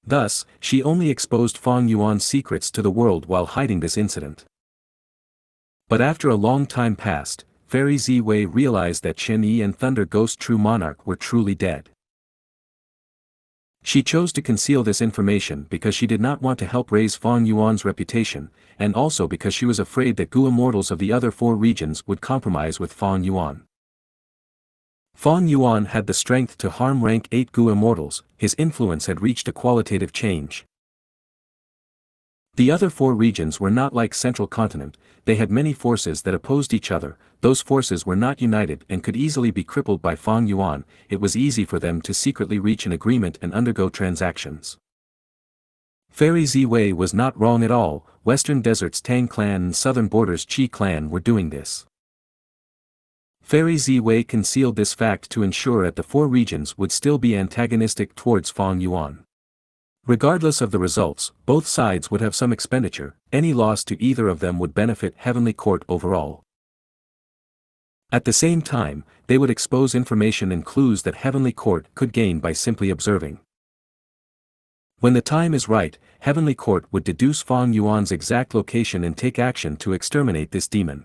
Thus, she only exposed Fang Yuan's secrets to the world while hiding this incident. But after a long time passed, Fairy Ziwei realized that Chen Yi and Thunder Ghost True Monarch were truly dead. She chose to conceal this information because she did not want to help raise Fang Yuan's reputation, and also because she was afraid that Gu Immortals of the other 4 regions would compromise with Fang Yuan. Fang Yuan had the strength to harm rank 8 Gu Immortals. His influence had reached a qualitative change. The other 4 regions were not like Central Continent. They had many forces that opposed each other. Those forces were not united and could easily be crippled by Fang Yuan. It was easy for them to secretly reach an agreement and undergo transactions. Fairy Ziwei was not wrong at all. Western Desert's Tang clan and Southern Border's Qi clan were doing this. Fairy Ziwei concealed this fact to ensure that the 4 regions would still be antagonistic towards Fang Yuan. Regardless of the results, both sides would have some expenditure. Any loss to either of them would benefit Heavenly Court overall. At the same time, they would expose information and clues that Heavenly Court could gain by simply observing. When the time is right, Heavenly Court would deduce Fang Yuan's exact location and take action to exterminate this demon.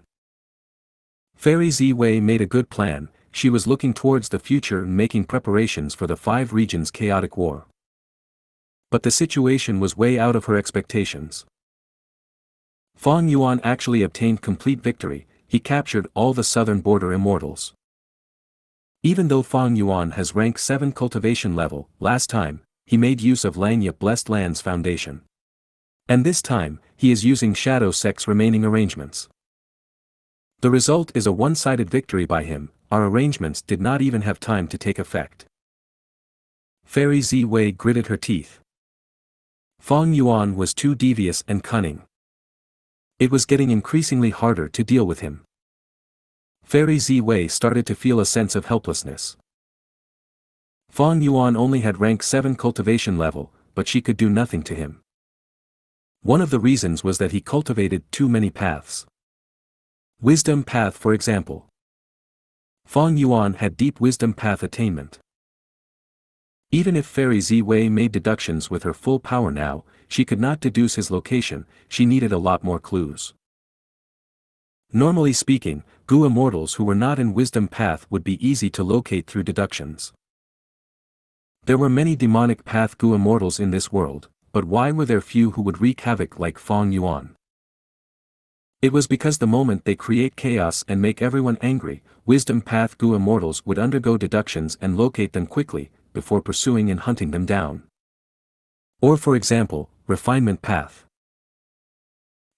Fairy Ziwei made a good plan. She was looking towards the future and making preparations for the 5 regions' chaotic war. But the situation was way out of her expectations. Fang Yuan actually obtained complete victory. He captured all the Southern Border Immortals. Even though Fang Yuan has rank 7 cultivation level, last time, he made use of Langya Blessed Land's foundation. And this time, he is using Shadow Sect's remaining arrangements. The result is a one-sided victory by him. Our arrangements did not even have time to take effect. Fairy Ziwei gritted her teeth. Fang Yuan was too devious and cunning. It was getting increasingly harder to deal with him. Fairy Ziwei started to feel a sense of helplessness. Fang Yuan only had rank 7 cultivation level, but she could do nothing to him. One of the reasons was that he cultivated too many paths. Wisdom path, for example. Fang Yuan had deep wisdom path attainment. Even if Fairy Ziwei made deductions with her full power now, she could not deduce his location. She needed a lot more clues. Normally speaking, Gu immortals who were not in wisdom path would be easy to locate through deductions. There were many demonic path Gu immortals in this world, but why were there few who would wreak havoc like Fang Yuan? It was because the moment they create chaos and make everyone angry, wisdom path Gu immortals would undergo deductions and locate them quickly, before pursuing and hunting them down. Or for example, refinement path.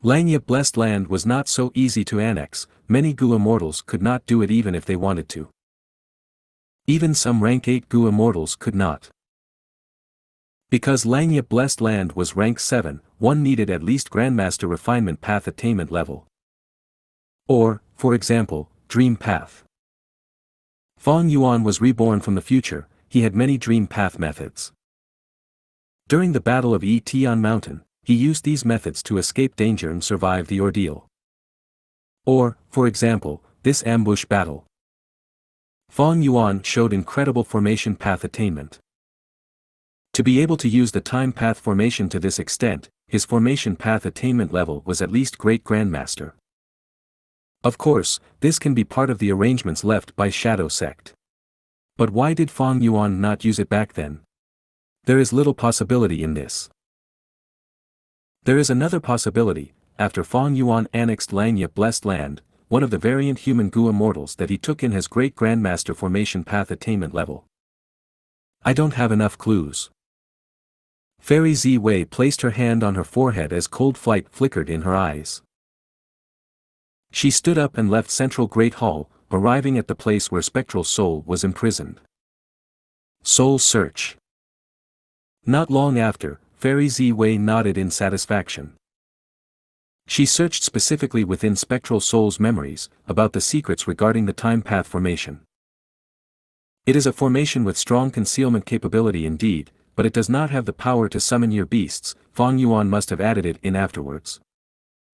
Xianxia blessed land was not so easy to annex, many Gu immortals could not do it even if they wanted to. Even some rank 8 Gu immortals could not. Because Xianxia blessed land was rank 7, one needed at least Grandmaster refinement path attainment level. Or, for example, dream path. Fang Yuan was reborn from the future, he had many dream path methods. During the Battle of Tian Mountain, he used these methods to escape danger and survive the ordeal. Or, for example, this ambush battle. Fang Yuan showed incredible formation path attainment. To be able to use the time path formation to this extent, his formation path attainment level was at least Great Grandmaster. Of course, this can be part of the arrangements left by Shadow Sect. But why did Fang Yuan not use it back then? There is little possibility in this. There is another possibility. After Fang Yuan annexed Xianxia blessed land, one of the variant human Gu immortals that he took in his Great Grandmaster formation path attainment level. I don't have enough clues. Fairy Ziwei placed her hand on her forehead as cold flight flickered in her eyes. She stood up and left Central Great Hall, arriving at the place where Spectral Soul was imprisoned. Soul Search. Not long after, Fairy Ziwei nodded in satisfaction. She searched specifically within Spectral Soul's memories, about the secrets regarding the time path formation. It is a formation with strong concealment capability indeed, but it does not have the power to summon your beasts. Fang Yuan must have added it in afterwards.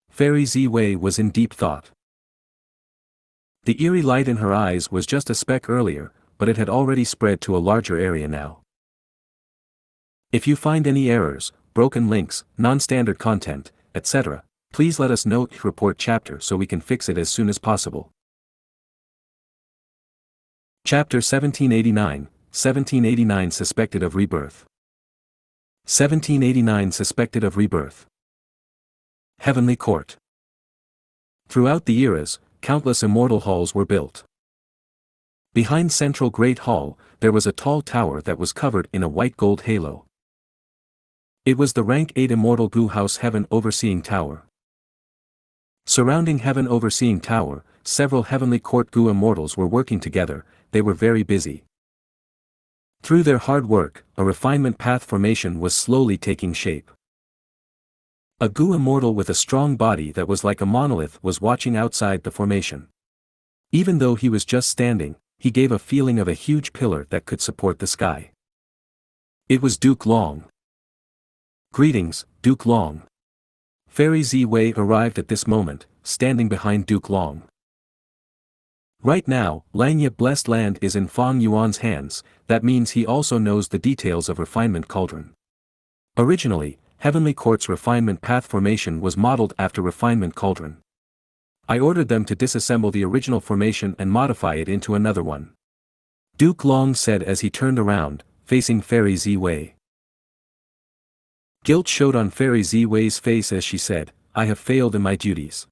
Fairy Ziwei was in deep thought. The eerie light in her eyes was just a speck earlier, but it had already spread to a larger area now. If you find any errors, broken links, non-standard content, etc., please let us know. Report chapter so we can fix it as soon as possible. Chapter 1789 Suspected of Rebirth. 1789 Suspected of Rebirth. Heavenly Court. Throughout the eras, countless immortal halls were built. Behind Central Great Hall, there was a tall tower that was covered in a white gold halo. It was the rank 8 immortal Gu House Heaven Overseeing Tower. Surrounding Heaven Overseeing Tower, several Heavenly Court Gu immortals were working together. They were very busy. Through their hard work, a refinement path formation was slowly taking shape. A Gu immortal with a strong body that was like a monolith was watching outside the formation. Even though he was just standing, he gave a feeling of a huge pillar that could support the sky. It was Duke Long. Greetings, Duke Long. Fairy Ziwei arrived at this moment, standing behind Duke Long. Right now, Xianxia blessed land is in Fang Yuan's hands. That means he also knows the details of Refinement Cauldron. Originally, Heavenly Court's refinement path formation was modeled after Refinement Cauldron. I ordered them to disassemble the original formation and modify it into another one. Duke Long said as he turned around, facing Fairy Ziwei. Guilt showed on Fairy Ziwei's face as she said, I have failed in my duties.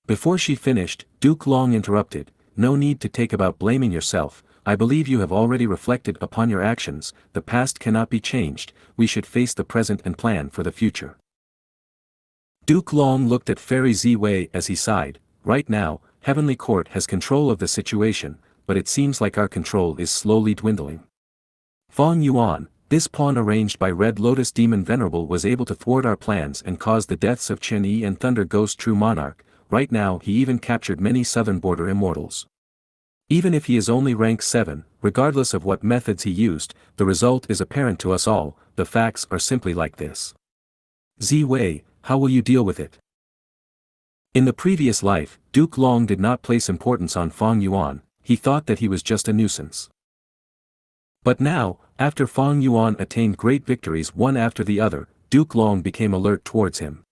Before she finished, Duke Long interrupted, no need to take about blaming yourself. I believe you have already reflected upon your actions. The past cannot be changed, we should face the present and plan for the future. Duke Long looked at Fairy Ziwei as he sighed, right now, Heavenly Court has control of the situation, but it seems like our control is slowly dwindling. Fang Yuan, this pawn arranged by Red Lotus Demon Venerable was able to thwart our plans and cause the deaths of Chen Yi and Thunder Ghost True Monarch. Right now he even captured many southern border immortals. Even if he is only rank 7, regardless of what methods he used, the result is apparent to us all. The facts are simply like this. Ziwei, how will you deal with it? In the previous life, Duke Long did not place importance on Fang Yuan, he thought that he was just a nuisance. But now, after Fang Yuan attained great victories one after the other, Duke Long became alert towards him.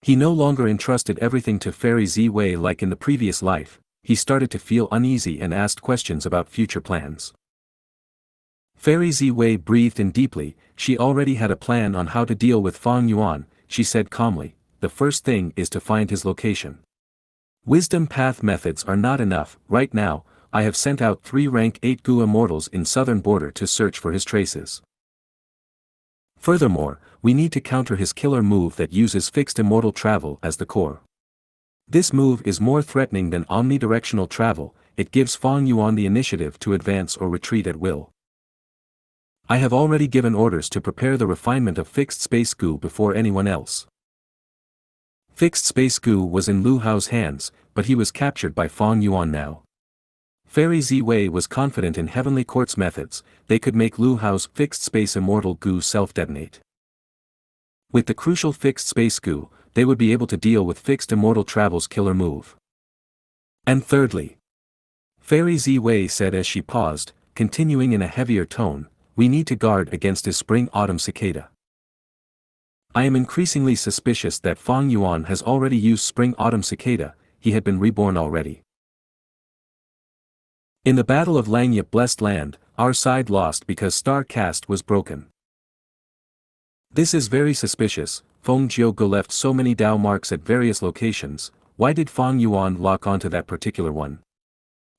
He no longer entrusted everything to Fairy Z-Wei like in the previous life. He started to feel uneasy and asked questions about future plans. Fairy Z-Wei breathed in deeply. She already had a plan on how to deal with Fang Yuan. She said calmly, "The first thing is to find his location. Wisdom path methods are not enough. Right now, I have sent out 3 rank 8 Gu immortals in southern border to search for his traces. Furthermore, we need to counter his killer move that uses fixed immortal travel as the core. This move is more threatening than omnidirectional travel. It gives Fang Yuan the initiative to advance or retreat at will. I have already given orders to prepare the refinement of Fixed Space Gu before anyone else." Fixed Space Gu was in Lu Hao's hands, but he was captured by Fang Yuan now. Fairy Z-Wei was confident in Heavenly Court's methods. They could make Lu Hao's Fixed Space Immortal Gu self-detonate. With the crucial Fixed Space Gu, they would be able to deal with Fixed Immortal Travel's killer move. And thirdly, Fairy Z-Wei said as she paused, continuing in a heavier tone, "We need to guard against his Spring-Autumn Cicada. I am increasingly suspicious that Fang Yuan has already used Spring-Autumn Cicada. He had been reborn already. In the Battle of Langya Blessed Land, our side lost because Star Cast was broken. This is very suspicious. Feng Jiuge left so many Dao marks at various locations. Why did Fang Yuan lock onto that particular one?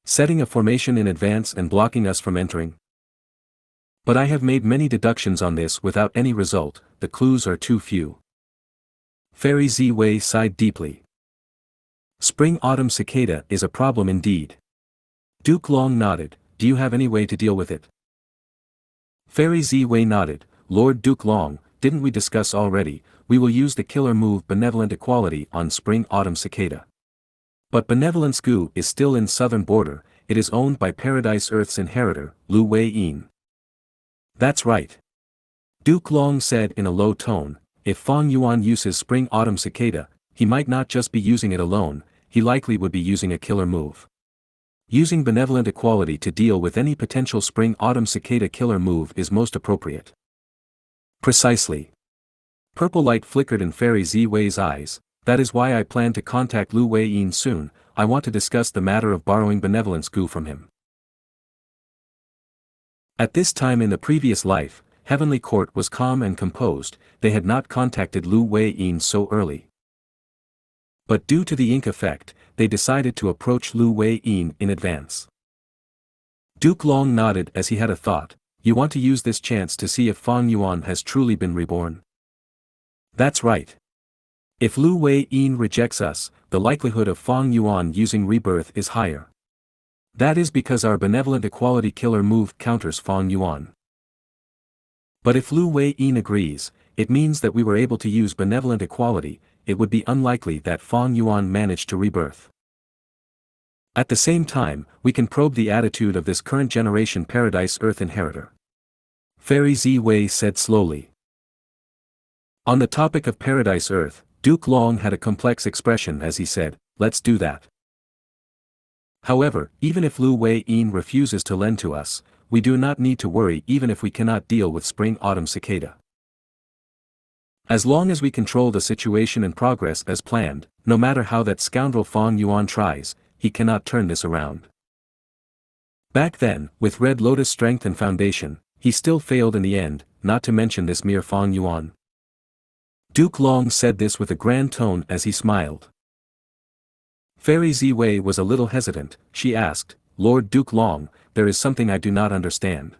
Setting a formation in advance and blocking us from entering? But I have made many deductions on this without any result. The clues are too few." Fairy Z-Wei sighed deeply. Spring-Autumn Cicada is a problem indeed. Duke Long nodded. "Do you have any way to deal with it?" Fairy Z-Wei nodded. "Lord Duke Long, didn't we discuss already, we will use the killer move Benevolent Equality on Spring-Autumn Cicada. But Benevolence Gu is still in southern border. It is owned by Paradise Earth's inheritor, Lu Wei-yin." "That's right," Duke Long said in a low tone. "If Fang Yuan uses Spring-Autumn Cicada, he might not just be using it alone, he likely would be using a killer move. Using Benevolent Equality to deal with any potential Spring-Autumn Cicada killer move is most appropriate." "Precisely." Purple light flickered in Fairy Z-Wei's eyes. "That is why I plan to contact Lu Wei-yin soon. I want to discuss the matter of borrowing Benevolence Gu from him." At this time in the previous life, Heavenly Court was calm and composed. They had not contacted Lu Wei-yin so early. But due to the ink effect, they decided to approach Lu Wei-yin in advance. Duke Long nodded as he had a thought. "You want to use this chance to see if Fang Yuan has truly been reborn?" "That's right. If Lu Wei-yin rejects us, the likelihood of Fang Yuan using rebirth is higher. That is because our Benevolent Equality killer move counters Fang Yuan. But if Lu Wei-yin agrees, it means that we were able to use Benevolent Equality. It would be unlikely that Fang Yuan managed to rebirth. At the same time, we can probe the attitude of this current generation Paradise Earth inheritor." Fairy Z-Wei said slowly. On the topic of Paradise Earth, Duke Long had a complex expression as he said, "Let's do that. However, even if Lu Wei-yin refuses to lend to us, we do not need to worry even if we cannot deal with Spring-Autumn Cicada. As long as we control the situation and progress as planned, no matter how that scoundrel Fang Yuan tries, he cannot turn this around. Back then, with Red Lotus strength and foundation, he still failed in the end, not to mention this mere Fang Yuan." Duke Long said this with a grand tone as he smiled. Fairy Z-Wei was a little hesitant. She asked, "Lord Duke Long, there is something I do not understand.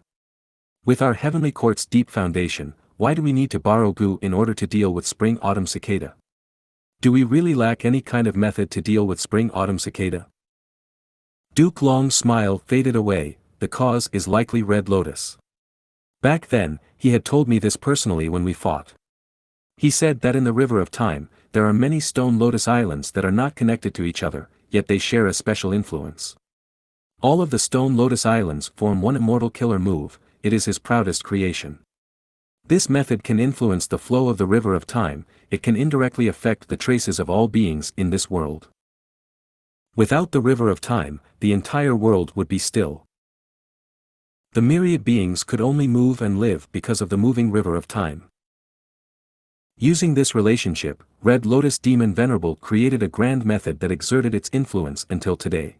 With our Heavenly Court's deep foundation, why do we need to borrow Gu in order to deal with Spring-Autumn Cicada? Do we really lack any kind of method to deal with Spring-Autumn Cicada?" Duke Long's smile faded away. "The cause is likely Red Lotus. Back then, he had told me this personally when we fought. He said that in the River of Time, there are many Stone Lotus Islands that are not connected to each other, yet they share a special influence. All of the Stone Lotus Islands form one immortal killer move. It is his proudest creation. This method can influence the flow of the River of Time. It can indirectly affect the traces of all beings in this world. Without the River of Time, the entire world would be still. The myriad beings could only move and live because of the moving River of Time. Using this relationship, Red Lotus Demon Venerable created a grand method that exerted its influence until today.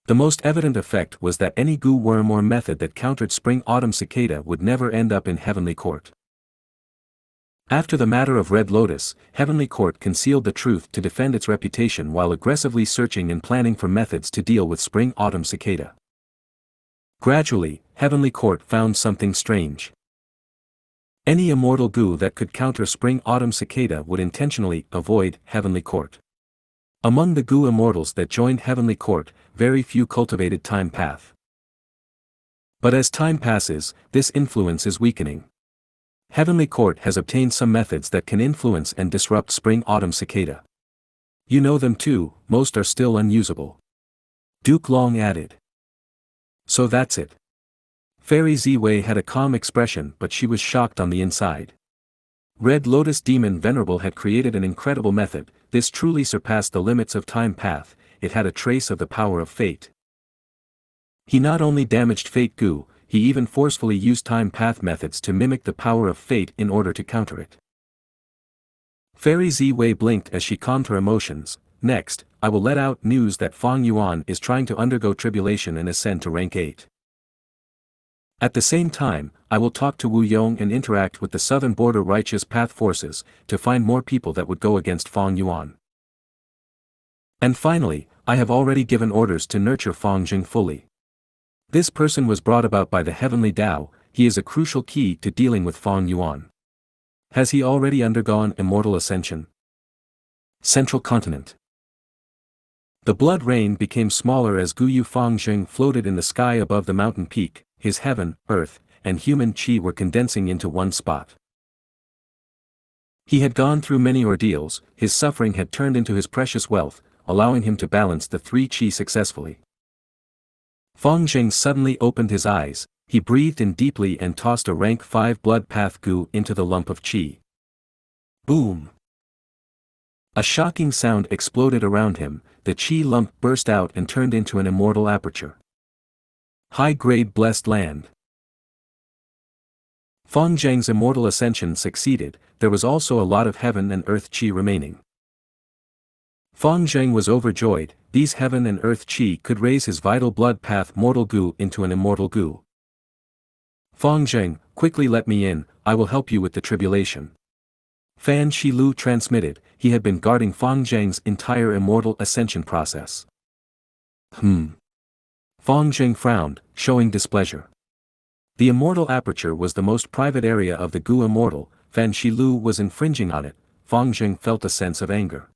The most evident effect was that any Gu worm or method that countered Spring-Autumn Cicada would never end up in Heavenly Court. After the matter of Red Lotus, Heavenly Court concealed the truth to defend its reputation while aggressively searching and planning for methods to deal with Spring-Autumn Cicada. Gradually, Heavenly Court found something strange. Any immortal Gu that could counter Spring-Autumn Cicada would intentionally avoid Heavenly Court. Among the Gu immortals that joined Heavenly Court, very few cultivated Time Path. But as time passes, this influence is weakening. Heavenly Court has obtained some methods that can influence and disrupt Spring-Autumn Cicada. You know them too, most are still unusable. Duke Long added. So that's it. Fairy Ziwei had a calm expression, but she was shocked on the inside. Red Lotus Demon Venerable had created an incredible method. This truly surpassed the limits of Time Path. It had a trace of the power of fate. He not only damaged Fate Gu, he even forcefully used Time Path methods to mimic the power of fate in order to counter it. Fairy Ziwei blinked as she calmed her emotions. Next, I will let out news that Fang Yuan is trying to undergo tribulation and ascend to rank 8. At the same time, I will talk to Wu Yong and interact with the southern border righteous path forces, to find more people that would go against Fang Yuan. And finally, I have already given orders to nurture Fang Jing fully. This person was brought about by the heavenly Tao, he is a crucial key to dealing with Fang Yuan. Has he already undergone immortal ascension? Central Continent. The blood rain became smaller as Guyu Fang Jing floated in the sky above the mountain peak. His heaven, earth, and human chi were condensing into one spot. He had gone through many ordeals, his suffering had turned into his precious wealth, allowing him to balance the three chi successfully. Fang Jing suddenly opened his eyes, he breathed in deeply and tossed a rank 5 blood path Gu into the lump of chi. Boom! A shocking sound exploded around him, the chi lump burst out and turned into an immortal aperture. High-grade blessed land. Fang Zheng's immortal ascension succeeded, there was also a lot of heaven and earth chi remaining. Fang Zheng was overjoyed, these heaven and earth chi could raise his vital blood path mortal Gu into an immortal Gu. Fang Zheng, quickly let me in, I will help you with the tribulation. Fan Shilu transmitted, he had been guarding Fang Zheng's entire immortal ascension process. Fang Zheng frowned, showing displeasure. The immortal aperture was the most private area of the Gu immortal, Fan Shilu was infringing on it, Fang Zheng felt a sense of anger.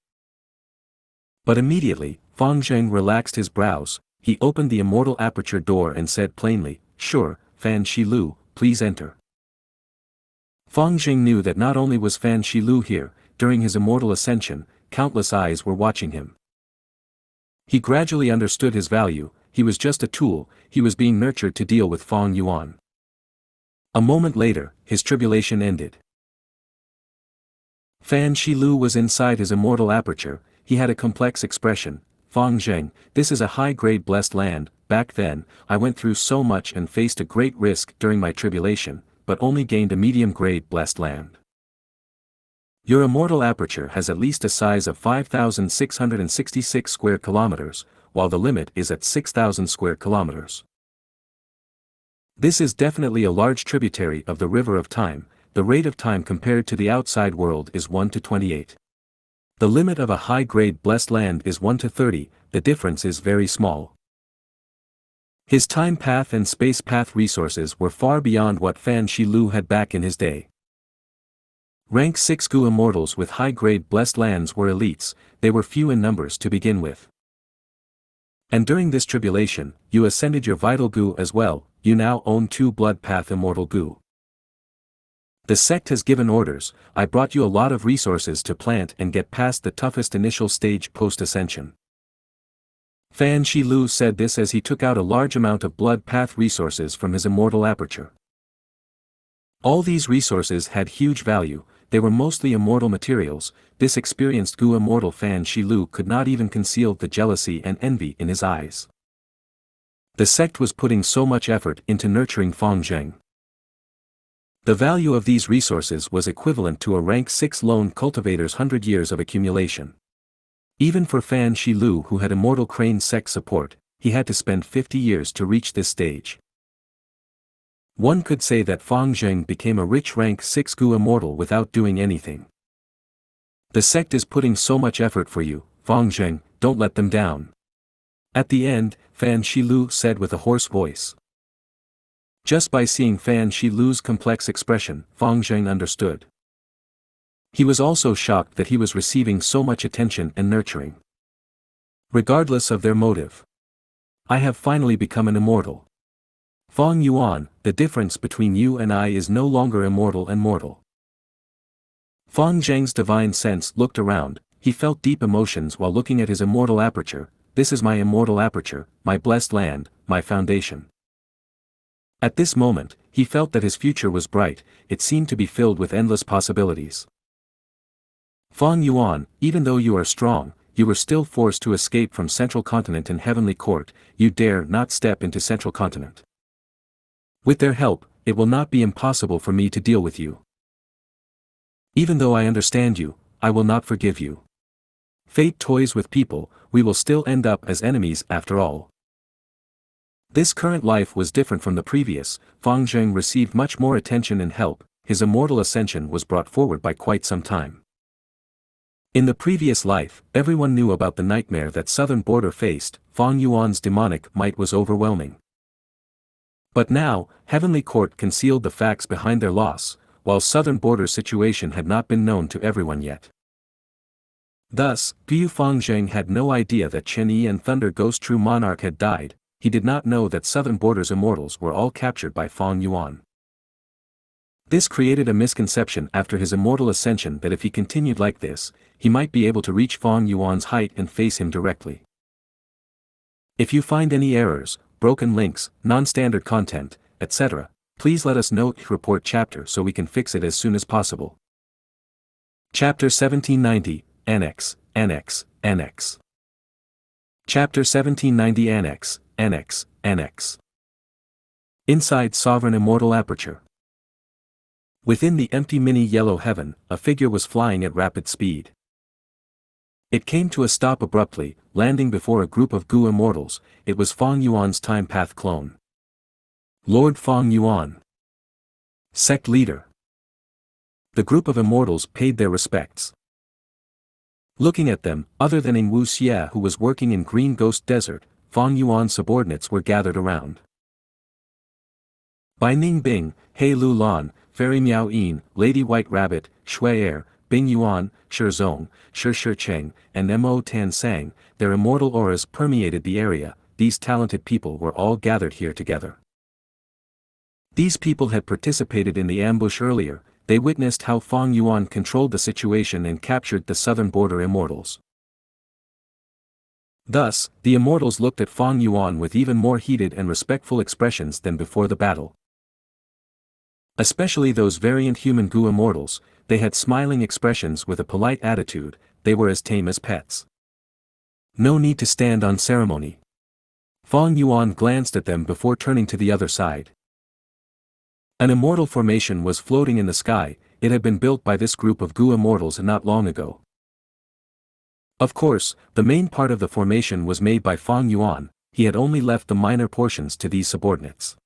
But immediately, Fang Zheng relaxed his brows, he opened the immortal aperture door and said plainly, sure, Fan Shilu, please enter. Fang Zheng knew that not only was Fan Shilu here, during his immortal ascension, countless eyes were watching him. He gradually understood his value, he was just a tool, he was being nurtured to deal with Fang Yuan. A moment later, his tribulation ended. Fan Shilu was inside his immortal aperture, he had a complex expression, Fang Zheng, this is a high-grade blessed land, back then, I went through so much and faced a great risk during my tribulation, but only gained a medium-grade blessed land. Your immortal aperture has at least a size of 5,666 square kilometers, while the limit is at 6,000 square kilometers. This is definitely a large tributary of the river of time, the rate of time compared to the outside world is 1 to 28. The limit of a high-grade blessed land is 1 to 30, the difference is very small. His time path and space path resources were far beyond what Fan Shilu had back in his day. Rank 6 Gu immortals with high-grade blessed lands were elites, they were few in numbers to begin with. And during this tribulation, you ascended your vital Gu as well, you now own 2 blood path immortal Gu. The sect has given orders, I brought you a lot of resources to plant and get past the toughest initial stage post-ascension. Fan Shilu said this as he took out a large amount of blood path resources from his immortal aperture. All these resources had huge value, they were mostly immortal materials, this experienced Gu immortal Fan Shilu could not even conceal the jealousy and envy in his eyes. The sect was putting so much effort into nurturing Fang Zheng. The value of these resources was equivalent to a rank 6 lone cultivator's 100 years of accumulation. Even for Fan Shilu, who had immortal crane sect support, he had to spend 50 years to reach this stage. One could say that Fang Zheng became a rich rank 6 Gu immortal without doing anything. The sect is putting so much effort for you, Fang Zheng, don't let them down. At the end, Fan Shilu said with a hoarse voice. Just by seeing Fan Shilu's complex expression, Fang Zheng understood. He was also shocked that he was receiving so much attention and nurturing. Regardless of their motive. I have finally become an immortal. Fang Yuan, the difference between you and I is no longer immortal and mortal. Fang Zheng's divine sense looked around, he felt deep emotions while looking at his immortal aperture. This is my immortal aperture, my blessed land, my foundation. At this moment, he felt that his future was bright, it seemed to be filled with endless possibilities. Fang Yuan, even though you are strong, you were still forced to escape from Central Continent and Heavenly Court, you dare not step into Central Continent. With their help, it will not be impossible for me to deal with you. Even though I understand you, I will not forgive you. Fate toys with people, we will still end up as enemies after all. This current life was different from the previous. Fang Zheng received much more attention and help, his immortal ascension was brought forward by quite some time. In the previous life, everyone knew about the nightmare that Southern Border faced. Fang Yuan's demonic might was overwhelming. But now, Heavenly Court concealed the facts behind their loss, while Southern Border's situation had not been known to everyone yet. Thus, Gu Fang Zheng had no idea that Chen Yi and Thunder Ghost True Monarch had died, he did not know that Southern Border's immortals were all captured by Fang Yuan. This created a misconception after his immortal ascension that if he continued like this, he might be able to reach Fang Yuan's height and face him directly. If you find any errors, broken links, non-standard content, etc., please let us know in report chapter so we can fix it as soon as possible. Chapter 1790, Annex, Annex, Annex. Chapter 1790 Annex, Annex, Annex. Inside Sovereign Immortal Aperture. Within the empty mini yellow heaven, a figure was flying at rapid speed. It came to a stop abruptly, landing before a group of Gu immortals. It was Fang Yuan's time path clone. Lord Fang Yuan. Sect leader. The group of immortals paid their respects. Looking at them, other than Ing Wu Xia who was working in Green Ghost Desert, Fang Yuan's subordinates were gathered around. Bai Ning Bing, He Lu Lan, Fairy Miao Yin, Lady White Rabbit, Shui Er, Bing Yuan, Shi Zong, Shi Cheng, and Mo Tan Sang, their immortal auras permeated the area. These talented people were all gathered here together. These people had participated in the ambush earlier, they witnessed how Fang Yuan controlled the situation and captured the Southern Border immortals. Thus, the immortals looked at Fang Yuan with even more heated and respectful expressions than before the battle. Especially those variant human Gu immortals, they had smiling expressions with a polite attitude, they were as tame as pets. No need to stand on ceremony. Fang Yuan glanced at them before turning to the other side. An immortal formation was floating in the sky, it had been built by this group of Gu immortals not long ago. Of course, the main part of the formation was made by Fang Yuan, he had only left the minor portions to these subordinates.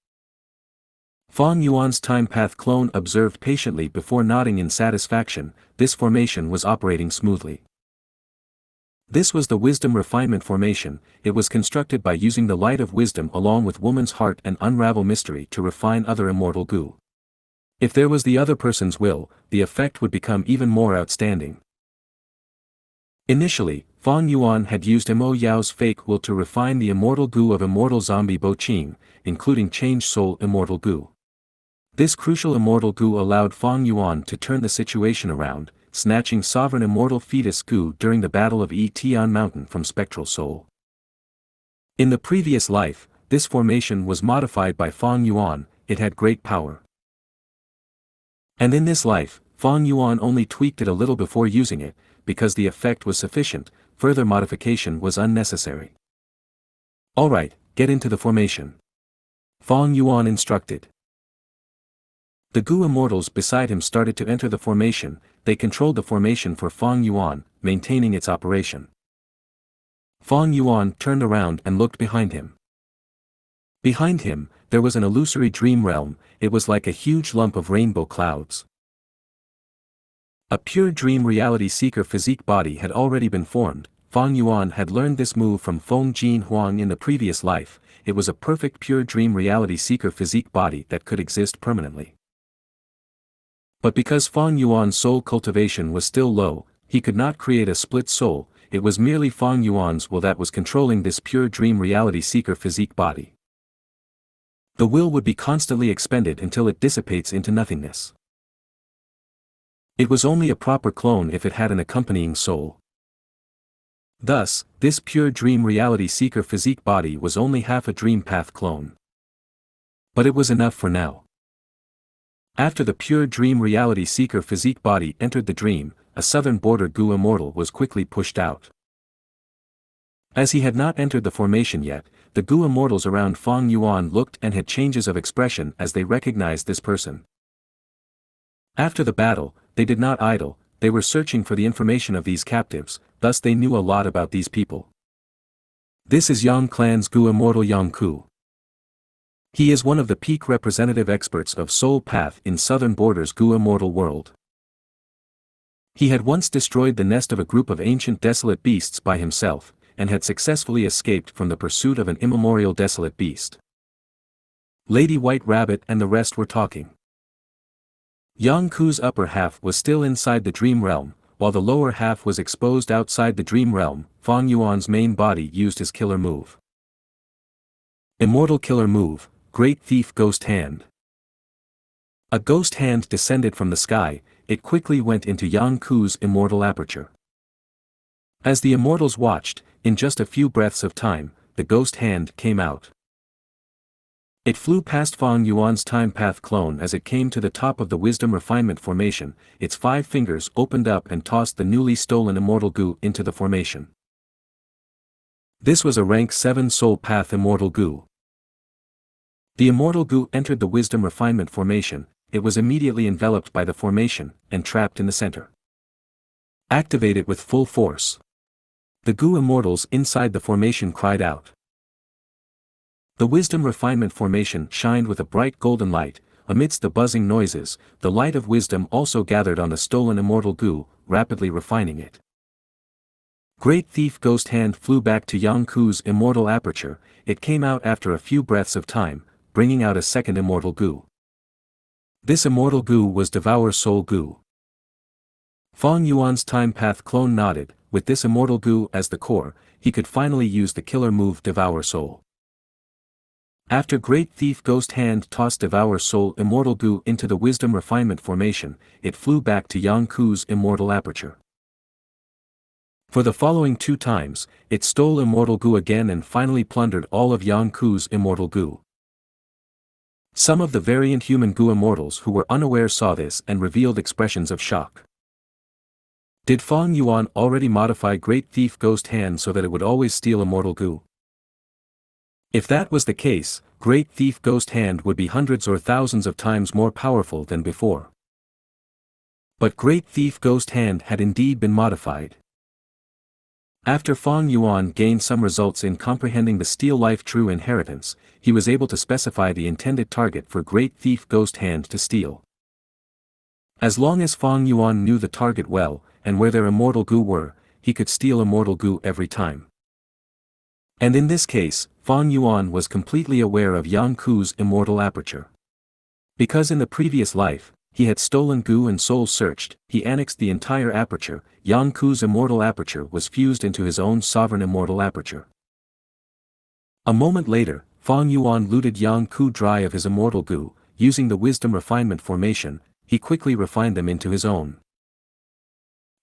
Fang Yuan's time path clone observed patiently before nodding in satisfaction, this formation was operating smoothly. This was the Wisdom Refinement Formation, it was constructed by using the light of wisdom along with woman's heart and unravel mystery to refine other immortal Gu. If there was the other person's will, the effect would become even more outstanding. Initially, Fang Yuan had used Mo Yao's fake will to refine the immortal Gu of immortal zombie Bo Qing, including changed soul immortal Gu. This crucial immortal Gu allowed Fang Yuan to turn the situation around, snatching sovereign immortal fetus Gu during the Battle of Tian Mountain from Spectral Soul. In the previous life, this formation was modified by Fang Yuan, it had great power. And in this life, Fang Yuan only tweaked it a little before using it, because the effect was sufficient, further modification was unnecessary. Alright, get into the formation. Fang Yuan instructed. The Gu immortals beside him started to enter the formation. They controlled the formation for Fang Yuan, maintaining its operation. Fang Yuan turned around and looked behind him. Behind him, there was an illusory dream realm. It was like a huge lump of rainbow clouds. A pure dream reality seeker physique body had already been formed. Fang Yuan had learned this move from Feng Jin Huang in the previous life. It was a perfect pure dream reality seeker physique body that could exist permanently. But because Fang Yuan's soul cultivation was still low, he could not create a split soul. It was merely Fang Yuan's will that was controlling this pure dream reality seeker physique body. The will would be constantly expended until it dissipates into nothingness. It was only a proper clone if it had an accompanying soul. Thus, this pure dream reality seeker physique body was only half a dream path clone. But it was enough for now. After the pure dream reality seeker physique body entered the dream, a southern border Gu immortal was quickly pushed out. As he had not entered the formation yet, the Gu immortals around Fang Yuan looked and had changes of expression as they recognized this person. After the battle, they did not idle, they were searching for the information of these captives, thus they knew a lot about these people. This is Yang Clan's Gu immortal Yang Ku. He is one of the peak representative experts of Soul Path in Southern Border's Gu immortal world. He had once destroyed the nest of a group of ancient desolate beasts by himself, and had successfully escaped from the pursuit of an immemorial desolate beast. Lady White Rabbit and the rest were talking. Yang Ku's upper half was still inside the dream realm, while the lower half was exposed outside the dream realm. Fang Yuan's main body used his killer move. Immortal killer move, Great Thief Ghost Hand. A ghost hand descended from the sky. It quickly went into Yang Ku's immortal aperture. As the immortals watched, in just a few breaths of time, the ghost hand came out. It flew past Fang Yuan's time path clone as it came to the top of the wisdom refinement formation. Its 5 fingers opened up and tossed the newly stolen immortal Gu into the formation. This was a rank 7 soul path immortal Gu. The immortal Gu entered the wisdom refinement formation. It was immediately enveloped by the formation, and trapped in the center. Activate it with full force. The Gu immortals inside the formation cried out. The wisdom refinement formation shined with a bright golden light. Amidst the buzzing noises, the light of wisdom also gathered on the stolen immortal Gu, rapidly refining it. Great Thief Ghost Hand flew back to Yang Ku's immortal aperture. It came out after a few breaths of time, bringing out a second immortal Gu. This immortal Gu was Devour Soul Gu. Fang Yuan's time path clone nodded. With this immortal Gu as the core, he could finally use the killer move Devour Soul. After Great Thief Ghost Hand tossed Devour Soul immortal Gu into the wisdom refinement formation, it flew back to Yang Ku's immortal aperture. For the following 2 times, it stole immortal Gu again and finally plundered all of Yang Ku's immortal Gu. Some of the variant human Gu immortals who were unaware saw this and revealed expressions of shock. Did Fang Yuan already modify Great Thief Ghost Hand so that it would always steal immortal Gu? If that was the case, Great Thief Ghost Hand would be hundreds or thousands of times more powerful than before. But Great Thief Ghost Hand had indeed been modified. After Fang Yuan gained some results in comprehending the Steel Life True Inheritance, he was able to specify the intended target for Great Thief Ghost Hand to steal. As long as Fang Yuan knew the target well, and where their immortal Gu were, he could steal immortal Gu every time. And in this case, Fang Yuan was completely aware of Yang Ku's immortal aperture. Because in the previous life, he had stolen Gu and soul searched, he annexed the entire aperture. Yang Ku's immortal aperture was fused into his own sovereign immortal aperture. A moment later, Fang Yuan looted Yang Ku dry of his immortal Gu. Using the wisdom refinement formation, he quickly refined them into his own.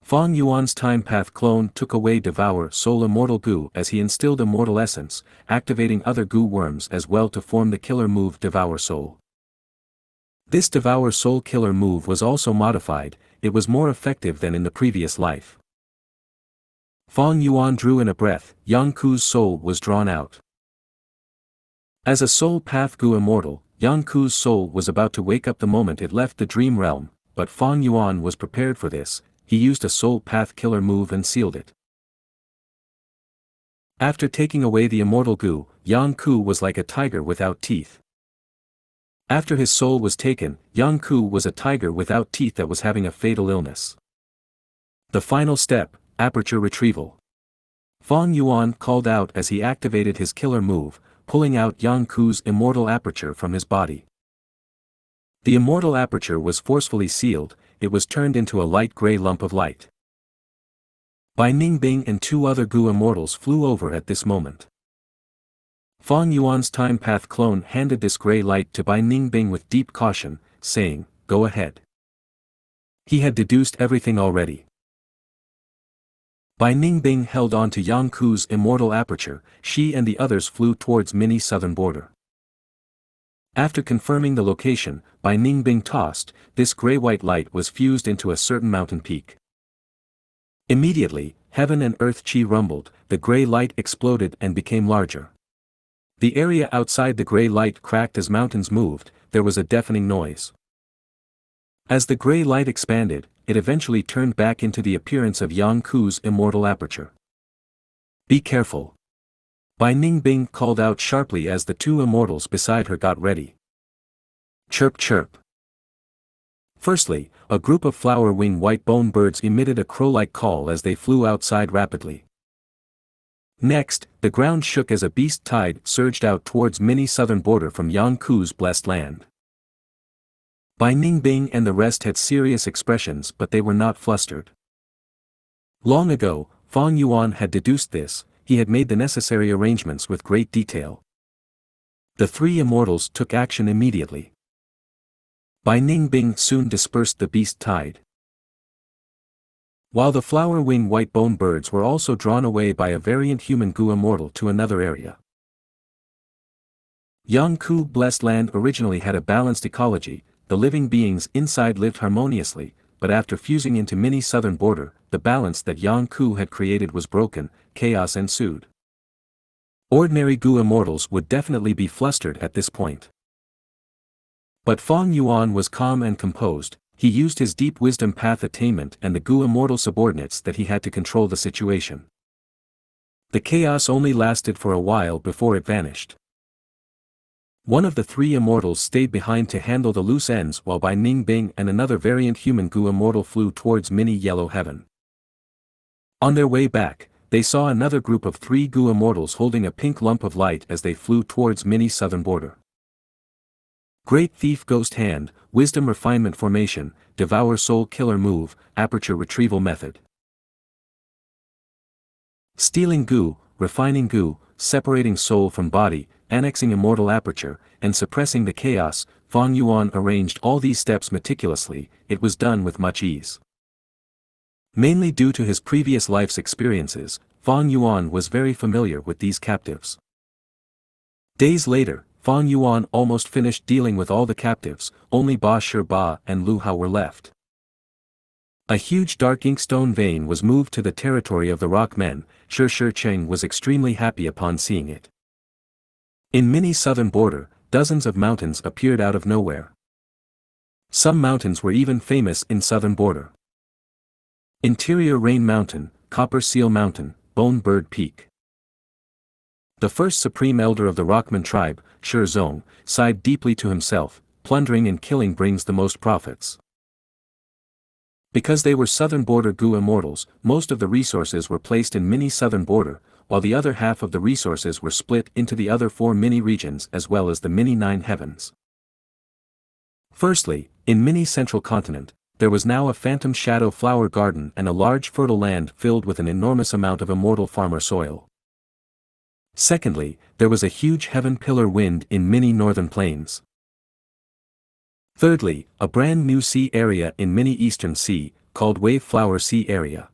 Fang Yuan's time path clone took away Devour Soul immortal Gu as he instilled immortal essence, activating other Gu worms as well to form the killer move Devour Soul. This Devour Soul killer move was also modified. It was more effective than in the previous life. Fang Yuan drew in a breath. Yang Ku's soul was drawn out. As a soul path Gu immortal, Yang Ku's soul was about to wake up the moment it left the dream realm, but Fang Yuan was prepared for this. He used a soul path killer move and sealed it. After taking away the immortal Gu, Yang Ku was like a tiger without teeth. After his soul was taken, Yang Ku was a tiger without teeth that was having a fatal illness. The final step, aperture retrieval. Fang Yuan called out as he activated his killer move, pulling out Yang Ku's immortal aperture from his body. The immortal aperture was forcefully sealed. It was turned into a light gray lump of light. Bai Ningbing and two other Gu immortals flew over at this moment. Fang Yuan's time path clone handed this gray light to Bai Ningbing with deep caution, saying, "Go ahead." He had deduced everything already. Bai Ningbing held on to Yang Ku's immortal aperture. She and the others flew towards mini southern border. After confirming the location, Bai Ningbing tossed. This gray-white light was fused into a certain mountain peak. Immediately, heaven and earth chi rumbled. The gray light exploded and became larger. The area outside the gray light cracked as mountains moved. There was a deafening noise. As the gray light expanded, it eventually turned back into the appearance of Yang Ku's immortal aperture. "Be careful." Bai Ningbing called out sharply as the two immortals beside her got ready. Chirp chirp. Firstly, a group of flower-wing white-bone birds emitted a crow-like call as they flew outside rapidly. Next, the ground shook as a beast tide surged out towards mini southern border from Yang Ku's blessed land. Bai Ningbing and the rest had serious expressions, but they were not flustered. Long ago, Fang Yuan had deduced this. He had made the necessary arrangements with great detail. The three immortals took action immediately. Bai Ningbing soon dispersed the beast tide. While the flower-wing white-bone birds were also drawn away by a variant human Gu immortal to another area. Yang Ku blessed land originally had a balanced ecology. The living beings inside lived harmoniously, but after fusing into mini southern border, the balance that Yang Ku had created was broken. Chaos ensued. Ordinary Gu immortals would definitely be flustered at this point. But Fang Yuan was calm and composed. He used his deep wisdom path attainment and the Gu immortal subordinates that he had to control the situation. The chaos only lasted for a while before it vanished. One of the three immortals stayed behind to handle the loose ends while Bai Ningbing and another variant human Gu immortal flew towards mini yellow heaven. On their way back, they saw another group of three Gu immortals holding a pink lump of light as they flew towards mini southern border. Great Thief Ghost Hand, Wisdom Refinement Formation, Devour Soul Killer Move, Aperture Retrieval Method. Stealing Gu, Refining Gu, Separating Soul from Body, Annexing Immortal Aperture, and Suppressing the Chaos. Fang Yuan arranged all these steps meticulously. It was done with much ease. Mainly due to his previous life's experiences, Fang Yuan was very familiar with these captives. Days later, Fang Yuan almost finished dealing with all the captives. Only Ba Shi and Lu Hao were left. A huge dark inkstone vein was moved to the territory of the rock men. Shi Cheng was extremely happy upon seeing it. In mini southern border, dozens of mountains appeared out of nowhere. Some mountains were even famous in southern border. Interior Rain Mountain, Copper Seal Mountain, Bone Bird Peak. The first supreme elder of the Rockman tribe, Shi Zong, sighed deeply to himself. Plundering and killing brings the most profits. Because they were southern border Gu immortals, most of the resources were placed in mini southern border, while the other half of the resources were split into the other 4 mini regions as well as the mini 9 heavens. Firstly, in mini central continent, there was now a phantom shadow flower garden and a large fertile land filled with an enormous amount of immortal farmer soil. Secondly, there was a huge heaven pillar wind in mini northern plains. Thirdly, a brand new sea area in mini eastern sea, called Wave Flower Sea Area.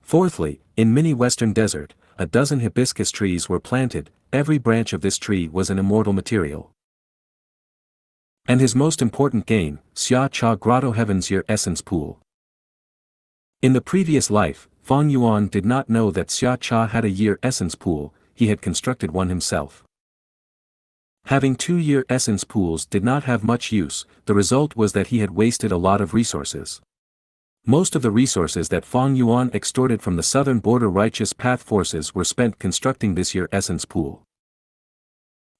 Fourthly, in mini western desert, a dozen hibiscus trees were planted. Every branch of this tree was an immortal material. And his most important gain, Xianxia Grotto Heaven's Year Essence Pool. In the previous life, Fang Yuan did not know that Xianxia had a year essence pool. He had constructed one himself. Having 2-year essence pools did not have much use, the result was that he had wasted a lot of resources. Most of the resources that Fang Yuan extorted from the southern border righteous path forces were spent constructing this year essence pool.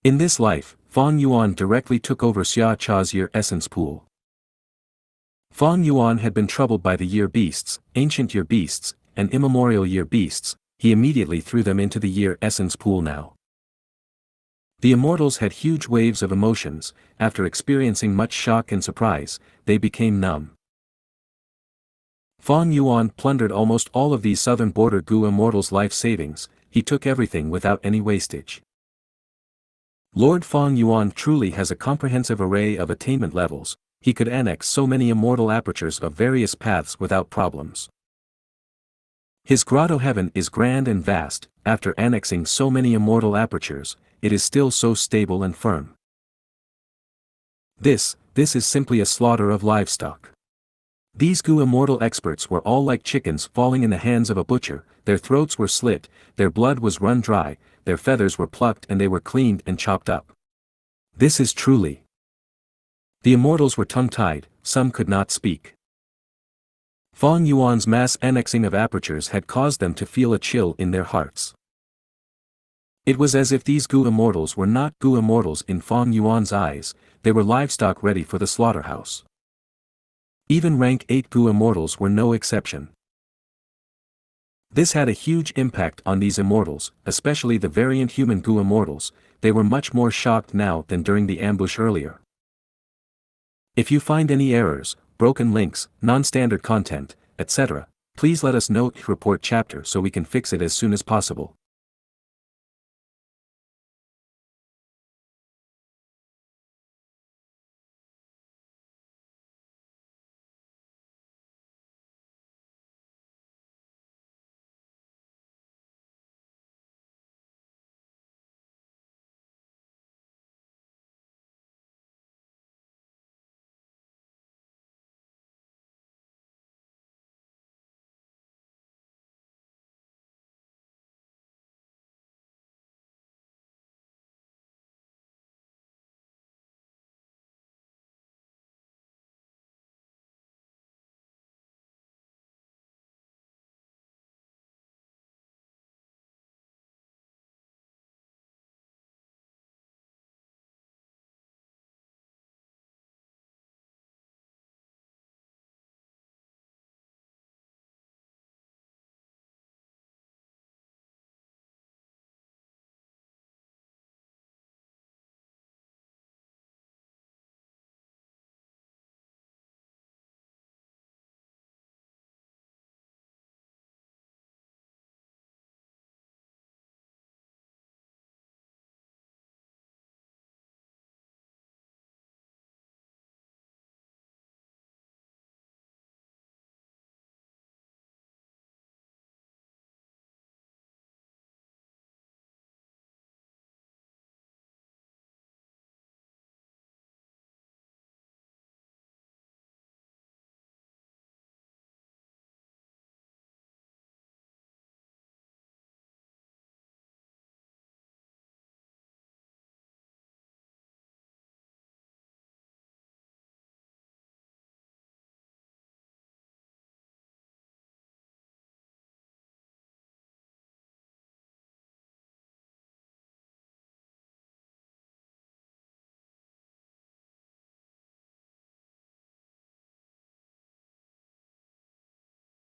In this life, Fang Yuan directly took over Xiaxia's year essence pool. Fang Yuan had been troubled by the year beasts, ancient year beasts, and immemorial year beasts. He immediately threw them into the year essence pool now. The immortals had huge waves of emotions. After experiencing much shock and surprise, they became numb. Fang Yuan plundered almost all of these southern border Gu immortals' life savings. He took everything without any wastage. Lord Fang Yuan truly has a comprehensive array of attainment levels. He could annex so many immortal apertures of various paths without problems. His grotto heaven is grand and vast. After annexing so many immortal apertures, it is still so stable and firm. This is simply a slaughter of livestock. These Gu immortal experts were all like chickens falling in the hands of a butcher. Their throats were slit, their blood was run dry, their feathers were plucked and they were cleaned and chopped up. This is truly. The immortals were tongue-tied, some could not speak. Fang Yuan's mass annexing of apertures had caused them to feel a chill in their hearts. It was as if these Gu immortals were not Gu immortals in Fang Yuan's eyes, they were livestock ready for the slaughterhouse. Even rank 8 Gu immortals were no exception. This had a huge impact on these immortals, especially the variant human Gu immortals. They were much more shocked now than during the ambush earlier. If you find any errors, broken links, non-standard content, etc., please let us know. Report chapter so we can fix it as soon as possible.